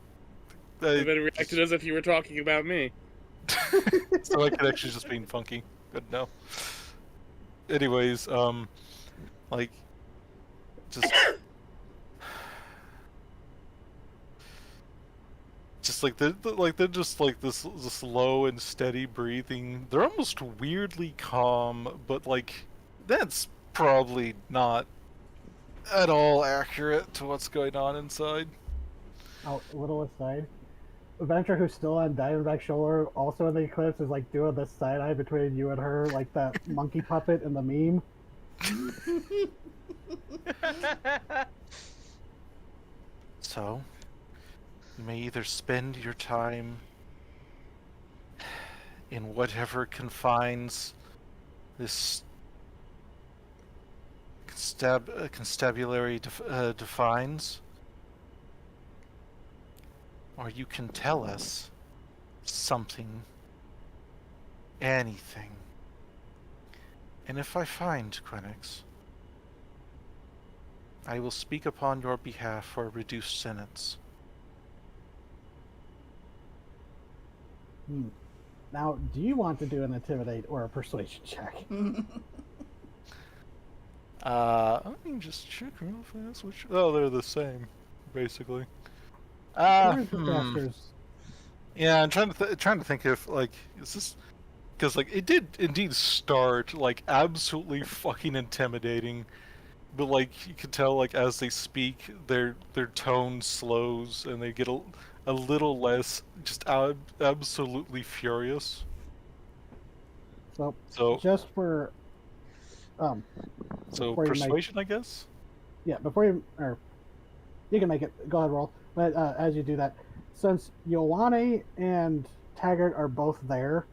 and then reacted as if you were talking about me. So my connection's just being funky. Good to know. Anyways, like, just like they're just like this low and steady breathing. They're almost weirdly calm, but like that's probably not at all accurate to what's going on inside. Oh, a little aside. Venture, who's still on Diamondback's shoulder, also in the eclipse, is like doing this side eye between you and her, like that monkey puppet in the meme. So, you may either spend your time in whatever confines this constabulary defines, or you can tell us something, anything. And if I find Quenix, I will speak upon your behalf for a reduced sentence. Now, do you want to do an intimidate or a persuasion check? Let me just check real fast. Oh, they're the same, basically. Where's the masters? Yeah, I'm trying to think if like is this because like it did indeed start like absolutely fucking intimidating, but like you can tell like as they speak, their tone slows and they get a little less just absolutely furious. So just for so before you persuasion, I guess. Yeah, before you or you can make it. Go ahead, roll. But as you do that, since Ioane and Taggart are both there,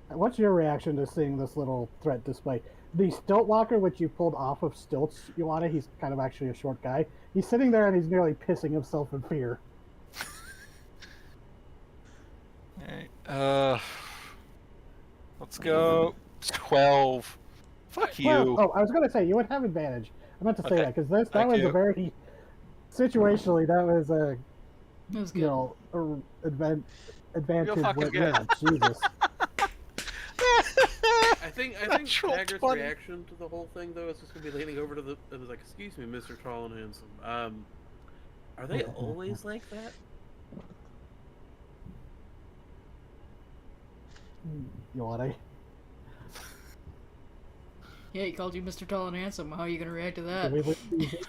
what's your reaction to seeing this little threat display? The stilt walker, which you pulled off of stilts, Ioane, he's kind of actually a short guy. He's sitting there and he's nearly pissing himself in fear. Alright, let's go 12. Fuck you. Well, oh, I was going to say, you would have advantage. I meant to say that, because that Thank was you. a very... Situationally, that was a... That was good. You know, advantage. fucking With, good. yeah, Jesus. I think Natural Taggart's 20. reaction to the whole thing, though, is just gonna be leaning over to the and was like, "Excuse me, Mr. Tall and Handsome. Are they always like that?" Ioane. Yeah, he called you Mr. Tall and Handsome. How are you gonna react to that? Can we leave-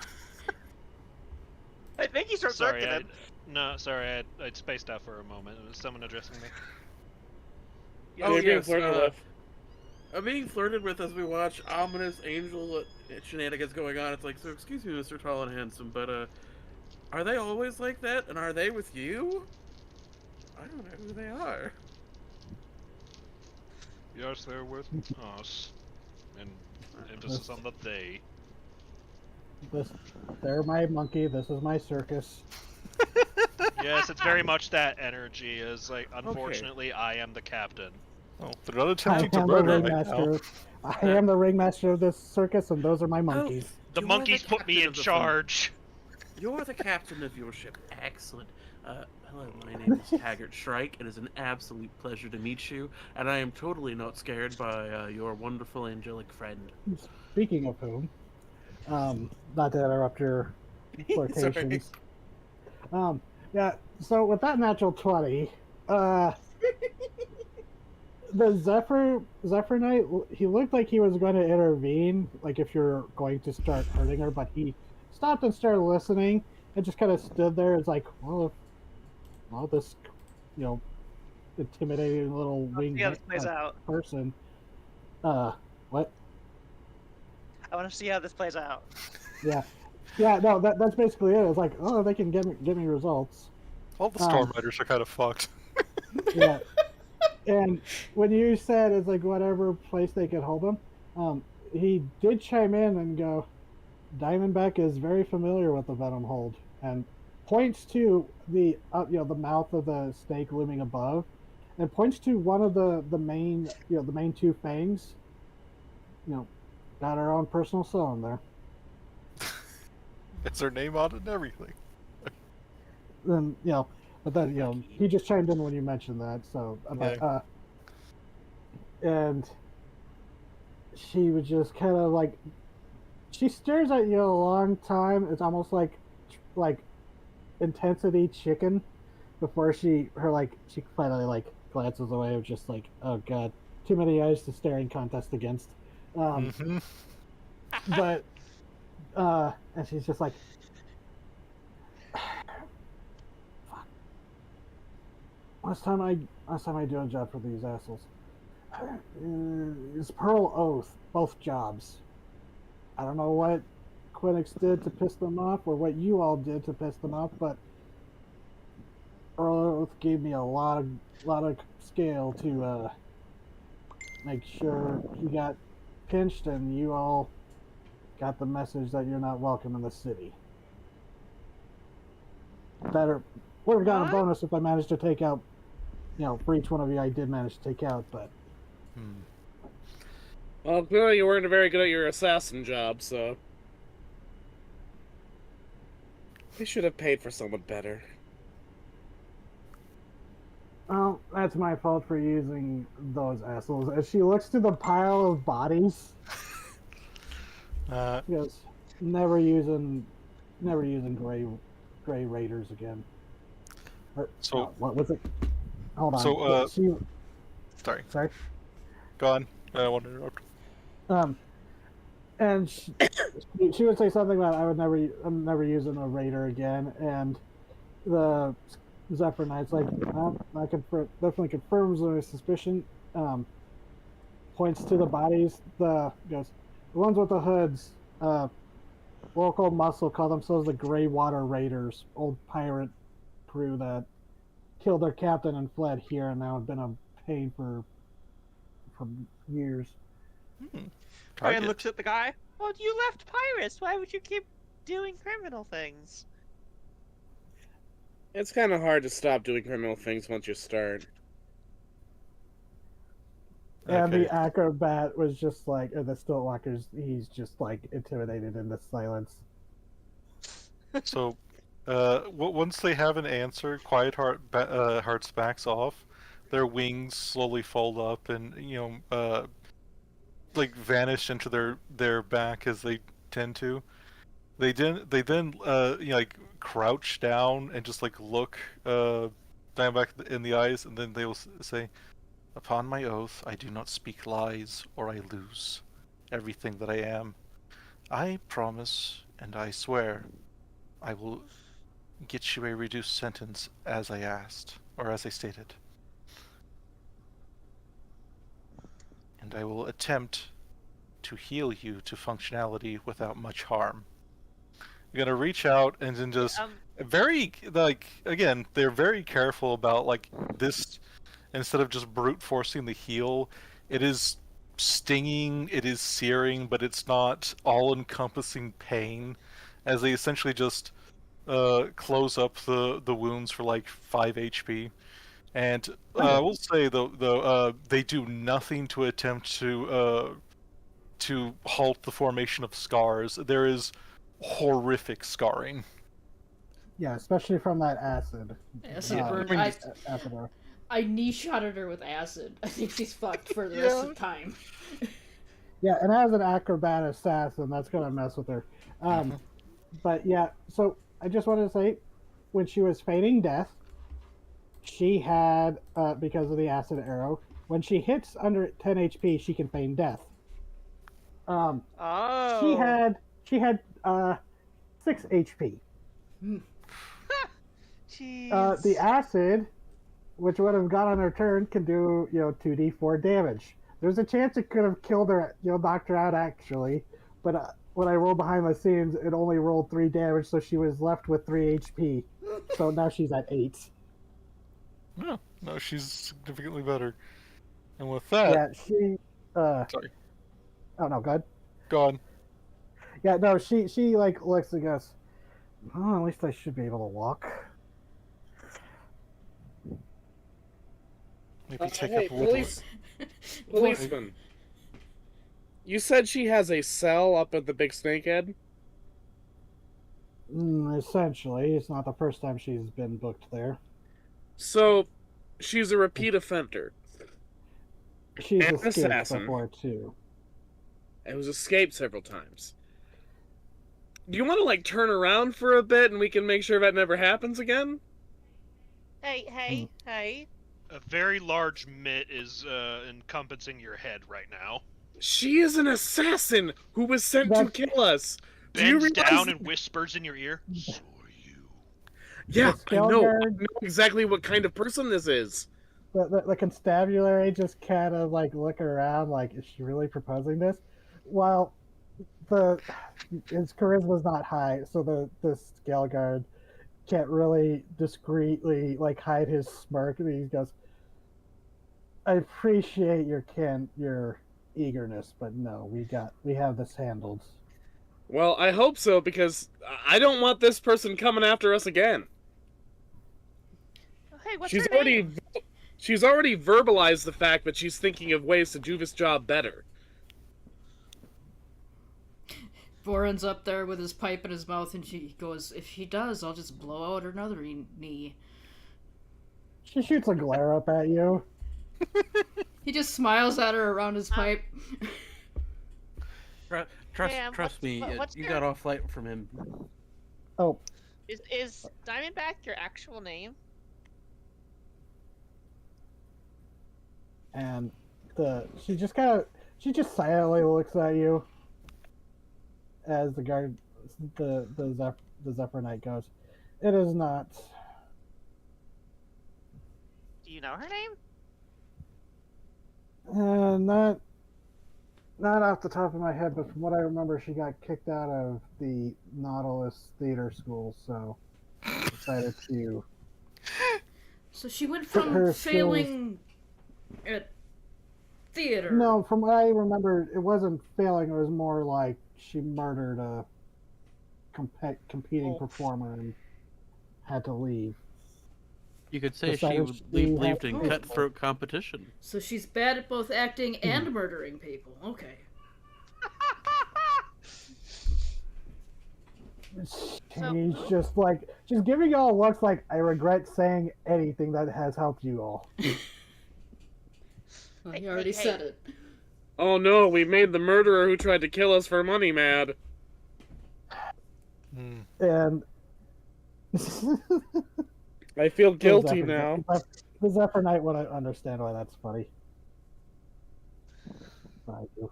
I think he starts Sorry, looking I'd spaced out for a moment. Was someone addressing me? Oh, You're being yes, flirted with. I'm being flirted with as we watch ominous angel shenanigans going on. It's like, so excuse me, Mr. Tall and Handsome, but are they always like that? And are they with you? I don't know who they are. Yes, they're with us. And emphasis on the they. They're my monkey. This is my circus. Yes, it's very much that energy. Is like, unfortunately, I am the captain. Oh, they're not I attempting to am the murder right now. ringmaster. I am the ringmaster of this circus, and those are my monkeys. The You're monkeys the put me captain in of the charge. You're the captain of your ship. Excellent. Hello, my name is Taggart Shrike. It is an absolute pleasure to meet you, and I am totally not scared by your wonderful angelic friend. Speaking of whom, not to interrupt your flirtations. Yeah. So with that natural 20, the Zephyr Knight, he looked like he was going to intervene, like if you're going to start hurting her, but he stopped and started listening and just kind of stood there. It's like, well, this, you know, intimidating little winged see how this plays out. person. What? I want to see how this plays out. Yeah. Yeah, no, that's basically it. It's like, oh, they can get me results. All the Storm Riders are kind of fucked. Yeah. And when you said it's like whatever place they could hold him, he did chime in and go, Diamondback is very familiar with the Venom Hold, and points to the the mouth of the snake looming above, and points to one of the main two fangs, got our own personal cylinder. It's her name on it and everything. Then but then Lucky. he just chimed in when you mentioned that. So Yeah. And she was just kind of like, she stares at you a long time. It's almost like intensity chicken before she finally glances away of just like, oh god, too many eyes to staring contest against. Mm-hmm. But and she's just like, fuck. Last time I do a job for these assholes. It's Pearl Oath, both jobs. I don't know what Quinix did to piss them off, or what you all did to piss them off, but Pearl Oath gave me a lot of scale to make sure he got pinched, and you all got the message that you're not welcome in the city. Better would have gotten a What? bonus if I managed to take out, for each one of you I did manage to take out, but Well, clearly you weren't very good at your assassin job, so they should have paid for someone better. well, that's my fault for using those assholes. As she looks to the pile of bodies, she goes, never using gray raiders again. So what was it? Hold on. So, Sorry. go on. I want to interrupt. And she would say something about I'm never using a raider again, and the Zephyr Knight's like, well, definitely confirms my suspicion. Points to the bodies. The ones with the hoods. Local muscle call themselves the Grey Water Raiders, old pirate crew that killed their captain and fled here, and now have been a pain for years. Brian Target. looks at the guy. Well, you left pirates. Why would you keep doing criminal things? It's kind of hard to stop doing criminal things once you start. And Okay. the acrobat was just like, or the Stiltwalker's, he's just like intimidated into silence. So, once they have an answer, Quiet Hearts backs off. Their wings slowly fold up and vanish into their back as they tend to. They then crouch down and just look back in the eyes, and then they will say, "Upon my oath, I do not speak lies, or I lose everything that I am. I promise and I swear, I will get you a reduced sentence as I asked, or as I stated. And I will attempt to heal you to functionality without much harm." You're gonna reach out and then just again, they're very careful about this. Instead of just brute forcing the heal, it is stinging, it is searing, but it's not all-encompassing pain, as they essentially just close up the wounds for 5 HP. And I will say though they do nothing to attempt to halt the formation of scars. There is horrific scarring. Yeah, especially from that acid. Acid Yeah, burn. I mean, I knee shotted her with acid. I think she's fucked for the rest of the time. Yeah, and as an acrobat assassin, that's gonna mess with her. But yeah, so I just wanted to say, when she was feigning death, she had because of the acid arrow, when she hits under 10 HP, she can feign death. Oh. She had 6 HP. Jeez. The acid, which would have gone on her turn, can do 2d4 damage. There's a chance it could have killed her, knocked her out actually, but when I rolled behind the scenes, it only rolled 3 damage, so she was left with 3 HP. So now she's at 8. No, she's significantly better. And with that, Yeah, she. sorry, Oh no, go ahead. go on. Yeah, no, she looks and goes, oh, at least I should be able to walk. Maybe take Hey, up a little. policeman. You said she has a cell up at the Big Snakehead? Essentially, it's not the first time she's been booked there. So, she's a repeat offender. She's And escaped assassin. before, too. And was escaped several times. Do you want to, like, turn around for a bit and we can make sure that never happens again? Hey. A very large mitt is encompassing your head right now. She is an assassin who was sent to kill us. Do you Bends realize down and whispers in your ear. So are you. Yeah, The I know. Skullguard- I know exactly what kind of person this is. The constabulary just kind of like look around, like, is she really proposing this? While his charisma's not high, so the scale guard can't really discreetly like hide his smirk, and he goes, "I appreciate your eagerness, but no, we have this handled." Well, I hope so, because I don't want this person coming after us again. Hey, what's She's her name? already verbalized the fact that she's thinking of ways to do this job better. Voron's up there with his pipe in his mouth, and she goes, "If she does, I'll just blow out another knee." She shoots a glare up at you. He just smiles at her around his pipe. Trust me, what's you your- got off light from him. Oh, Is Diamondback your actual name? and she just silently looks at you as the Zephyr Knight goes, "It is not." Do you know her name? Not off the top of my head, but from what I remember, she got kicked out of the Nautilus Theater School, so decided to. So she went Her from skills- failing at theater. No, from what I remember, it wasn't failing. It was more like she murdered a competing performer and had to leave. You could say she Decided she believed had in to- cutthroat competition. So she's bad at both acting and murdering people. Okay. She's just like, she's giving y'all looks like, "I regret saying anything that has helped you all." Well, he already said it. Oh no, we made the murderer who tried to kill us for money mad. And I feel guilty the now. The Zephyr Knight would understand why that's funny. I do.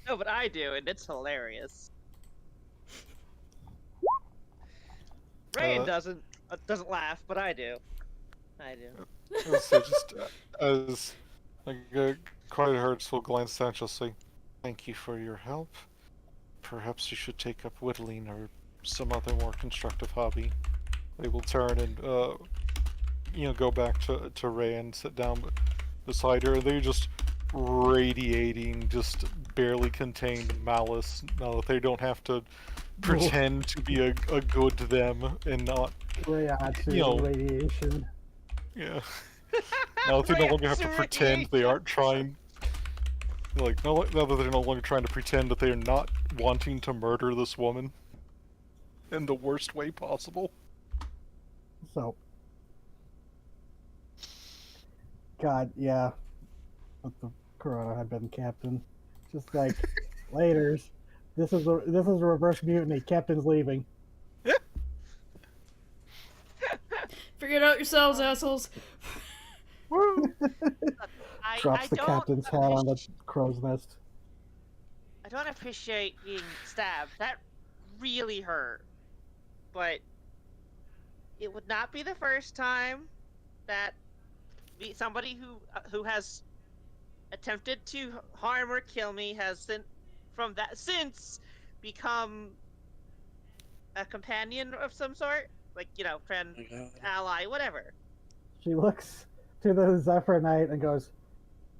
No, but I do, and it's hilarious. Rayan doesn't laugh, but I do. I do. So just as Quiet Hearts will glance down, she'll say, "Thank you for your help. Perhaps you should take up whittling or some other more constructive hobby." They will turn and go back to Ray and sit down beside her. They're just radiating just barely contained malice now that they don't have to pretend to be a good them and not Rayatsu radiation. yeah. Now that they no longer have to pretend they aren't trying. Like, now that they're no longer trying to pretend that they are not wanting to murder this woman in the worst way possible. So, God, yeah. But the Corona had been captain. Just like, laters. This is a reverse mutiny. Captain's leaving. Figure it out yourselves, assholes. Drops the captain's hat on the crow's nest. I don't appreciate being stabbed. That really hurt. But it would not be the first time that somebody who has attempted to harm or kill me has since become a companion of some sort, like, friend, ally, whatever. She looks to the Zephyr Knight and goes,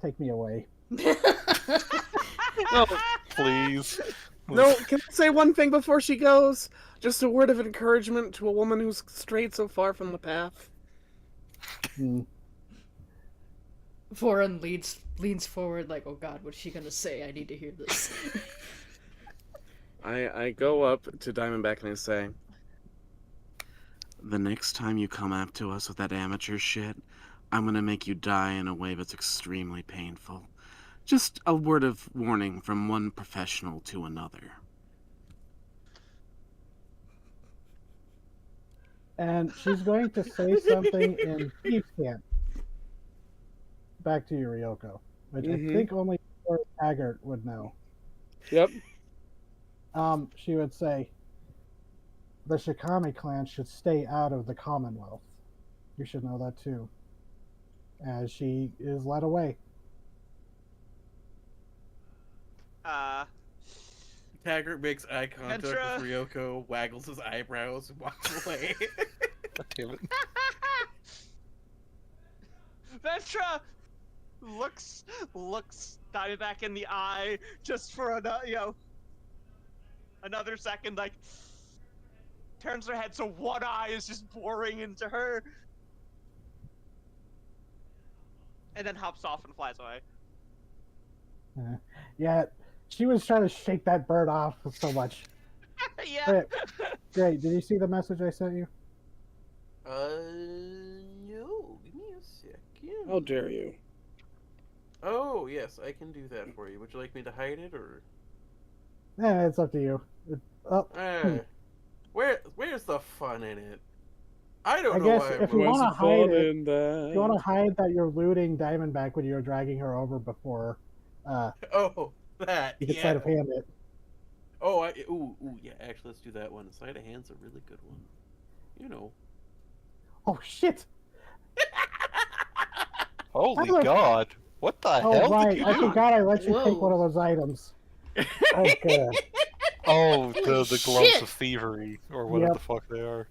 "Take me away." No, Please. no, can I say one thing before she goes? Just a word of encouragement to a woman who's strayed so far from the path. Hmm. Foreign leans forward like, oh god, what's she gonna say? I need to hear this. I go up to Diamondback and I say, the next time you come up to us with that amateur shit, I'm gonna make you die in a way that's extremely painful. Just a word of warning from one professional to another. And she's going to say something in Thieves' Camp. Back to you, Ryoko. Which I think only Lord Taggart would know. Yep. She would say, the Shikami clan should stay out of the Commonwealth. You should know that too. As she is led away. Taggart makes eye contact Ventra. with Ryoko, waggles his eyebrows, and walks away. God damn it. Ventra looks Diamondback in the eye just for another second, like turns her head so one eye is just boring into her, and then hops off and flies away. Yeah, she was trying to shake that bird off so much. Yeah. Great. Great. Did you see the message I sent you? No. Give me a second. How dare you? Oh, yes, I can do that for you. Would you like me to hide it, or? It's up to you. Where's the fun in it? I don't I know guess why. if you Where's want the to hide fun it, in that? if you want to hide that you're looting Diamondback when you're dragging her over before Oh, that. you can Yeah. sleight of hand it. Oh, ooh, yeah. Actually, let's do that one. Sleight of hand's a really good one. You know. Oh shit! Holy Tyler- God. What the Oh hell right, did you I do? forgot I let you Whoa. take one of those items. Oh good. Oh, the gloves shit. of thievery, or whatever Yep. the fuck they are.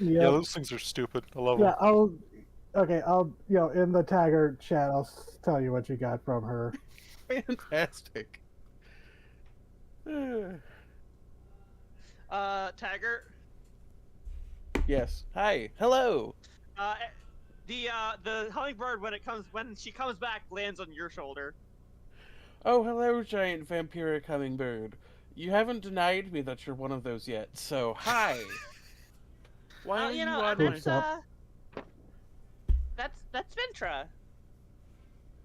Yeah, Yep. those things are stupid. I love Yeah, them. I'll in the Taggart chat I'll tell you what you got from her. Fantastic. Taggart. Yes. Hi. Hello. The hummingbird when she comes back lands on your shoulder. Oh, hello, giant vampiric hummingbird. You haven't denied me that you're one of those yet, so hi. Why are you on my... Oops, up. That's Ventra.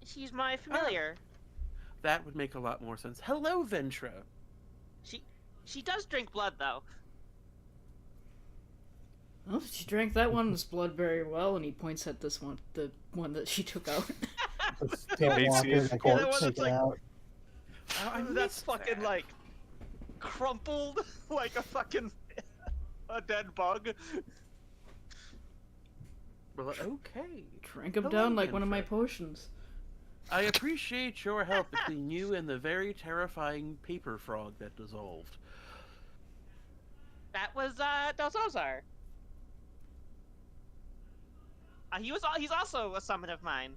She's my familiar. That would make a lot more sense. Hello, Ventra. She does drink blood though. Well, she drank that one's blood very well, and he points at this one, the one that she took out. The still Emaciated walker that corpse. can't Yeah, the one take that's it like- out. Oh, I That's missed fucking that. like crumpled like a fucking a dead bug. Well, okay. Drank him Hello, down like one of my Ventra. potions. I appreciate your help between you and the very terrifying paper frog that dissolved. That was Dozozar. He's also a summon of mine.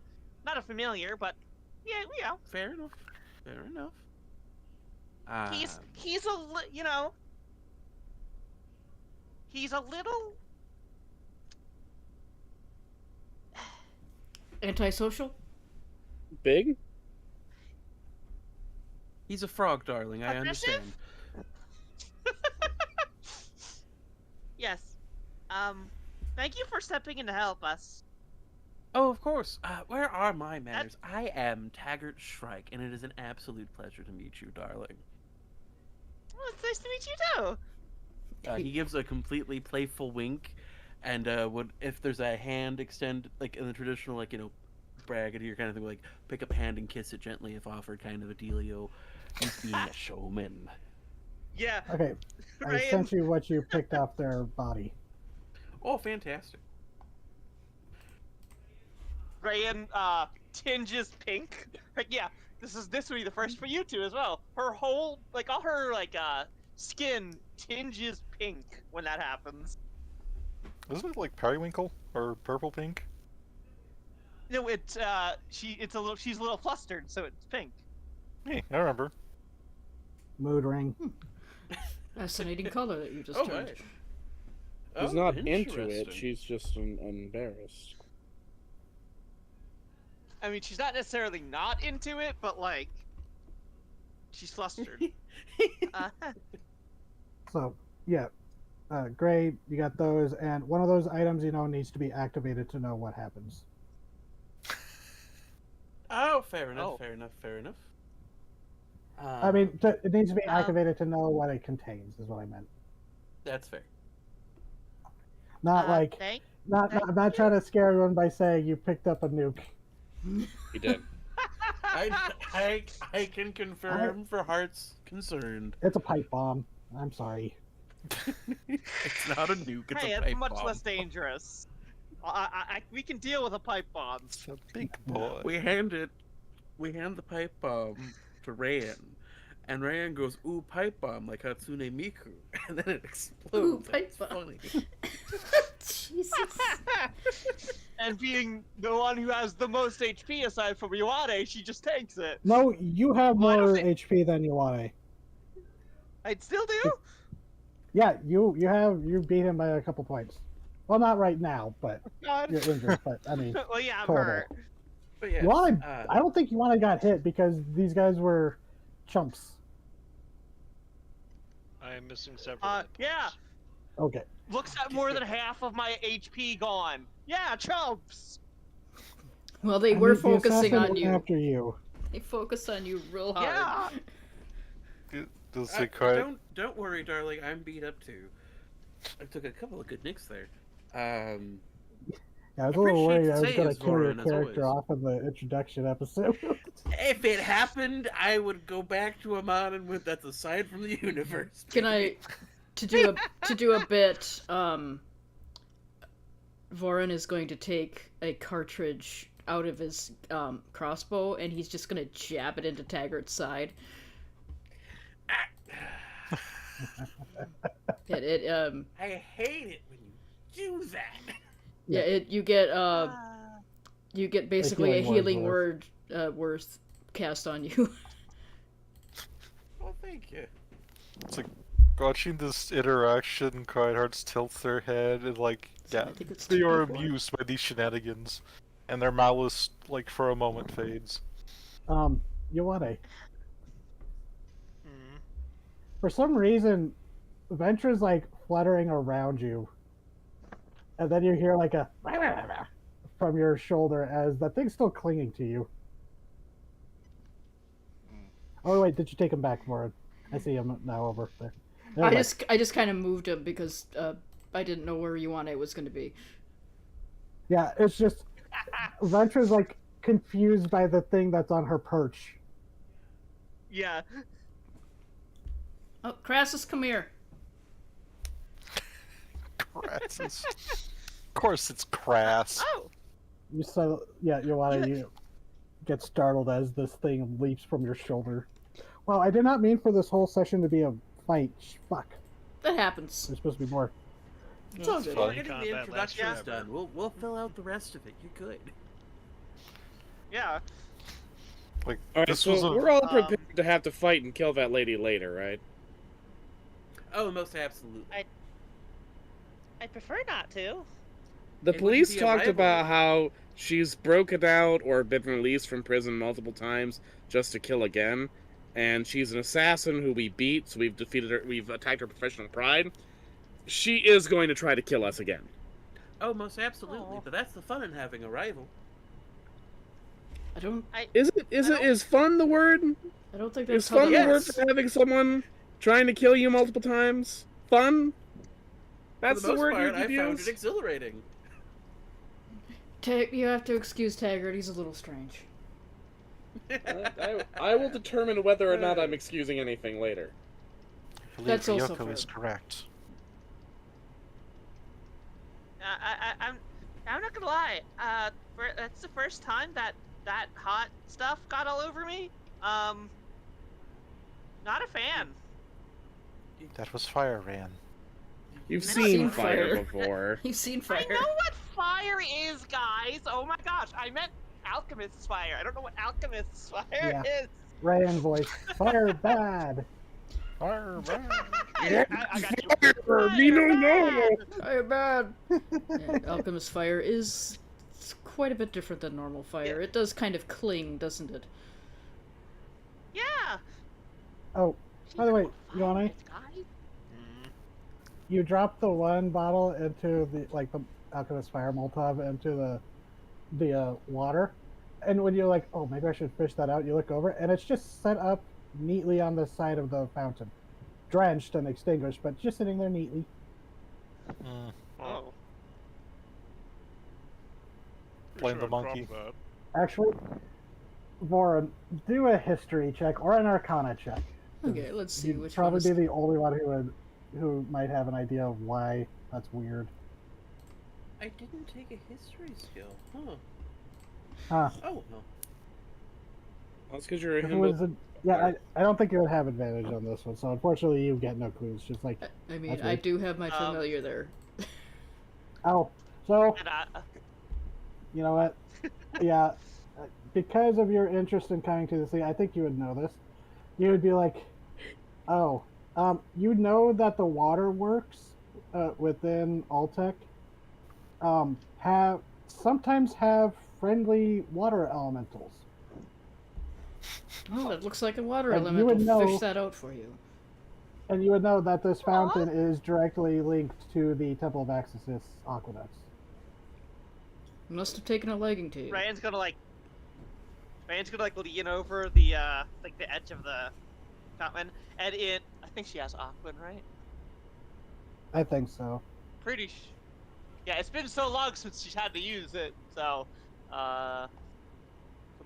Not a familiar, but yeah, Fair enough. Fair enough. he's a he's a little Antisocial? Big? He's a frog, darling. I Aggressive? understand. yes. Thank you for stepping in to help us. Oh, of course. Where are my manners? I am Taggart Shrike, and it is an absolute pleasure to meet you, darling. Well, it's nice to meet you too. He gives a completely playful wink, and if there's a hand extend, like in the traditional, like, braggadere kind of thing, like pick up a hand and kiss it gently if offered, kind of a dealio. He's being a showman. Yeah. Okay, I Ryan, sent you what you picked off their body. Oh, fantastic. Ryan tinges pink. Like, yeah, this would be the first for you two as well. Her whole all her skin tinges pink when that happens. Isn't it like periwinkle or purple pink? No, she's a little flustered, so it's pink. Hey, I remember. Mood ring. Fascinating color that you just Oh, turned. nice. She's Oh, not into it, interesting. she's just embarrassed. I mean, she's not necessarily not into it, but like, she's flustered. So, yeah. Great, you got those, and one of those items needs to be activated to know what happens. Oh, fair enough, Oh. fair enough, fair enough. I mean, it needs to be Um, activated to know what it contains, is what I meant. That's fair. Not like, Thank not trying to scare everyone by saying you picked up a nuke. He did. I can confirm for Heart's concerned. It's a pipe bomb. I'm sorry. It's not a nuke, it's Hey, a it's pipe much bomb. less dangerous. We can deal with a pipe bomb. It's a big boy. We hand the pipe bomb to Rayan, and Rayan goes, "Ooh, pipe bomb," like Hatsune Miku, and then it explodes. Ooh, and pipe it's bomb. funny. Jesus. And being the one who has the most HP aside from Iwate, she just takes it. No, you have Why more does it- HP than Iwate. I'd still do? Yeah, you beat him by a couple points. Well, not right now, but God. you're injured. But I mean, Well, yeah, I'm total. hurt. But yeah, Iwate, I don't think Iwate got hit because these guys were chumps. I am missing several. Yeah. Okay. Looks at more than half of my HP gone. Yeah, chumps. Well, they I were mean, the focusing assassin on went you. after you. They focused on you real hard. Yeah. Does it cry? don't worry, darling. I'm beat up too. I took a couple of good nicks there. Yeah, I was a little worried I was Appreciate going to Say's kill your Zoran, as character always. off in the introduction episode. If it happened, I would go back to Amon and with that's aside from the universe. Can I, to do a bit, Voron is going to take a cartridge out of his crossbow and he's just going to jab it into Taggart's side. I hate it when you do that. Yeah, you get basically a healing word worth cast on you. Well, thank you. It's like watching this interaction, Cried Hearts tilts their head and like, yeah, I think it's they are 2d4. amused by these shenanigans, and their malice, like, for a moment fades. Iwate. Hmm. For some reason, Ventra's like fluttering around you. And then you hear like a from your shoulder as that thing's still clinging to you. Oh wait, did you take him back, Morin? I see him now over there. Never I mind. just kind of moved him because I didn't know where Yuane was going to be. Yeah, it's just Ventra's like confused by the thing that's on her perch. Yeah. Oh, Crassus, come here. Crassus. Of course it's crass. Oh. You saw, yeah, you get startled as this thing leaps from your shoulder. Well, I did not mean for this whole session to be a fight. Fuck. That happens. There's supposed to be more. It's all That's good. fine. We're getting the Combat last introductions forever. done. We'll fill out the rest of it. You're good. Yeah. Like, Alright, this so was a... we're all prepared to have to fight and kill that lady later, right? Oh, most absolutely. I'd prefer not to. The It police wouldn't be a talked rival. about how she's broken out or been released from prison multiple times just to kill again, and she's an assassin who we beat, so we've defeated her, we've attacked her professional pride. She is going to try to kill us again. Oh, most absolutely. Aw. But that's the fun in having a rival. I don't Is fun the word? think Is that's how fun that the word works. for having someone trying to kill you multiple times? Fun? That's For the most word part, you I could found use? it exhilarating. You have to excuse Taggart. He's a little strange. I will determine whether or not I'm excusing anything later. I believe That's also Ryoko is fair. correct. I'm not gonna lie. That's the first time that hot stuff got all over me. Not a fan. That was Fire Ran. You've I've seen seen fire fire. before. You've seen I fire. know what fire is, guys. Oh my gosh, I meant alchemist's fire. I don't know what alchemist's fire Yeah. is. Ryan voice. Fire bad. Fire Ran. I got you. We don't know. Fire bad. Yeah, Alchemist fire is quite a bit different than normal fire. Yeah. It does kind of cling, doesn't it? Yeah. Oh, by the way, Yoni, guys. you dropped the one bottle into the alchemist fire Molotov into the water, and when you're like, oh, maybe I should fish that out, you look over, and it's just set up neatly on the side of the fountain, drenched and extinguished, but just sitting there neatly. Oh. Blame the Sure, drop monkey. that. Actually, Voron, do a history check or an arcana check. Okay, let's see You'd which probably one be is... the only one who might have an idea of why that's weird. I didn't take a history skill. Huh. Huh. Oh, no. That's because you're a If it himbo. was I don't think you would have advantage on this one, so unfortunately you get no clues. Just like, I mean, that's I weird. do have my familiar there. Oh, so And you know what? Yeah, because of your interest in coming to the sea, I think you would know this. You would be like, oh, you know that the waterworks within Altec sometimes have friendly water elementals. Oh, that looks like a water And you elemental. would know- Fish that out for you. And you would know that this fountain is directly linked to the Temple of Axis aqueducts. Must have taken a liking to you. Ryan's gonna lean over the the edge of the fountain, and I think she has Aquan, right? I think so. Yeah, it's been so long since she's had to use it, so come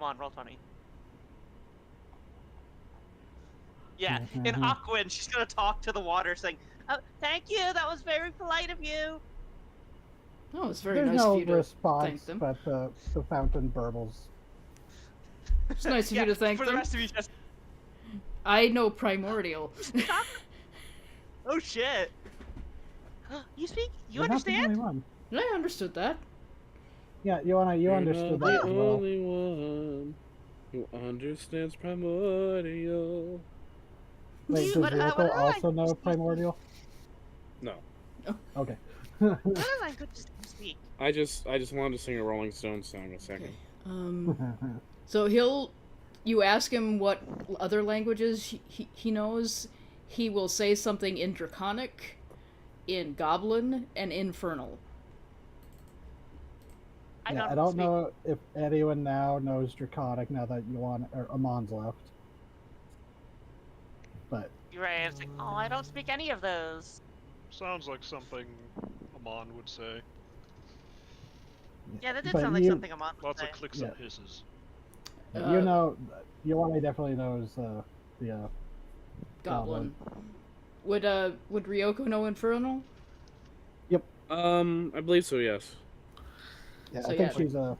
on, roll 20. Yeah, in Aquan, she's gonna talk to the water saying, "Oh, thank you, that was very polite of you." Oh, it's very There's nice no of you to response, thank them. but the fountain burbles. It's nice of you to thank for them. the rest of you, just I know primordial. oh shit. You speak? You You're not the only understand? one. I understood that. Yeah, you understood that as the well. only one who understands primordial. Wait, does What Ryoko other also know language do you primordial? No, Okay. What other languages do you speak? I just wanted to sing a Rolling Stones song a second. So you ask him what other languages he knows, he will say something in Draconic, in Goblin, and Infernal. I don't know if anyone now knows Draconic now that Amon's left. But Ryan's like, oh, I don't speak any of those. Sounds like something Amon would say. Yeah, that did But sound like you- something I'm on. Lots of clicks Yeah. and hisses. you know, Ioane definitely knows the Goblin. Would Ryoko know Infernal? I believe so. Yes. Yeah, So I think yeah. she's a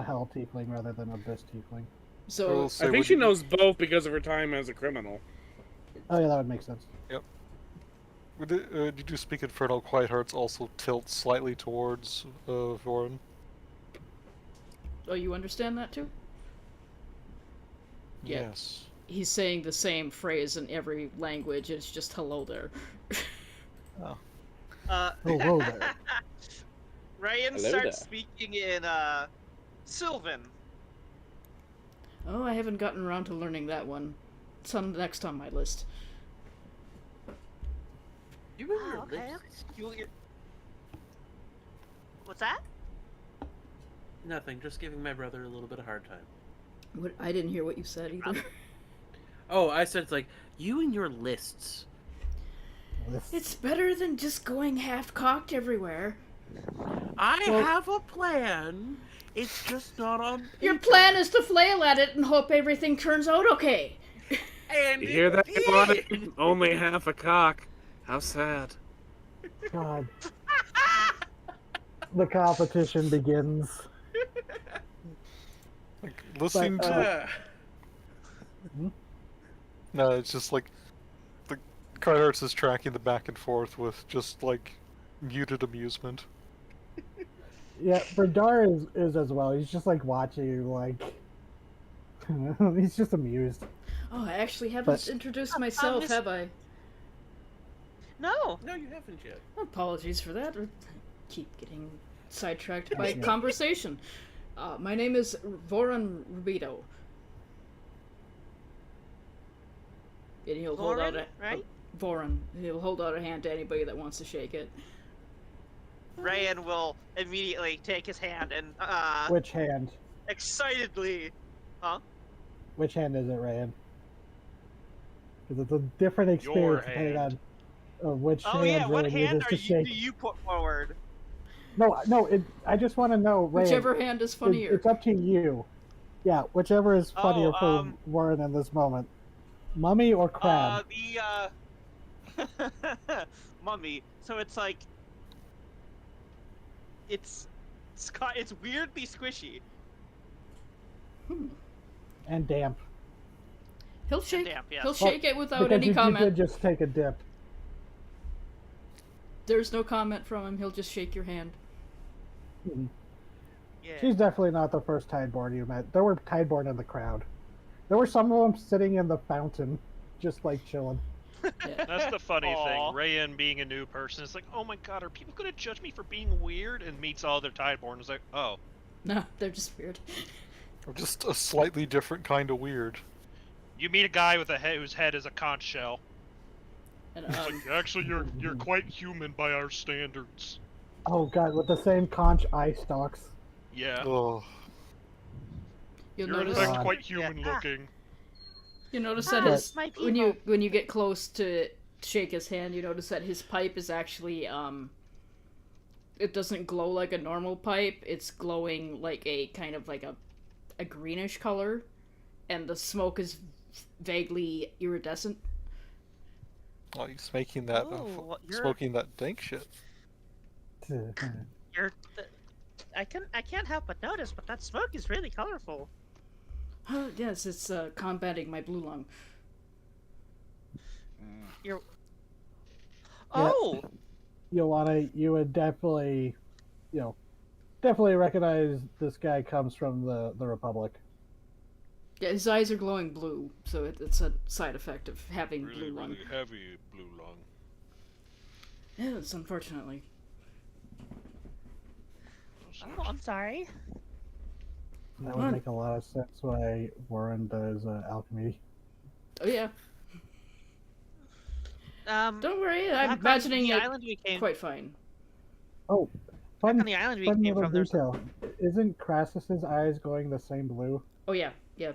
hell tiefling rather than abyss tiefling. So I think she knows both because of her time as a criminal. Oh yeah, that would make sense. Did you speak Infernal? Quiet Hearts also tilt slightly towards Voron. oh, you understand that too? Yeah. Yes. He's saying the same phrase in every language. It's just hello there. Hello there. Ryan Hello starts there. speaking in Sylvan. Oh, I haven't gotten around to learning that one. It's on next on my list. You and your Okay. lips. What's that? Nothing, just giving my brother a little bit of hard time. What? I didn't hear what you said either. Oh, I said it's like, you and your lists. It's better than just going half-cocked everywhere. I have a plan. It's just not on Your paper. plan is to flail at it and hope everything turns out okay. And You hear that, it Ioane? did. Only half a cock. How sad. God. The competition begins. Like listening But, to no, it's just like the Quiet Hearts is tracking the back and forth with just like muted amusement. Yeah, Berdar is as well. He's just like watching you, like he's just amused. Oh, I actually haven't But- introduced myself, Miss- have I? No. No, you haven't yet. Apologies for that. I keep getting sidetracked by Yeah. conversation. My name is Voron Rubito. And he'll hold out Voron, right? Voron. He'll hold out a hand to anybody that wants to shake it. Ryan will immediately take his hand and Which hand? excitedly, huh? Which hand is it, Ryan? Because it's a different Your experience depending hand. on which Oh hand yeah, what Ryan hand uses are to you, shake. do you put forward? No. I just want to know, Ryan. Whichever hand is funnier. It's up to you. Yeah, whichever is funnier for Oh, Warren in this moment. Mummy or crab? Mummy. So it's like it's weirdly squishy. And damp. He'll shake. damp, yes. He'll shake it without Because any you comment. did just take a dip. There's no comment from him. He'll just shake your hand. Mhm. Yeah. She's definitely not the first Tideborn you met. There were Tideborn in the crowd. There were some of them sitting in the fountain, just like chilling. Yeah. That's the funny Aw. thing. Rayan being a new person is like, oh my god, are people gonna judge me for being weird? And meets all their Tideborn is like, oh. No, they're just weird. Or just a slightly different kind of weird. You meet a guy with a head whose head is a conch shell. And, It's like, actually, you're quite human by our standards. Oh god, with the same conch eye stalks. Yeah. Oh, you'll You're in notice. fact God. quite human Yeah. looking. You notice that Ah, his my when you get close to shake his hand, you notice that his pipe is actually it doesn't glow like a normal pipe. It's glowing like a kind of like a greenish color, and the smoke is vaguely iridescent. oh, he's making that, Ooh, you're- smoking that dank shit. You're I can't help but notice, but that smoke is really colorful. Yes, it's combating my blue lung. You're Yeah. Oh, Joanna, you would definitely, definitely recognize this guy comes from the Republic. Yeah, his eyes are glowing blue, so it's a side effect of having Really, blue lung. really heavy blue lung. Yes, unfortunately. oh, I'm sorry. That would make a lot of sense why Warren does alchemy. Oh yeah. Don't worry, I'm back on imagining the it island we came quite fine. Oh, back fun, on the island we fun came little from. There's detail. Isn't Crassus's eyes going the same blue? Oh yeah, yeah.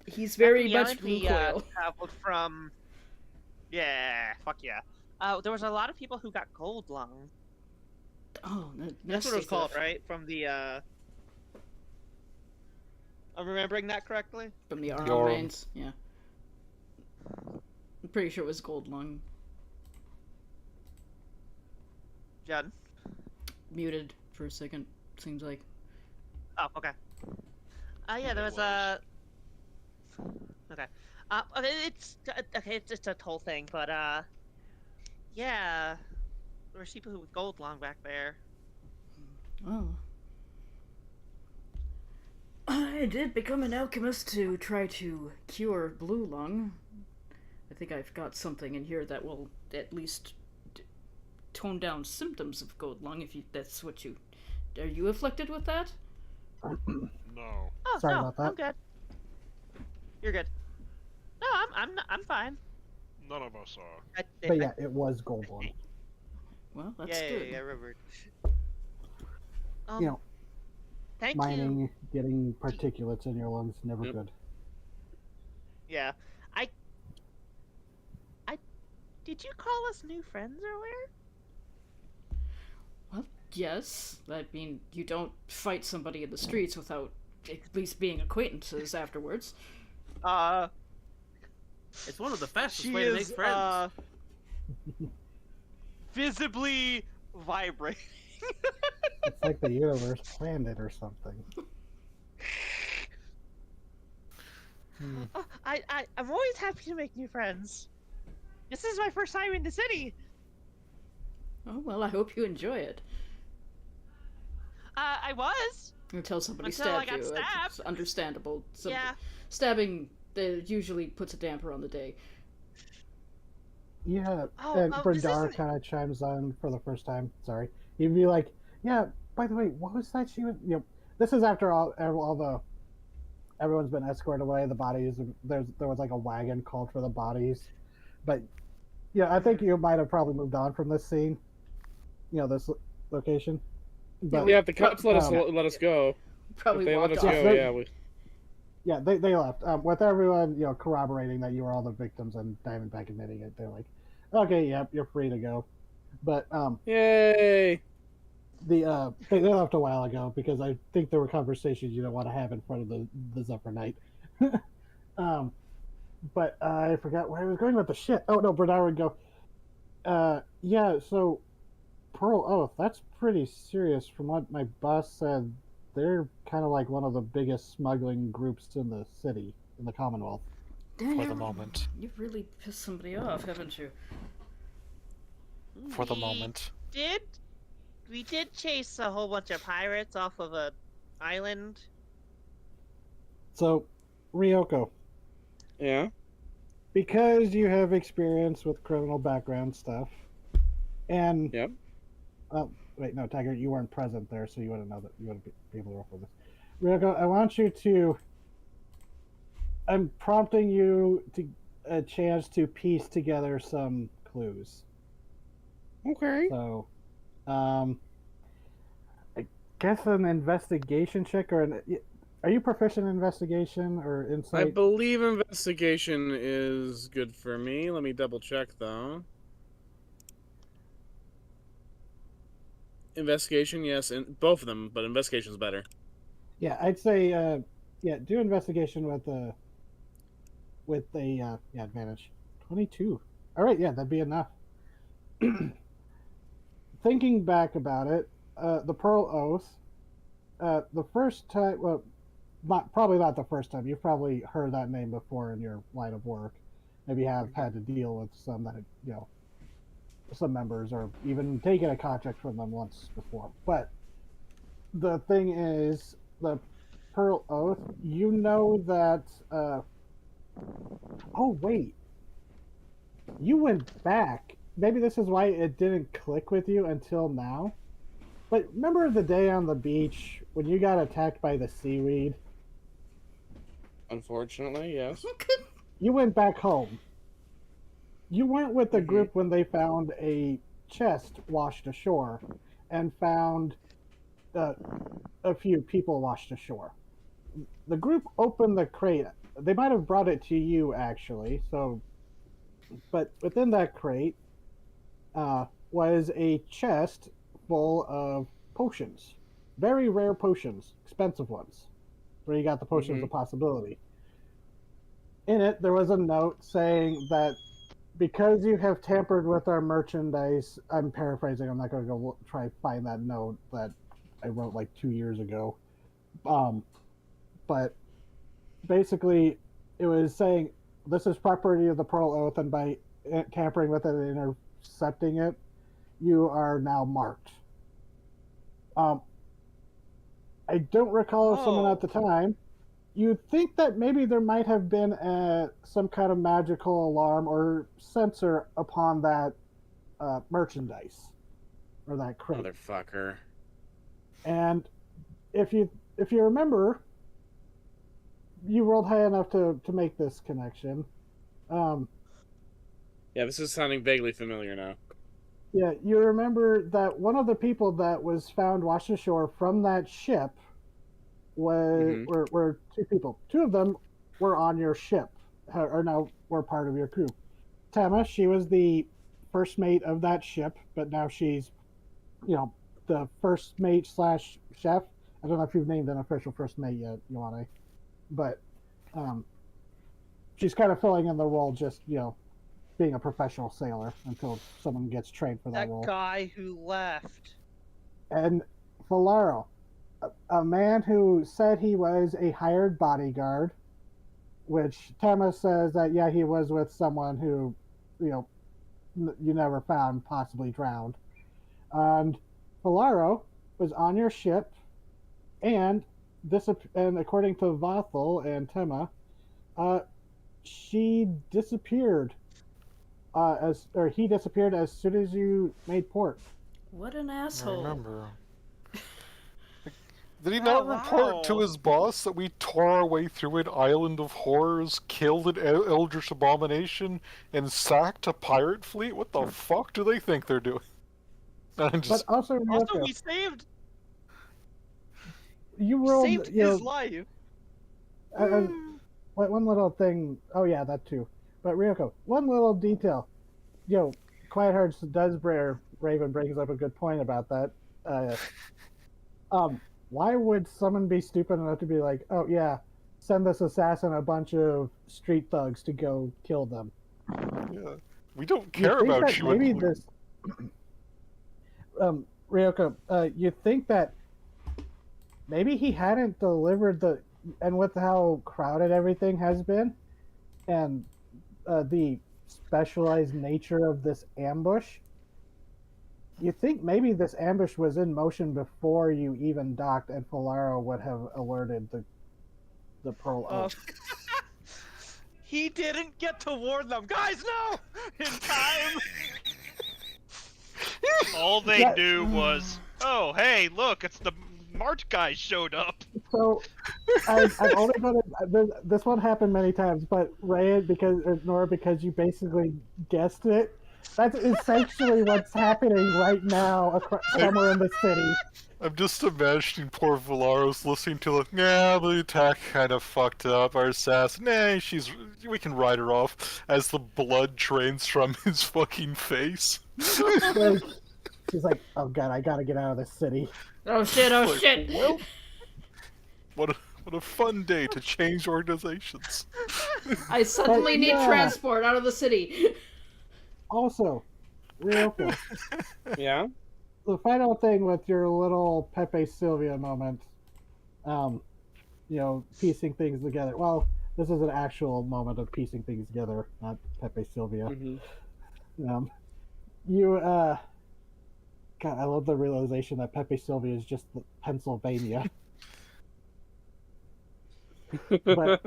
He's back on very the much island blue we, coil. traveled from. Yeah, fuck yeah. There was a lot of people who got gold lung. Oh, That's what it was called, right? From the. I'm remembering that correctly. From the Yoram. Aron Reigns, yeah. I'm pretty sure it was gold lung. Judd. Muted for a second, seems like. Oh, okay. Yeah, there It was a. Okay. It's a whole thing, but yeah, there were people who with gold lung back there. Oh. I did become an alchemist to try to cure blue lung. I think I've got something in here that will at least tone down symptoms of gold lung. If that's what you are, you afflicted with that? No. Oh Sorry no, about that. I'm good. You're good. No, I'm fine. None of us are. But yeah, it was gold one. Well, that's yeah, good. yeah, remembered. Thank you. Mining, getting particulates in your lungs, never Yep. good. Yeah, I. Did you call us new friends earlier? Well, yes. I mean, you don't fight somebody in the streets without at least being acquaintances afterwards. It's one of the fastest She way to make is friends. visibly vibrating. It's like the universe planned it or something. I'm always happy to make new friends. This is my first time in the city. Oh well, I hope you enjoy it. I was. Until somebody Until I stabbed got you. stabbed. It's understandable. Yeah. Stabbing usually puts a damper on the day. Yeah, Oh, and this Brindar isn't- kind of chimes on for the first time. Sorry. He'd be like, yeah, by the way, what was that she was? This is after all the everyone's been escorted away. The bodies there was like a wagon called for the bodies, but yeah, I think you might have probably moved on from this scene. This location. But Yeah, if the cops let us go. Probably If they let walked us off. go, yeah. Yeah, they left with everyone corroborating that you were all the victims and Diamondback admitting it. They're like, okay, yep, you're free to go. But Yay! they left a while ago because I think there were conversations you don't want to have in front of the Zephyr Knight. But I forgot where I was going with the shit. Oh no, Bernard would go. Yeah, so Pearl Oath, that's pretty serious. From what my boss said, they're kind of like one of the biggest smuggling groups in the city, in the Commonwealth. For the moment. You've really pissed somebody off, haven't you? For the moment. We did chase a whole bunch of pirates off of a island. So, Ryoko, Yeah? because you have experience with criminal background stuff, and Yep. Wait, no, Tiger, you weren't present there, so you wouldn't know that you wouldn't be able to roll for this. Ryoko, I want you to. I'm prompting you to a chance to piece together some clues. Okay. So, I guess an investigation check or are you proficient in investigation or I insight? believe investigation is good for me. Let me double check, though. Investigation, yes, and both of them, but investigation is better. Yeah, I'd say do investigation with a advantage. 22. All right, yeah, that'd be enough. Thinking back about it, the Pearl Oath, the first time, well, probably not the first time. You've probably heard that name before in your line of work. Maybe have had to deal with some that some members, or even taken a contract from them once before. But the thing is, the Pearl Oath, you know that. Oh wait, you went back. Maybe this is why it didn't click with you until now. But remember the day on the beach when you got attacked by the seaweed? Unfortunately, yes. You went back home. You weren't with the group when they found a chest washed ashore and found a few people washed ashore. The group opened the crate. They might have brought it to you, actually. So, but within that crate was a chest full of potions. Very rare potions, expensive ones, where you got the potions of possibility. In it, there was a note saying that because you have tampered with our merchandise, I'm paraphrasing, I'm not going to go try and find that note that I wrote like 2 years ago. But basically, it was saying this is property of the Pearl Oath, and by tampering with it and intercepting it, you are now marked. I don't recall someone at the time. You'd think that maybe there might have been some kind of magical alarm or sensor upon that merchandise or that crate. Motherfucker. And if you remember, you rolled high enough to make this connection. Yeah, this is sounding vaguely familiar now. Yeah, you remember that one of the people that was found washed ashore from that ship were two people. Two of them were on your ship, or now were part of your crew. Tama, she was the first mate of that ship, but now she's, the first mate / chef. I don't know if you've named an official first mate yet, Ioane, but she's kind of filling in the role, just being a professional sailor until someone gets trained for that role. That guy who left. And Valaro, a man who said he was a hired bodyguard, which Tama says that, yeah, he was with someone who, you never found, possibly drowned. And Valaro was on your ship, and according to Vathal and Tama, she disappeared. He disappeared as soon as you made port. What an I asshole. remember. Did he Oh, not report to wow. his boss that we tore our way through an island of horrors, killed an eldritch abomination, and sacked a pirate fleet? What the fuck do they think they're doing? I'm But just... also, Also, Ryoko, we saved you rolled, his life. uh, one little thing. Oh yeah, that too. But Ryoko, one little detail. Quiet Hearts does Raven brings up a good point about that. Uh, why would someone be stupid enough to be like, oh yeah, send this assassin a bunch of street thugs to go kill them? Yeah. We don't You care think about that you. maybe and- this, Ryoko, you think that maybe he hadn't delivered and with how crowded everything has been, and the specialized nature of this ambush, you think maybe this ambush was in motion before you even docked, and Folaro would have alerted the Pearl Oak. He didn't get to warn them. Guys, no! In time! All they That- knew was, oh, hey, look, it's the Mart guy showed up. So I've only got this one happened many times, but Ray, Nora, because you basically guessed it. That's essentially what's happening right now somewhere in the city. I'm just imagining poor Valaros listening to the, yeah, the attack kind of fucked up our assassin. We can write her off as the blood drains from his fucking face. Like, he's like, oh god, I gotta get out of this city. Oh shit! Oh Like, shit! well, what a fun day to change organizations. I suddenly need yeah. transport out of the city. Also, Ryoko, Yeah? the final thing with your little Pepe Sylvia moment, piecing things together. Well, this is an actual moment of piecing things together, not Pepe Sylvia. Mm-hmm. God, I love the realization that Pepe Sylvia is just Pennsylvania. But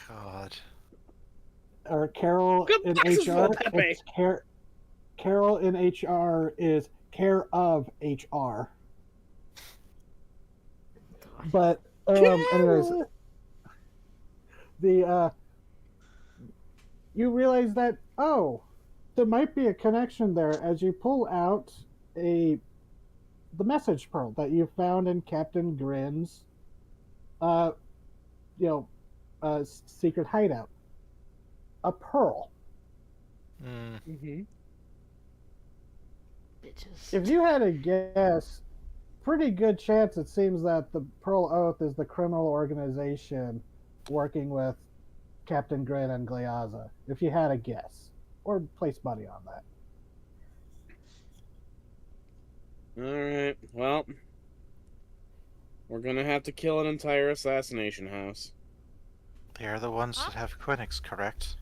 God. or Carol Good in Jacksonville, HR, Pepe. it's Carol in HR is care of HR. But anyways, you realize that there might be a connection there as you pull out the message pearl that you found in Captain Grin's secret hideout. A pearl. Mm-hmm. Bitches. If you had a guess, pretty good chance it seems that the Pearl Oath is the criminal organization working with Captain Grin and Gleaza. If you had a guess, or place money on that. Alright, well. We're gonna have to kill an entire assassination house. They are the ones that have clinics, correct?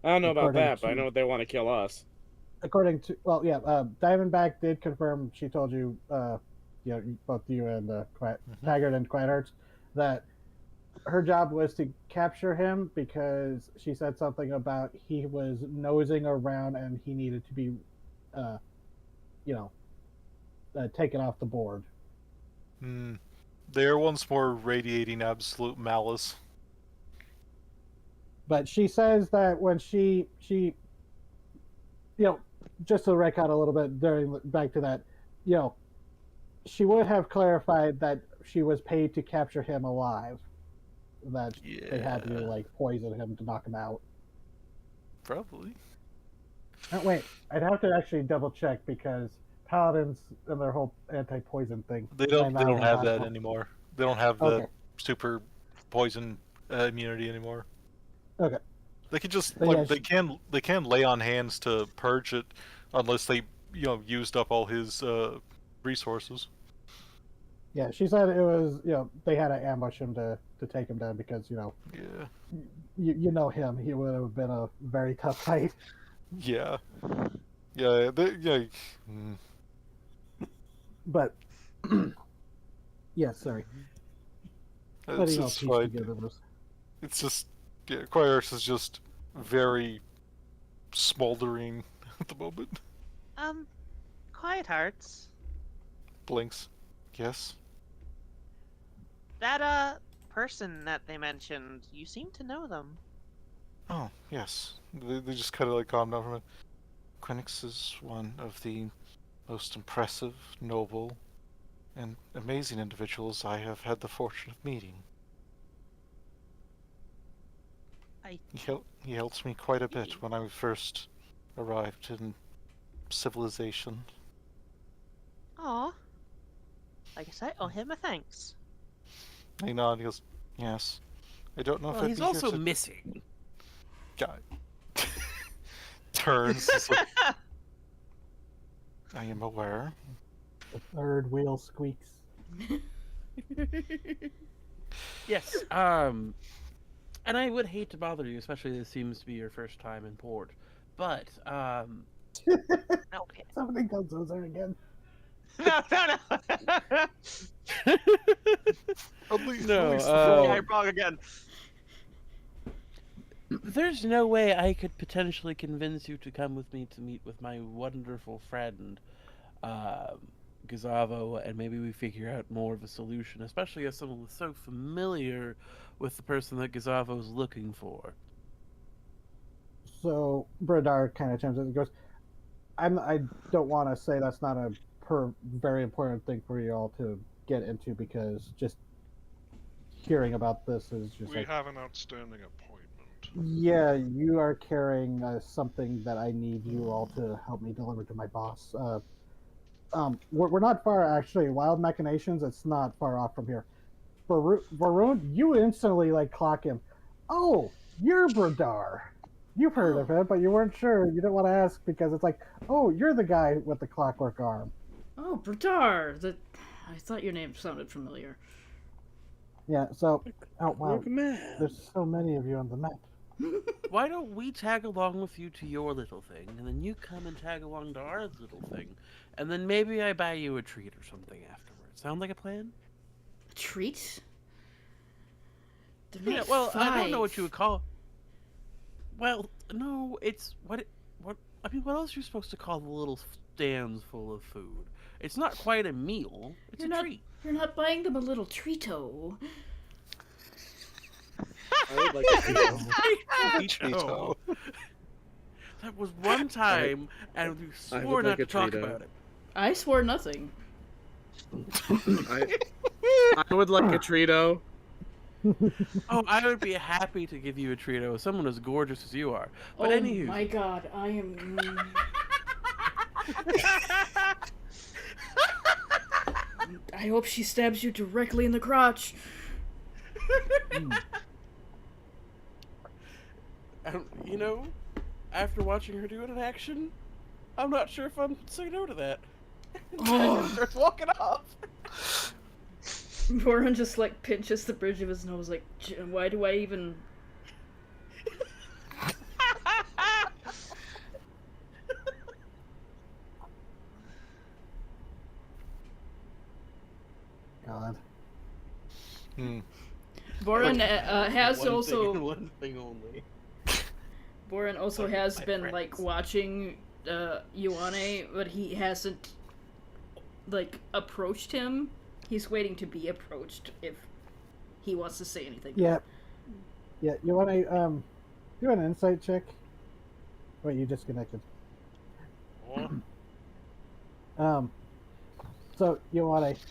I don't know about According that, but I to- know they want to kill us. According to Diamondback did confirm. She told you, both you and Taggart and Quiet Hearts, that her job was to capture him because she said something about he was nosing around and he needed to be, taken off the board. They are once more radiating absolute malice. But she says that when she just to recount a little bit back to that, she would have clarified that she was paid to capture him alive. That they had to poison him to knock him out. Probably. Oh, wait, I'd have to actually double check because paladins and their whole anti-poison thing. They don't have that anymore. They don't have the Okay. super poison immunity anymore. Okay. They could just But they can lay on hands to purge it unless they used up all his resources. Yeah, she said it was they had to ambush him to take him down because Yeah. you know him, he would have been a very tough fight. Yeah. Yeah. But yeah, sorry. It's Letting all just piece fine. together was It's just Quires is just very smoldering at the moment. Quiet Hearts. Blinks. Yes. That person that they mentioned, you seem to know them. Oh, yes. They just kind of like calm down from it. Quinix is one of the most impressive, noble, and amazing individuals I have had the fortune of meeting. He helped me quite a bit when I first arrived in civilization. Aw. I guess I owe him a thanks. He nodded and he goes, yes. I don't know if Well, I'd he's be also here to... missing. Guy. Turns. Like, I am aware. The third wheel squeaks. Yes, and I would hate to bother you, especially this seems to be your first time in port. But, Okay. Somebody comes over again. No. At least I'm wrong again. there's no way I could potentially convince you to come with me to meet with my wonderful friend, Gazavo, and maybe we figure out more of a solution, especially as someone who's so familiar with the person that Gazavo's looking for. So Bradar kind of chimes in and goes, I don't want to say that's not a very important thing for you all to get into, because just hearing about this is just We like, have an outstanding appointment. yeah, you are carrying something that I need you all to help me deliver to my boss. We're not far, actually. Wild Machinations, it's not far off from here. Varun, you instantly like clock him. Oh, you're Bradar. You've heard of it, but you weren't sure. You didn't want to ask because it's like, oh, you're the guy with the clockwork arm. Oh, Bradar. I thought your name sounded familiar. Yeah, so, oh wow, Man. there's so many of you on the map. Why don't we tag along with you to your little thing, and then you come and tag along to our little thing, and then maybe I buy you a treat or something afterwards. Sound like a plan? A treat? They're Yeah, not well, I don't know what five. you would call. Well, no, it's what I mean, what else are you supposed to call the little stands full of food? It's not quite a meal. It's You're a not, treat. You're not buying them a little treato. I would like to see them. Cheeto. That was one time, and you I swore would not like to a talk Cheeto. about it. I swore nothing. I would like a Trito. Oh, I would be happy to give you a treat with someone as gorgeous as you are. But Oh anywho, my god, I am. I hope she stabs you directly in the crotch. you know, after watching her do it in action, I'm not sure if I'm say no to that. Oh. She starts walking off. Boran just like pinches the bridge of his nose, like, why do I even? God. Boran has One also. thing and one thing only. Boran also Like has my been friends. like watching Ioane, but he hasn't like approached him. He's waiting to be approached if he wants to say anything. Yeah. Yeah, you want to do an insight check? Wait, you disconnected. Oh, So you want to?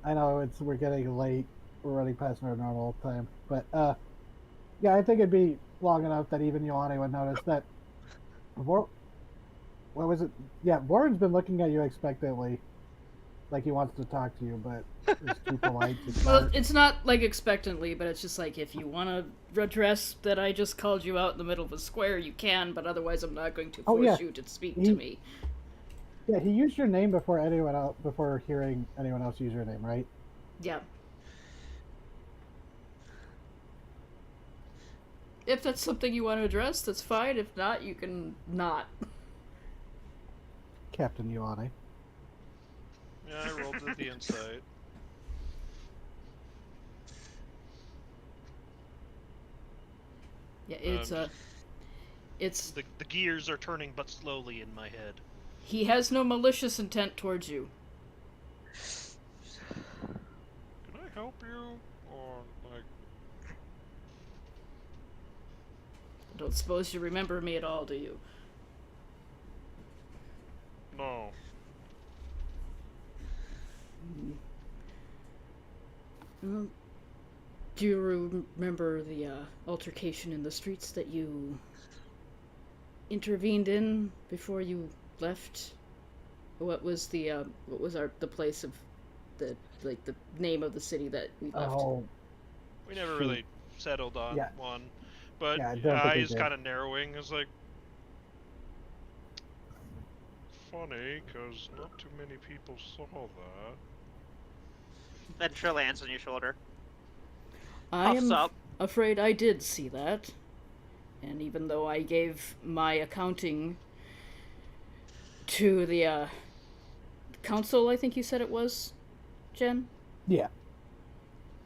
I know we're getting late. We're running past our normal time, but yeah, I think it'd be long enough that even Ioane would notice that. What was it? Yeah, Warren's been looking at you expectantly, like he wants to talk to you, but it's too polite to Well, start. it's not like expectantly, but it's just like if you want to address that I just called you out in the middle of a square, you can, but otherwise I'm not going to Oh, force yeah. you to speak to me. Yeah, he used your name before anyone else, before hearing anyone else use your name, right? Yeah. If that's something you want to address, that's fine. If not, you can not. Captain Ioane. yeah, I rolled with the insight. Yeah, it's It's The gears are turning but slowly in my head. he has no malicious intent towards you. Can I help you? Or, like... I don't suppose you remember me at all, do you? No. Do you remember the altercation in the streets that you intervened in before you left? What was the place of the name of the city that we left? Oh, We never shoot. really settled on Yeah. one. But Yeah, I don't think we eyes did. kind of narrowing. It's like... Funny, because not too many people saw that. Ventura lands on your shoulder. I Puffs am up. afraid I did see that. And even though I gave my accounting to the council, I think you said it was, Jen? Yeah.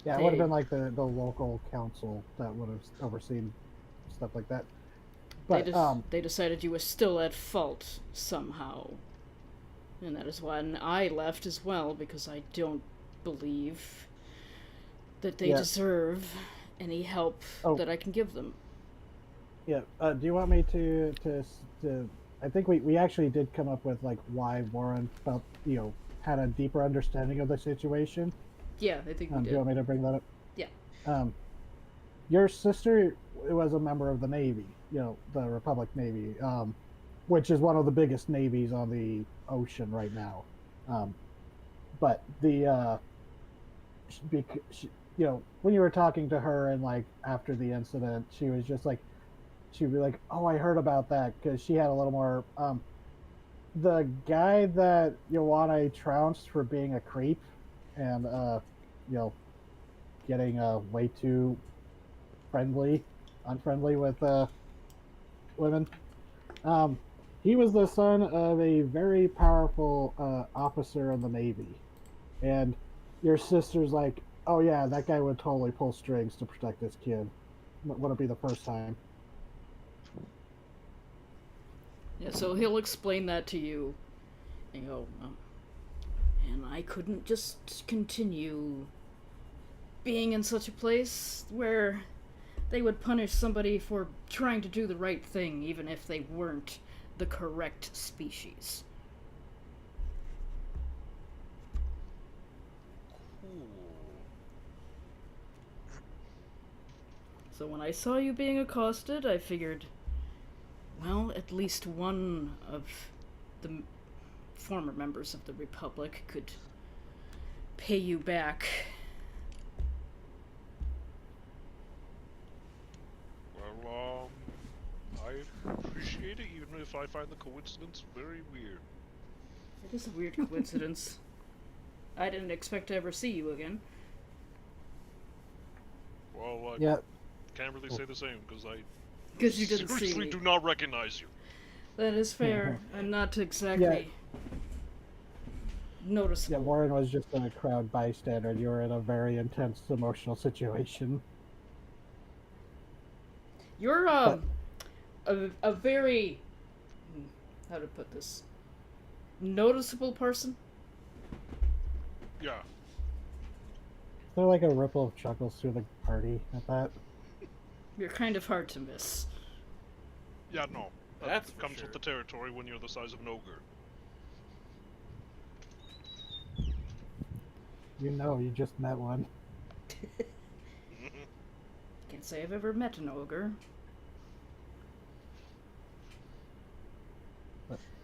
Yeah, it would have They- been like the local council that would have overseen stuff like that. But They decided you were still at fault somehow. And that is when I left as well, because I don't believe that they Yeah. deserve any help Oh. that I can give them. yeah, do you want me to I think we actually did come up with like why Warren felt, had a deeper understanding of the situation. Yeah, I think we Do did. you want me to bring that up? Yeah. Your sister was a member of the Navy, the Republic Navy, which is one of the biggest navies on the ocean right now. But when you were talking to her and like after the incident, she was just like, she'd be like, "Oh, I heard about that," because she had a little more. The guy that Joanna trounced for being a creep, and getting way too unfriendly with women. He was the son of a very powerful officer in the Navy, and your sister's like, "Oh yeah, that guy would totally pull strings to protect this kid. Wouldn't be the first time." Yeah, so he'll explain that to you. And go, and I couldn't just continue being in such a place where they would punish somebody for trying to do the right thing, even if they weren't the correct species. Cool. So when I saw you being accosted, I figured, well, at least one of the former members of the Republic could pay you back. Well, I appreciate it, even if I find the coincidence very weird. It is a weird coincidence. I didn't expect to ever see you again. Well, I Yeah, can't really say the same, because I Because you didn't see seriously me. do not recognize you. That is fair, and not exactly yeah. noticeable. Warren was just a crowd bystander. And you were in a very intense emotional situation. You're a very, how to put this, noticeable person. Yeah. There's like a ripple of chuckles through the party at that. You're kind of hard to miss. Yeah, no. That That's for comes sure. with the territory when you're the size of an ogre. You just met one. Can't say I've ever met an ogre.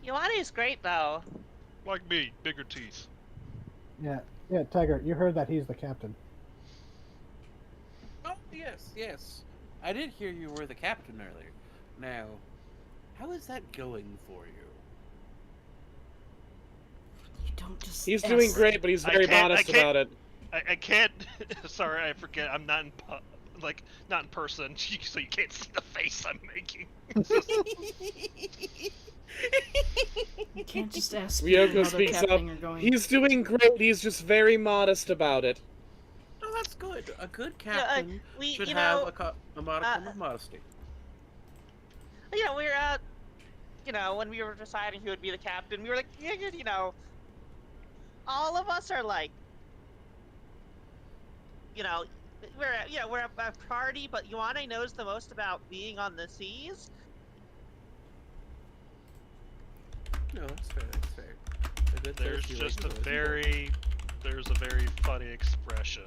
Ioani's great though. Like me, bigger teeth. Yeah, Tiger, you heard that he's the captain. Oh, yes. I did hear you were the captain earlier. Now, how is that going for you? You don't just. He's ask. doing great, but he's I very can't- modest I can't- about it. I can't. Sorry, I forget. I'm not in not in person, so you can't see the face I'm making. You can't just ask people Ryoko how they're speaks up. captaining or going. He's doing great. He's just very modest about it. No, that's good. A good Yeah, captain we, should you have know, a modicum of modesty. You know, when we were deciding who would be the captain, we were like, all of us are like, we're a party, but Ioane knows the most about being on the seas. No, that's fair. That's fair. A good There's thirsty just lady a is very, there's a very funny expression.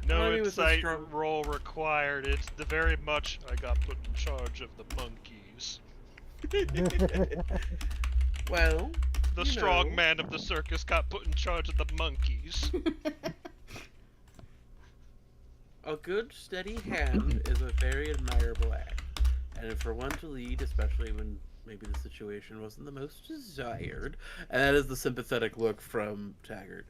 No Ronnie was a insight strong- role required. It's the very much I got put in charge of the monkeys. Well, The you strong know. man of the circus got put in charge of the monkeys. A good, steady hand is a very admirable act. And for one to lead, especially when maybe the situation wasn't the most desired, and that is the sympathetic look from Taggart.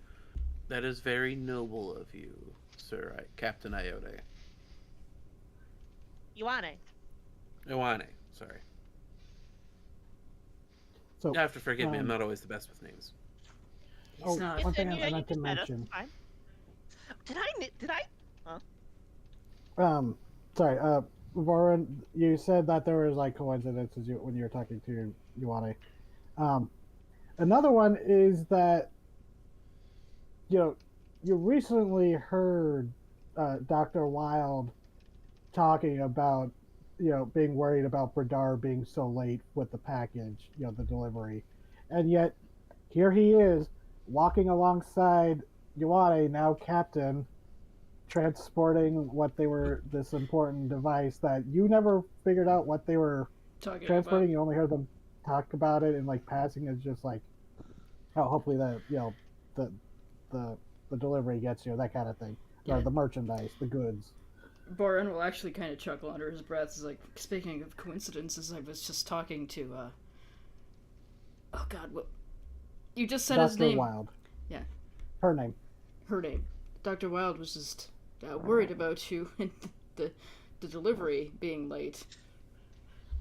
That is very noble of you, Sir Captain Iote. Ioane. Ioane, sorry. So, You have to forgive me, I'm not always the best with names. He's not. one thing Yeah, I you meant to just met us, mention. it's fine. Did I? Sorry, Warren, you said that there was like coincidences when you were talking to Ioane. Another one is that you recently heard Dr. Wild talking about being worried about Bradar being so late with the package, the delivery, and yet here he is walking alongside Ioane, now captain, transporting this important device that you never figured out what they were Talking transporting. about. You only heard them talk about it, and like passing is just like, oh, hopefully the the delivery gets you, that kind of thing, Yeah. or the merchandise, the goods. Boren will actually kind of chuckle under his breath. He's like, speaking of coincidences, I was just talking to, oh god, what? You just said his Dr. name. Wild. Yeah. Her name. Her name. Dr. Wild was just worried about you and the delivery being late.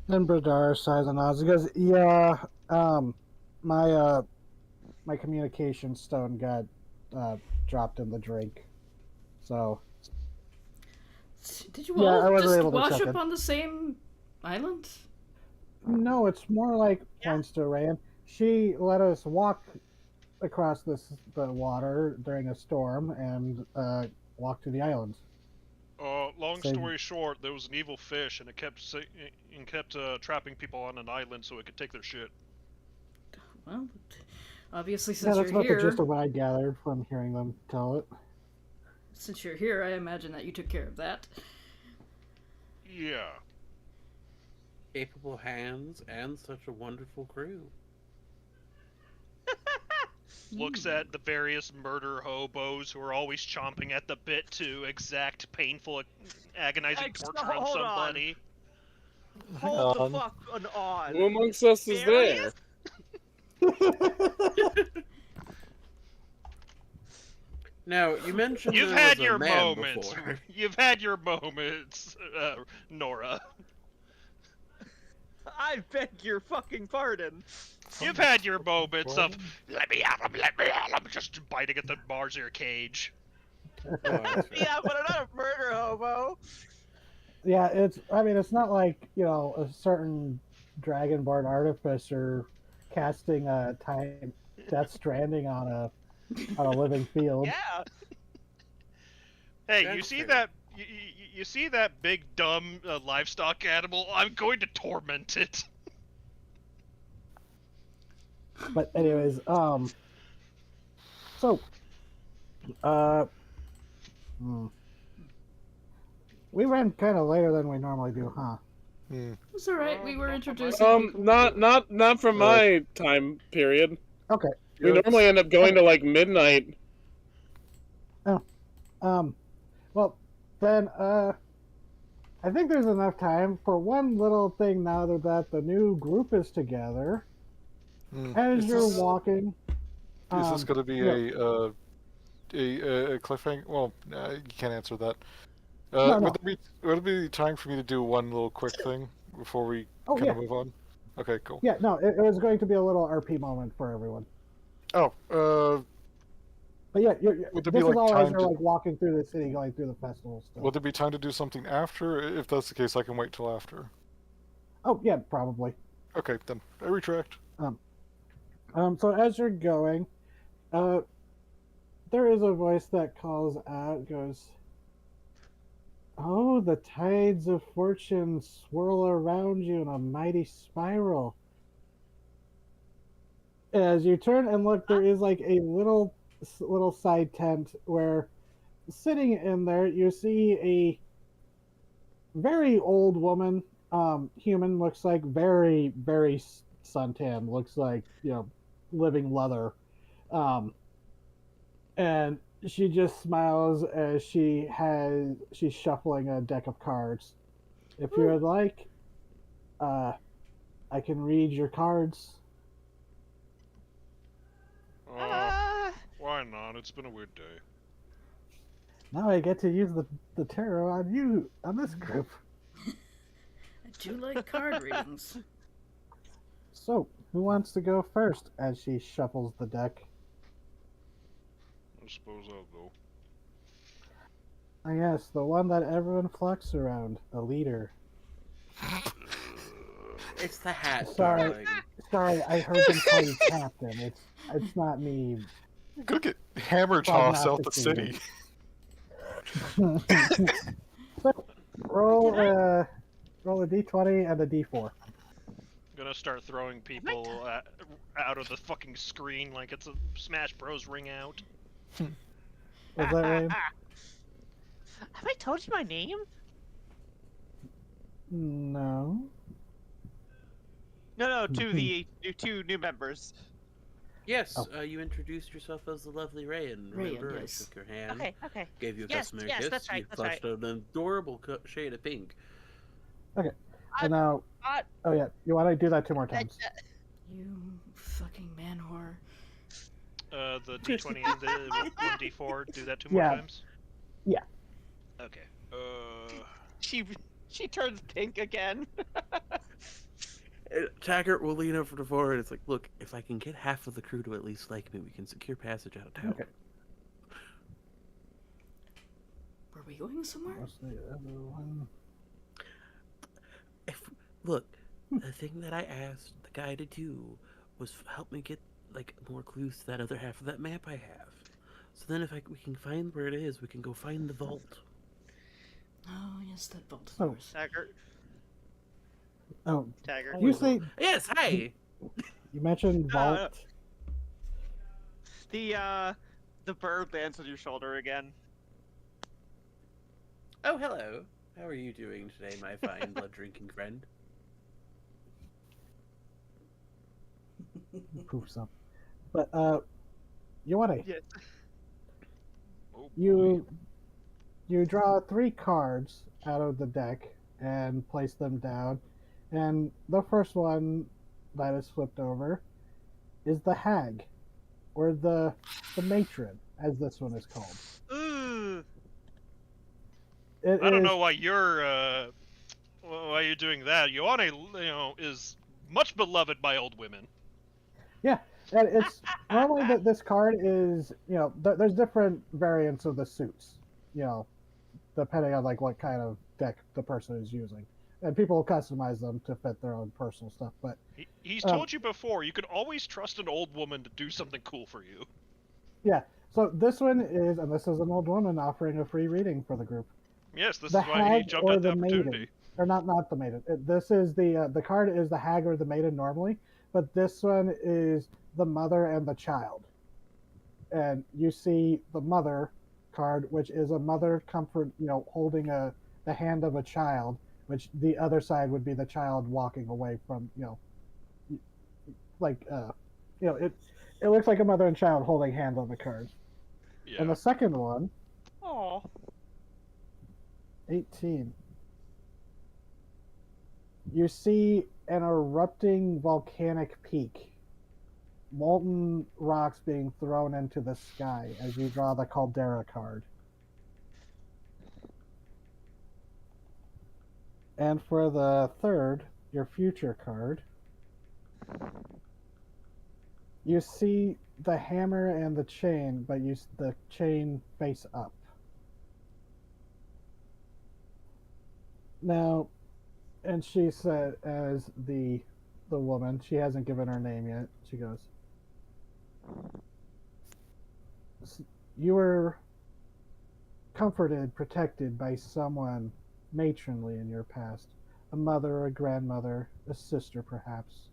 And Bradar sighs and nods. He goes, "Yeah, my my communication stone got dropped in the drink, so Did you Yeah, I all wasn't just able to wash check up it. on the same island? no, it's more like Yeah. points to Rayan. She let us walk across the water during a storm and walk to the island. Long Same. story short, there was an evil fish, and it kept trapping people on an island so it could take their shit. Well, obviously, Yeah, since that's you're about the here, gist of what I gathered from hearing them tell it. since you're here, I imagine that you took care of that. Yeah. Capable hands and such a wonderful crew. Looks at the various murder hobos who are always chomping at the bit to exact painful, agonizing Hey, torture on hold on. somebody. Hold the on. fuck on. Who amongst us is there? Now, you mentioned You've there had was a your man moments. before. You've had your moments, Nora. I beg your fucking pardon. You've had your moments of let me at him, just biting at the bars of your cage. Oh, that's fair. Yeah, but I'm not a murder hobo. Yeah, it's not like, a certain Dragonborn artificer casting a time Death Stranding on a living field. Yeah. Hey, That's you see fair. that? You see that big dumb livestock animal? I'm going to torment it. But anyways, so we ran kind of later than we normally do, huh? It's alright, we were introducing people. Not from my time period. Okay. We normally end up going to like midnight. Well, then, I think there's enough time for one little thing now that the new group is together. As you're walking, Is this going to be yeah. a cliffhanger? Well, you can't answer that. No. Would it be time for me to do one little quick thing before we kind of move on? Okay, cool. Yeah, no, it was going to be a little RP moment for everyone. Oh, But yeah, Would there this be is like all as time you're to? like walking through the city, going through the festival stuff. Would there be time to do something after? If that's the case, I can wait till after. Oh yeah, probably. Okay, then I retract. So as you're going, there is a voice that calls out, goes, "Oh, the tides of fortune swirl around you in a mighty spiral." As you turn and look, there is like a little side tent where, sitting in there, you see a very old woman. Human, looks like very suntan. Looks like living leather. Um, and she just smiles as she's shuffling a deck of cards. If you would like, uh, I can read your cards. Why not? It's been a weird day. Now I get to use the tarot on you, on this group. I do like card readings. So, who wants to go first as she shuffles the deck? I suppose I'll go. I guess the one that everyone flocks around, the leader. It's the hat, Sorry. darling. Sorry, I heard them call you captain. It's not me. Go get hammer toss out the city. So, roll a d20 and a d4. I'm gonna start throwing people out of the fucking screen like it's a Smash Bros. Ring out. Was that right? Have I told you my name? No. No, to the two new members. Yes, Oh. you introduced yourself as the lovely Rayan. Rayan, Remember, yes. I shook your hand, Okay. gave you a Yes, customary yes, kiss. that's right, You that's flushed an adorable shade of pink. And now, oh yeah, you want to do that 2 more times? You fucking man whore. The D20 and the 1D4, do that 2 more Yeah. times? Yeah. Okay. She turns pink again. Taggart will lean over to forward. It's like, look, if I can get half of the crew to at least like me, we can secure passage out of town. Okay. Were we going somewhere? What's the other one? Look, the thing that I asked the guy to do was help me get like more clues to that other half of that map I have. So then, if we can find where it is, we can go find the vault. Oh, yes, that vault of Oh. yours. Taggart. Oh, Taggart. you say Yes, hi. you mentioned vault. The bird lands on your shoulder again. Oh, hello. How are you doing today, my fine blood-drinking friend? Proof some. But you want to Yes. Oh, you draw 3 cards out of the deck and place them down, and the first one that is flipped over is the hag, or the matron, as this one is called. Ooh. It I don't is- know why you're doing that. Ioane, is much beloved by old women. Yeah, and it's normally that this card is, there's different variants of the suits, depending on like what kind of deck the person is using, and people customize them to fit their own personal stuff. But He's told you before, you can always trust an old woman to do something cool for you. yeah, so this one is, and this is an old woman offering a free reading for the group. Yes, this The is why he hag jumped or at the the maiden, opportunity. or not the maiden. This is the card is the hag or the maiden normally, but this one is the mother and the child. And you see the mother card, which is a mother comfort, holding the hand of a child, which the other side would be the child walking away from, like it looks like a mother and child holding hands on the card. Yeah. And the second one, Oh. 18. You see an erupting volcanic peak. Molten rocks being thrown into the sky as you draw the Caldera card. And for the third, your future card, You see the hammer and the chain, but the chain face up. Now, and she said, as the woman, she hasn't given her name yet. She goes, "You were comforted, protected by someone matronly in your past, a mother, a grandmother, a sister, perhaps,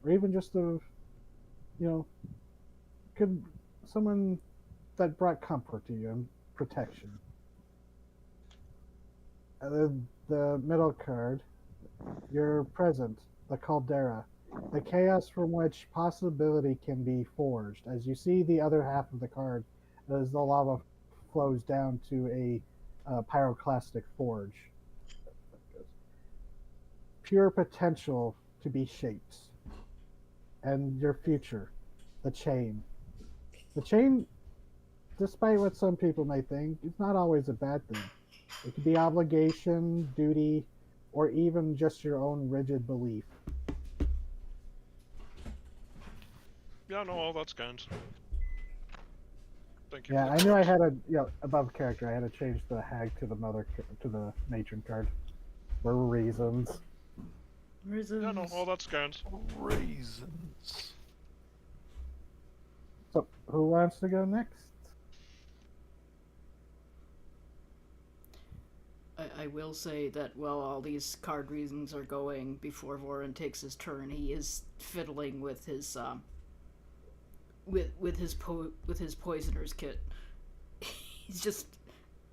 or even just you know, could someone that brought comfort to you and protection." The middle card, your present, the caldera, the chaos from which possibility can be forged. As you see the other half of the card, as the lava flows down to a pyroclastic forge. Pure potential to be shaped. And your future, the chain. The chain, despite what some people may think, is not always a bad thing. It could be obligation, duty, or even just your own rigid belief. Yeah, no, all that's kind. Thank you Yeah, for I the knew I cards. had above character. I had to change the hag to the matron card for reasons. Yeah, no, all that's kind. Raisins. So, who wants to go next? I will say that while all these card reasons are going before Voran takes his turn, he is fiddling with his with his poisoner's kit. He's just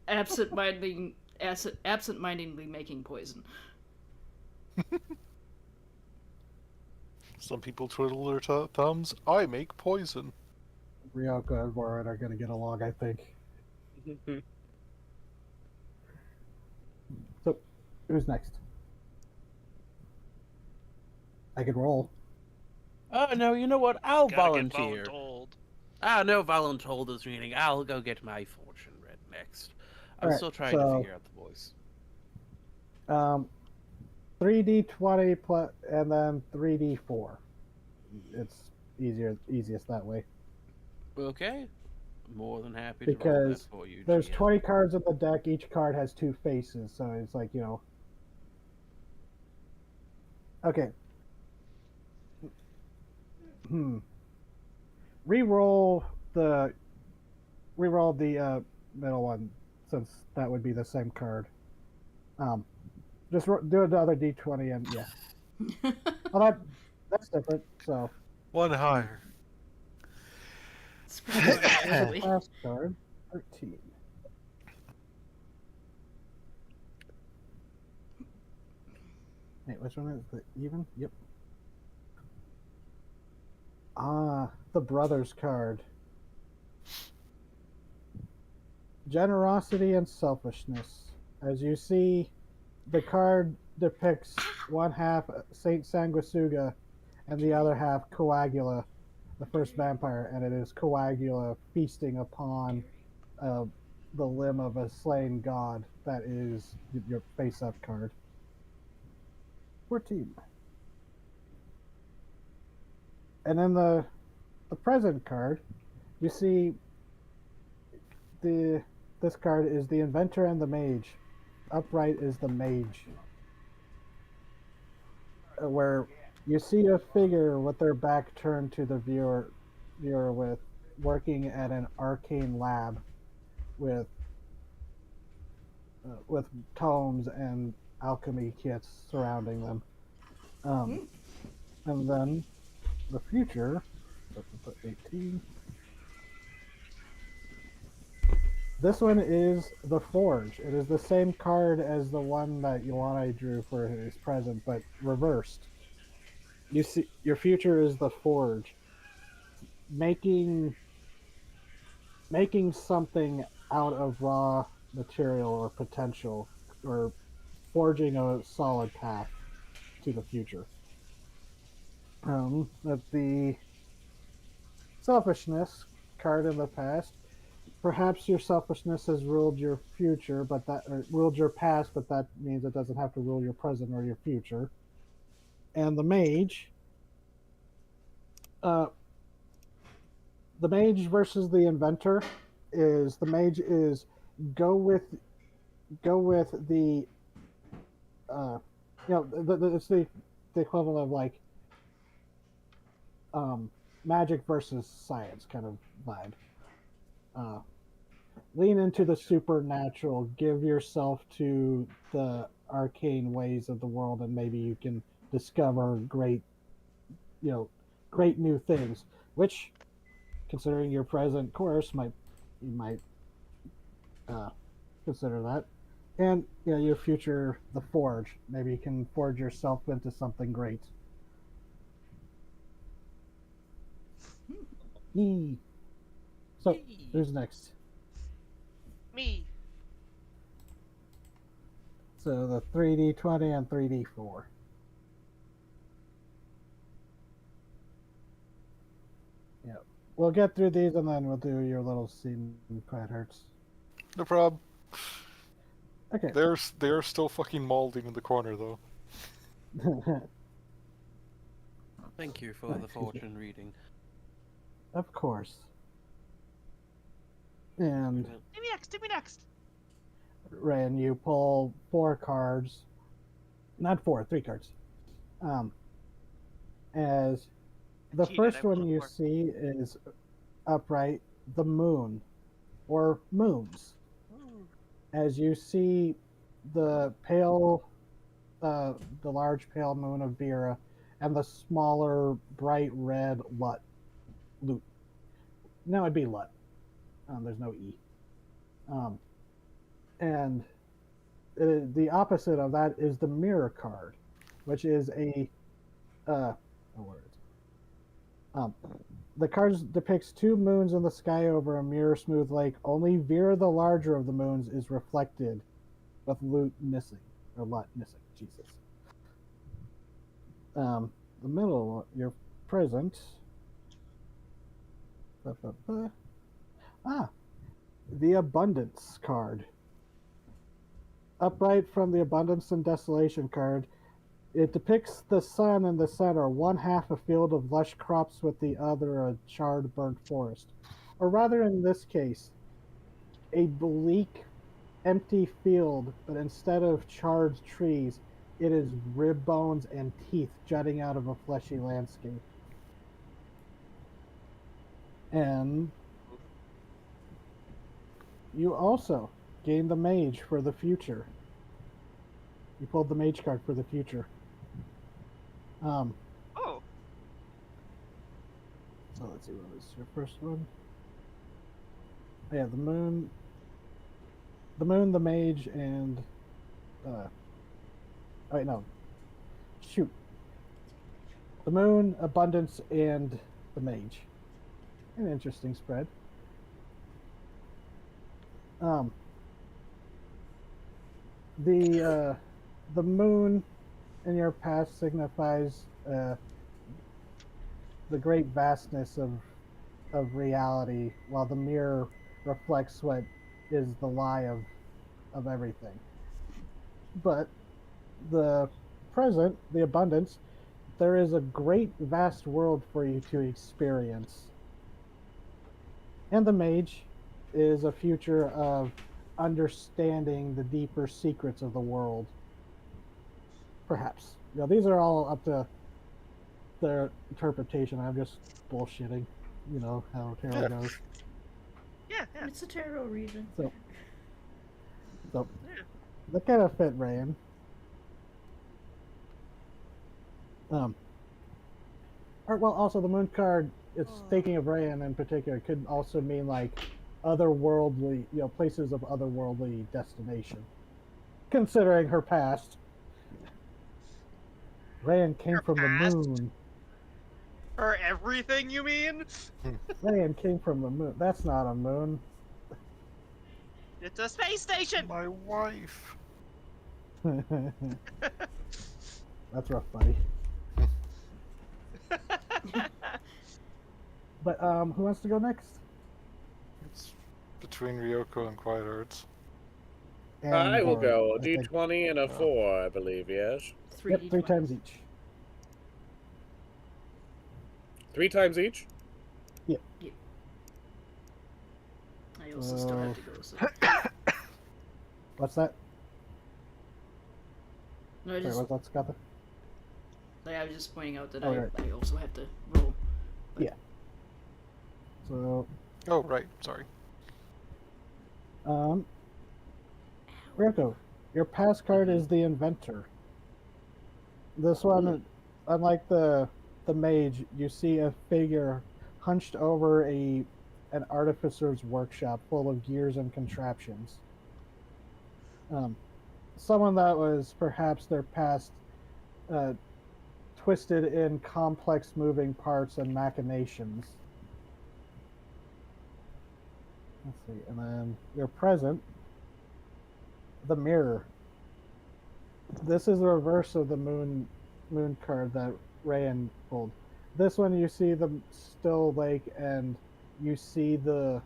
absent-mindedly making poison. Some people twiddle their thumbs. I make poison. Ryoko and Warren are going to get along, I think. So, who's next? I could roll. Oh no, you know what? I'll Gotta get volunteer. voluntold. Ah, no, voluntold is reading. I'll go get my fortune read next. I'm Alright, still trying to figure out the voice. 3d20 plus, and then 3d4. It's easiest that way. Okay. More than happy to roll that Because for you, there's GM. 20 cards in the deck. Each card has two faces, so it's like, Okay. Reroll the middle one, since that would be the same card. Just do another d20 and yeah. Well, that's different. So One higher. It's pretty funny, actually. last card, 13. Wait, which one is the even? Yep. The brothers card. Generosity and selfishness. As you see, the card depicts one half Saint Sanguisuga and the other half Coagula, the first vampire, and it is Coagula feasting upon the limb of a slain god. That is your face-up card. 14. And then the present card, you see this card is the inventor and the mage. Upright is the mage. Where you see a figure with their back turned to the viewer with working at an arcane lab with tomes and alchemy kits surrounding them. And then the future, 18. This one is the Forge. It is the same card as the one that Ioane drew for his present, but reversed. You see, your future is the Forge. Making something out of raw material or potential, or forging a solid path to the future. That the selfishness card in the past. Perhaps your selfishness has ruled your future, but ruled your past, but that means it doesn't have to rule your present or your future. And the mage, the mage versus the inventor is the mage is go with the it's the equivalent of like magic versus science kind of vibe. Uh, Lean into the supernatural, give yourself to the arcane ways of the world, and maybe you can discover great new things, which, considering your present course, you might consider that. And your future, the forge. Maybe you can forge yourself into something great. Yee. So, who's next? Me. So the 3D20 and 3D4. Yeah. We'll get through these and then we'll do your little scene quite hurts. No problem. Okay. They're still fucking molding in the corner though. Thank you for the fortune reading. Of course. And Do me next. Do me next. Ren, you pull 4 cards. Not 4, 3 cards. As the Cheated, first I one pulled you 4. see is upright, the moon, or moons. As you see the large pale moon of Vera, and the smaller bright red Lut. No, it'd be Lut. There's no E. And the opposite of that is the mirror card, which is a the card depicts 2 moons in the sky over a mirror smooth lake. Only Vera, the larger of the moons, is reflected, with Lut missing. Jesus. The middle, your present. The abundance card. Upright from the abundance and desolation card, it depicts the sun in the center, one half a field of lush crops with the other a charred, burnt forest. Or rather, in this case, a bleak, empty field, but instead of charred trees, it is rib bones and teeth jutting out of a fleshy landscape. And you also gain the mage for the future. You pulled the mage card for the future. Oh. So let's see, what was your first one? Yeah, the moon, the mage, and wait, no. Shoot. The moon, abundance, and the mage. An interesting spread. The moon in your past signifies the great vastness of reality, while the mirror reflects what is the lie of everything. But the present, the abundance, there is a great vast world for you to experience. And the mage is a future of understanding the deeper secrets of the world. Perhaps. These are all up to their interpretation. I'm just bullshitting. You know how tarot goes. Yeah. It's a tarot reading. So that kind of fit Rayan. Or, well, also the moon card, it's thinking of Rayan in particular, could also mean like otherworldly, places of otherworldly destination. Considering her past. Rayan came from the moon. Or everything, you mean? Rayan came from the moon. That's not a moon. It's a space station! My wife. That's rough, buddy. But who wants to go next? It's between Ryoko and Quiet Hearts. And I will Goro, go. I think. D20 and a 4, I believe, yes? Yep, 3 times each. 3 times each? Yep. I also still have to go. So. What's that? No, I Sorry, just what's that, Scott? like, I was just pointing out that Oh, I right. also have to roll. Yeah. So, Oh, right. Sorry. Ryoko, your pass card is the inventor. This one, unlike the mage, you see a figure hunched over an artificer's workshop full of gears and contraptions. Someone that was perhaps their past twisted in complex moving parts and machinations. Let's see, and then your present, the mirror. This is the reverse of the moon card that Rayan pulled. This one you see the still lake and you see the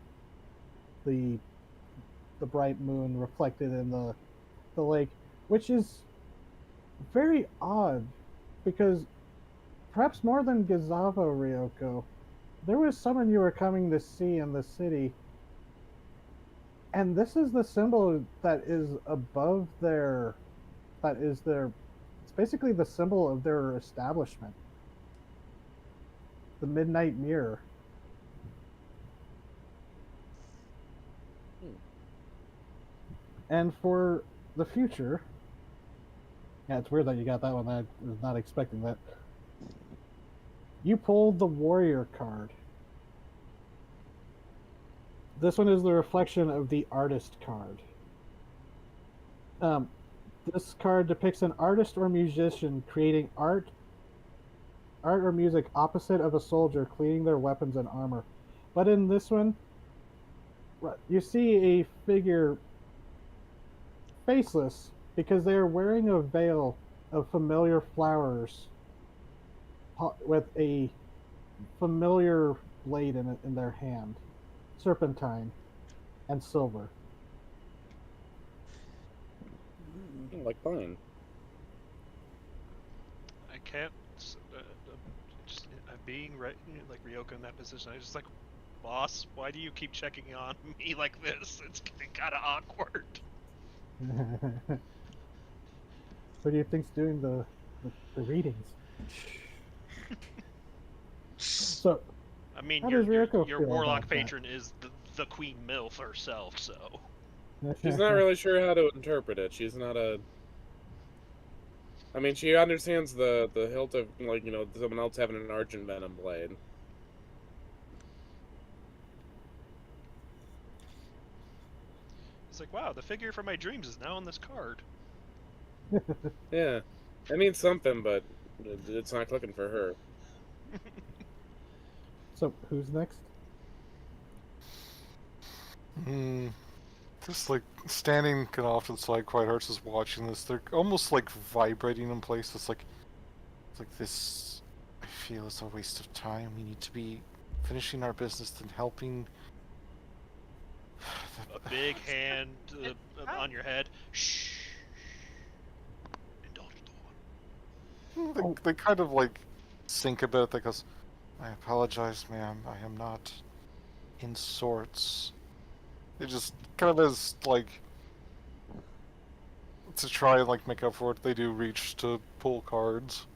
bright moon reflected in the lake, which is very odd because perhaps more than Gazava, Ryoko, there was someone you were coming to see in the city, and this is the symbol that is above their it's basically the symbol of their establishment, the Midnight Mirror. And for the future, yeah, it's weird that you got that one. I was not expecting that. You pulled the Warrior card. This one is the reflection of the Artist card. This card depicts an artist or musician creating art or music opposite of a soldier cleaning their weapons and armor. But in this one, you see a figure faceless because they are wearing a veil of familiar flowers with a familiar blade in their hand, serpentine and silver. Like mine. I can't. I'm being right, like Ryoko in that position. I just like, boss, why do you keep checking on me like this? It's getting kind of awkward. Who do you think's doing the readings? So, I mean, how your does Ryoko your feel warlock about that? patron is the Queen MILF herself, so. She's not really sure how to interpret it. She's not a. I mean, she understands the hilt of, like, you know, someone else having an argent venom blade. It's like, wow, the figure from my dreams is now on this card. Yeah, that means something, but it's not clicking for her. So, who's next? Just like standing kind of off to the side, Quiet Hearts is watching this. They're almost like vibrating in place. It's like this. I feel is a waste of time. We need to be finishing our business and helping. A big hand on your head. Shh. Indulge the one. They kind of like think about it. They goes, "I apologize, ma'am. I am not in sorts." It just kind of is like to try and like make up for it. They do reach to pull cards.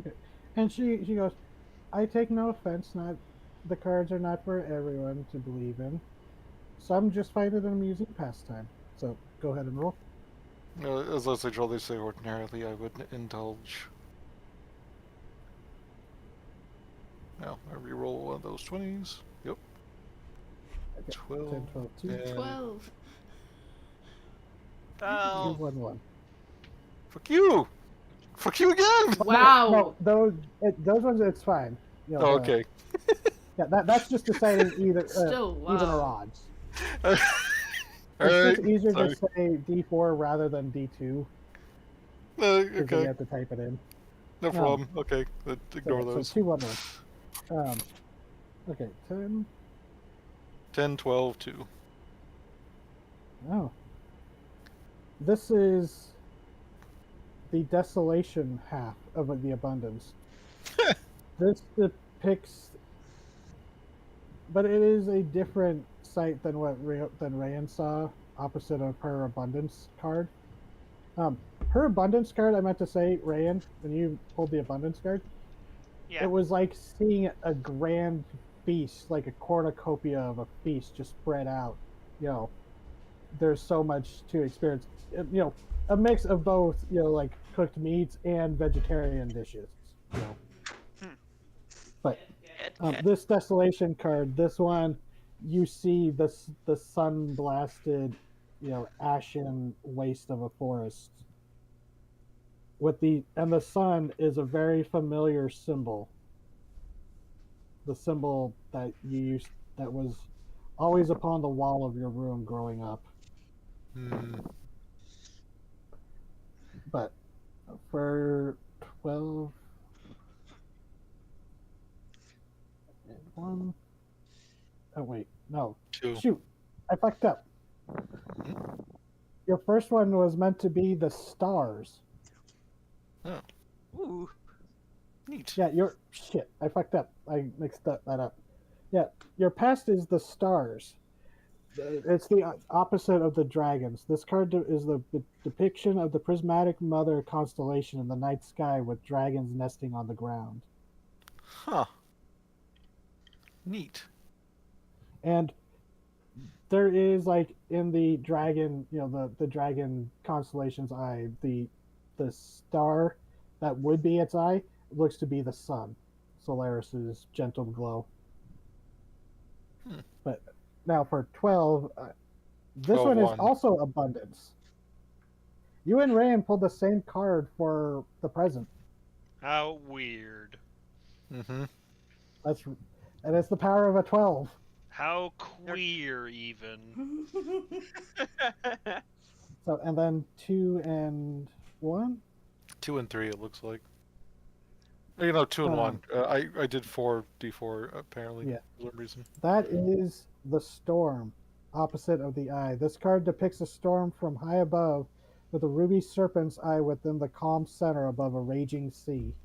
Okay. And she goes, I take no offense. Not the cards are not for everyone to believe in. Some just find it an amusing pastime. So go ahead and roll. As I say, they say ordinarily I would indulge. Now I re-roll one of those 20s. Yep. Okay. 12. 10, 12, 2. 12. 12. 2, 1, 1. Fuck you! Fuck you again! Wow. No, those ones, it's fine. You know, Oh, okay. Yeah, that's just deciding either Still, wow. even or odds. All It's just easier sorry. to say D4 rather than D2 because you Okay, have to type it in. no problem. Okay, ignore those. So 2, 1, 1. Okay, 10. 10, 12, 2. Oh. This is the desolation half of the abundance. This depicts, but it is a different sight than what Rayan saw, opposite of her abundance card. Her abundance card, I meant to say, Rayan, when you pulled the abundance card, Yeah. it was like seeing a grand feast, like a cornucopia of a feast just spread out. You know, there's so much to experience. You know, a mix of both, you know, like cooked meats and vegetarian dishes. You know, but this desolation card, this one, you see the sun blasted, you know, ashen waste of a forest. With the sun is a very familiar symbol. The symbol that you used that was always upon the wall of your room growing up. Hmm. But for 12 and 1. Oh, wait. No. 2. Shoot. I fucked up. Your first one was meant to be the stars. Ooh. Neat. Yeah, shit. I fucked up. I mixed that up. Yeah, your past is the stars. It's the opposite of the dragons. This card is the depiction of the prismatic mother constellation in the night sky with dragons nesting on the ground. Huh. Neat. And there is, like, in the dragon, you know, the dragon constellation's eye, the star that would be its eye looks to be the sun, Solaris's gentle glow. But now for 12, this 12, one is 1. also abundance. You and Rayan pulled the same card for the present. How weird. Mm-hmm. And it's the power of a 12. How queer, even. So, and then 2 and 1. 2 and 3, it looks like. You know, 2 and 1. I did 4d4 apparently. Yeah. For some reason. That is the storm, opposite of the eye. This card depicts a storm from high above, with a ruby serpent's eye within the calm center above a raging sea.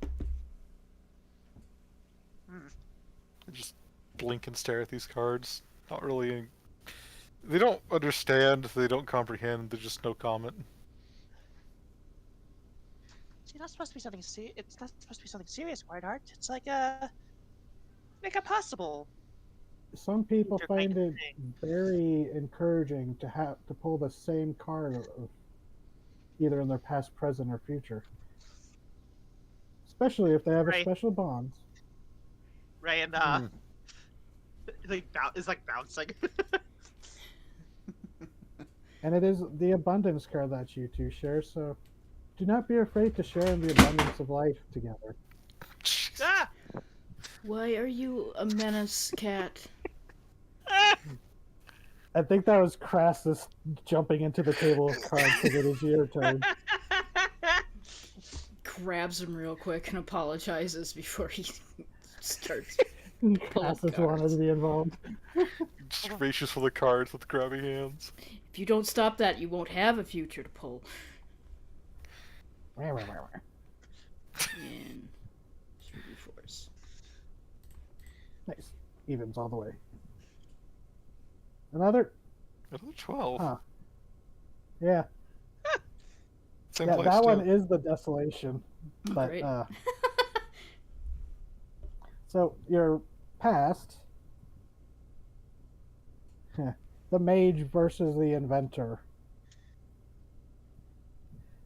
I just blink and stare at these cards. Not really. They don't understand. They don't comprehend. They're just no comment. See, that's supposed to be something it's not supposed to be something serious, Whiteheart. It's like make it possible. Some people You're find kind it of very encouraging to have to pull the same card either in their past, present, or future. Especially if they have a Right. special bond. Ray and is like bouncing. And it is the abundance card that you two share, so do not be afraid to share in the abundance of life together. Ah! Why are you a menace, cat? I think that was Crassus jumping into the table of cards because it is your turn. Grabs him real quick and apologizes before he starts. Crassus wanted to be involved. Just races for the cards with grabby hands. If you don't stop that, you won't have a future to pull. And 3d4s. Nice. Evens all the way. Another? Another 12. Huh. Yeah. Same Yeah, place, that too. one is the desolation. But, Great. So, your past... the mage versus the inventor.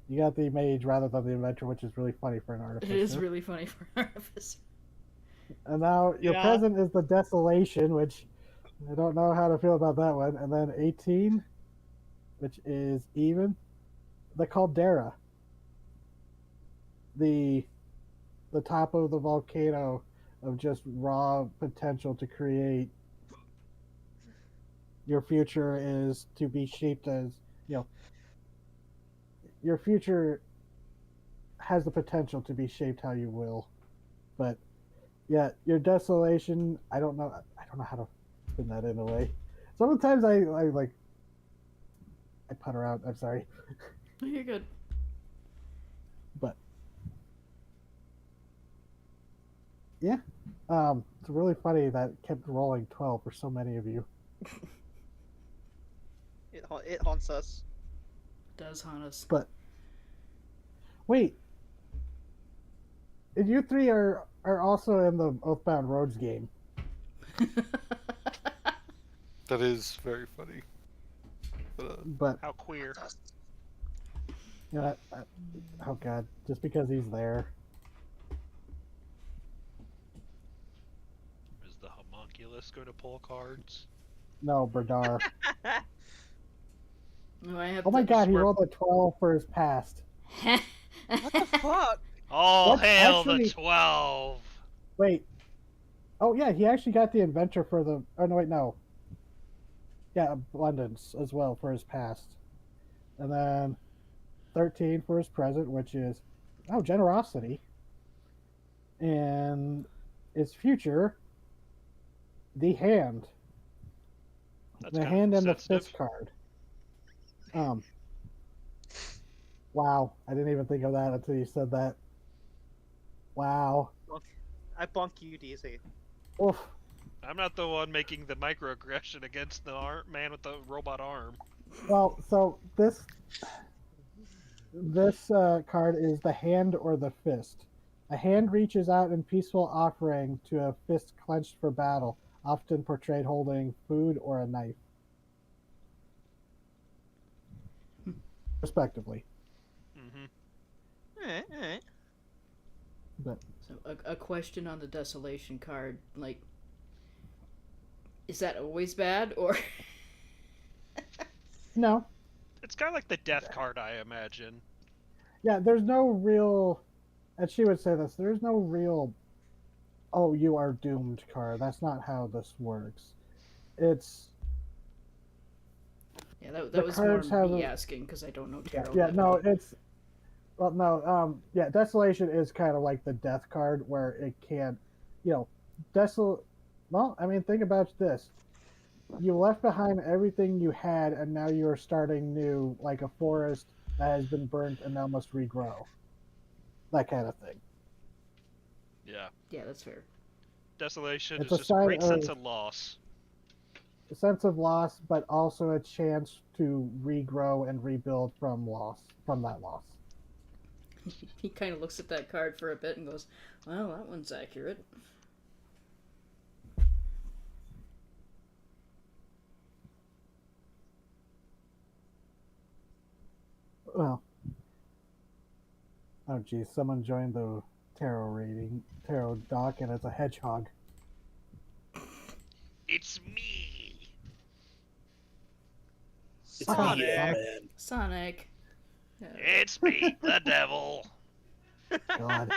You got the mage rather than the inventor, which is really funny for an artificer. It is really funny for an artificer. And now your Yeah. present is the desolation, which I don't know how to feel about that one. And then 18, which is even. The caldera. The top of the volcano of just raw potential to create. Your future is to be shaped as, you know, your future has the potential to be shaped how you will. But yeah, your desolation, I don't know how to put that in a way. Sometimes I putter out, I'm sorry. You're good. But yeah. It's really funny that it kept rolling 12 for so many of you. It haunts us. It does haunt us. But wait, and you three are also in the Oathbound Roads game. That is very funny. But How queer. you know, oh god, just because he's there. Is the homunculus going to pull cards? No, Berdar. Oh, I have Oh my to- god, he Swear- rolled a 12 for his past. What the fuck? All What? hail Actually- the 12! Wait. Oh yeah, he actually got the inventor for the. Oh no, wait, no. Yeah, abundance as well for his past, and then 13 for his present, which is generosity, and his future. The hand, That's the kind hand of and the sensitive. fist card. Wow, I didn't even think of that until you said that. Wow. I bonk you, DC. Oof. I'm not the one making the microaggression against the man with the robot arm. Well, so this card is the hand or the fist. A hand reaches out in peaceful offering to a fist clenched for battle, often portrayed holding food or a knife, respectively. Mm-hmm. Alright. But So a question on the desolation card, like, is that always bad or? no, It's kind of like the death card, I imagine. yeah, there's no real, and she would say this, there's no real, oh, you are doomed card. That's not how this works. It's, Yeah, that The was more cards have me a- asking because I don't know yeah, tarot. yeah, that no, well. it's, well, no, yeah, desolation is kind of like the death card where it can't, well, I mean, think about this. You left behind everything you had, and now you are starting new, like a forest that has been burnt and now must regrow. That kind of thing. Yeah. Yeah, that's fair. Desolation It's is a just a sign great sense of- of loss. A sense of loss, but also a chance to regrow and rebuild from that loss. He kind of looks at that card for a bit and goes, "Well, that one's accurate." Well, oh geez, someone joined the tarot doc, and it's a hedgehog. It's me! It's Sonic. me, Sonic. man. Sonic. Yeah. It's me, the devil! God.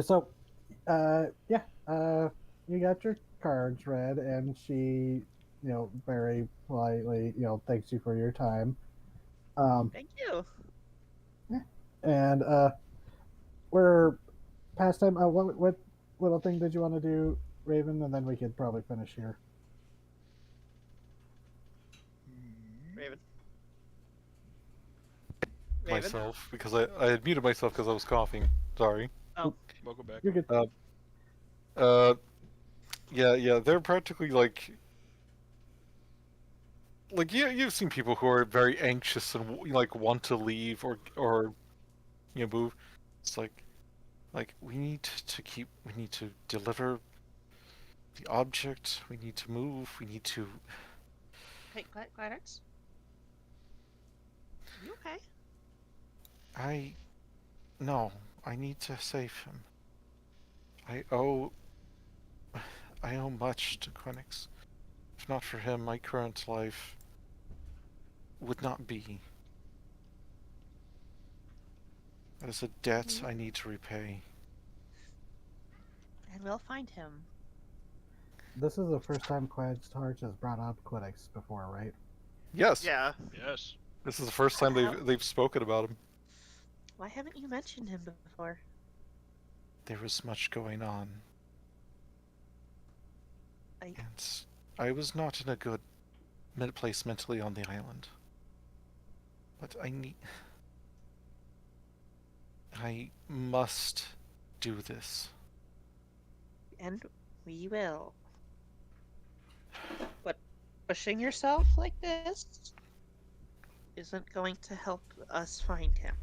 So, yeah, you got your cards read, and she, very politely, thanks you for your time. Thank you. And we're past time. What little thing did you want to do, Raven? And then we could probably finish here. Raven. Raven. Myself, because I had muted myself because I was coughing. Sorry. Welcome back. You're good. Yeah, they're practically like you've seen people who are very anxious and like want to leave or move. It's like we need to deliver the object. We need to move. We need to. Hey, Clarence. You okay? No, I need to save him. I owe much to Quinix. If not for him, my current life would not be. That is a debt I need to repay. And we'll find him. This is the first time Quiet Hearts has brought up Quinix before, right? Yes. Yeah. Yes. This is the first time they've spoken about him. Why haven't you mentioned him before? There was much going on. I- And I was not in a good place mentally on the island. But I must do this. And we will. But Pushing yourself like this isn't going to help us find him.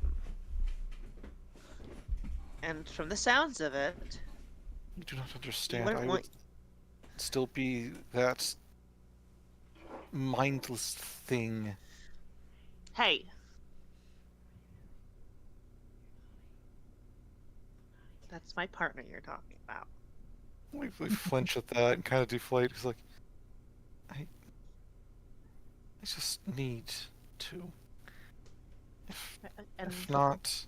And from the sounds of it, You do not understand. wouldn't I want- would still be that mindless thing. hey. That's my partner you're talking about. We flinch at that and kind of deflate. He's like, I just need to. And If not,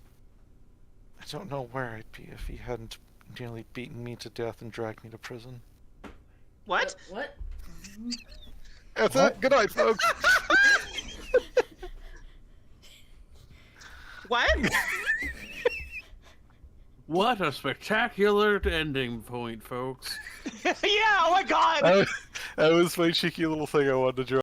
I don't know where I'd be if he hadn't nearly beaten me to death and dragged me to prison. what? What? That's What? it. Good night, folks. What? What a spectacular ending point, folks. Yeah, oh my god! That was my cheeky little thing I wanted to draw.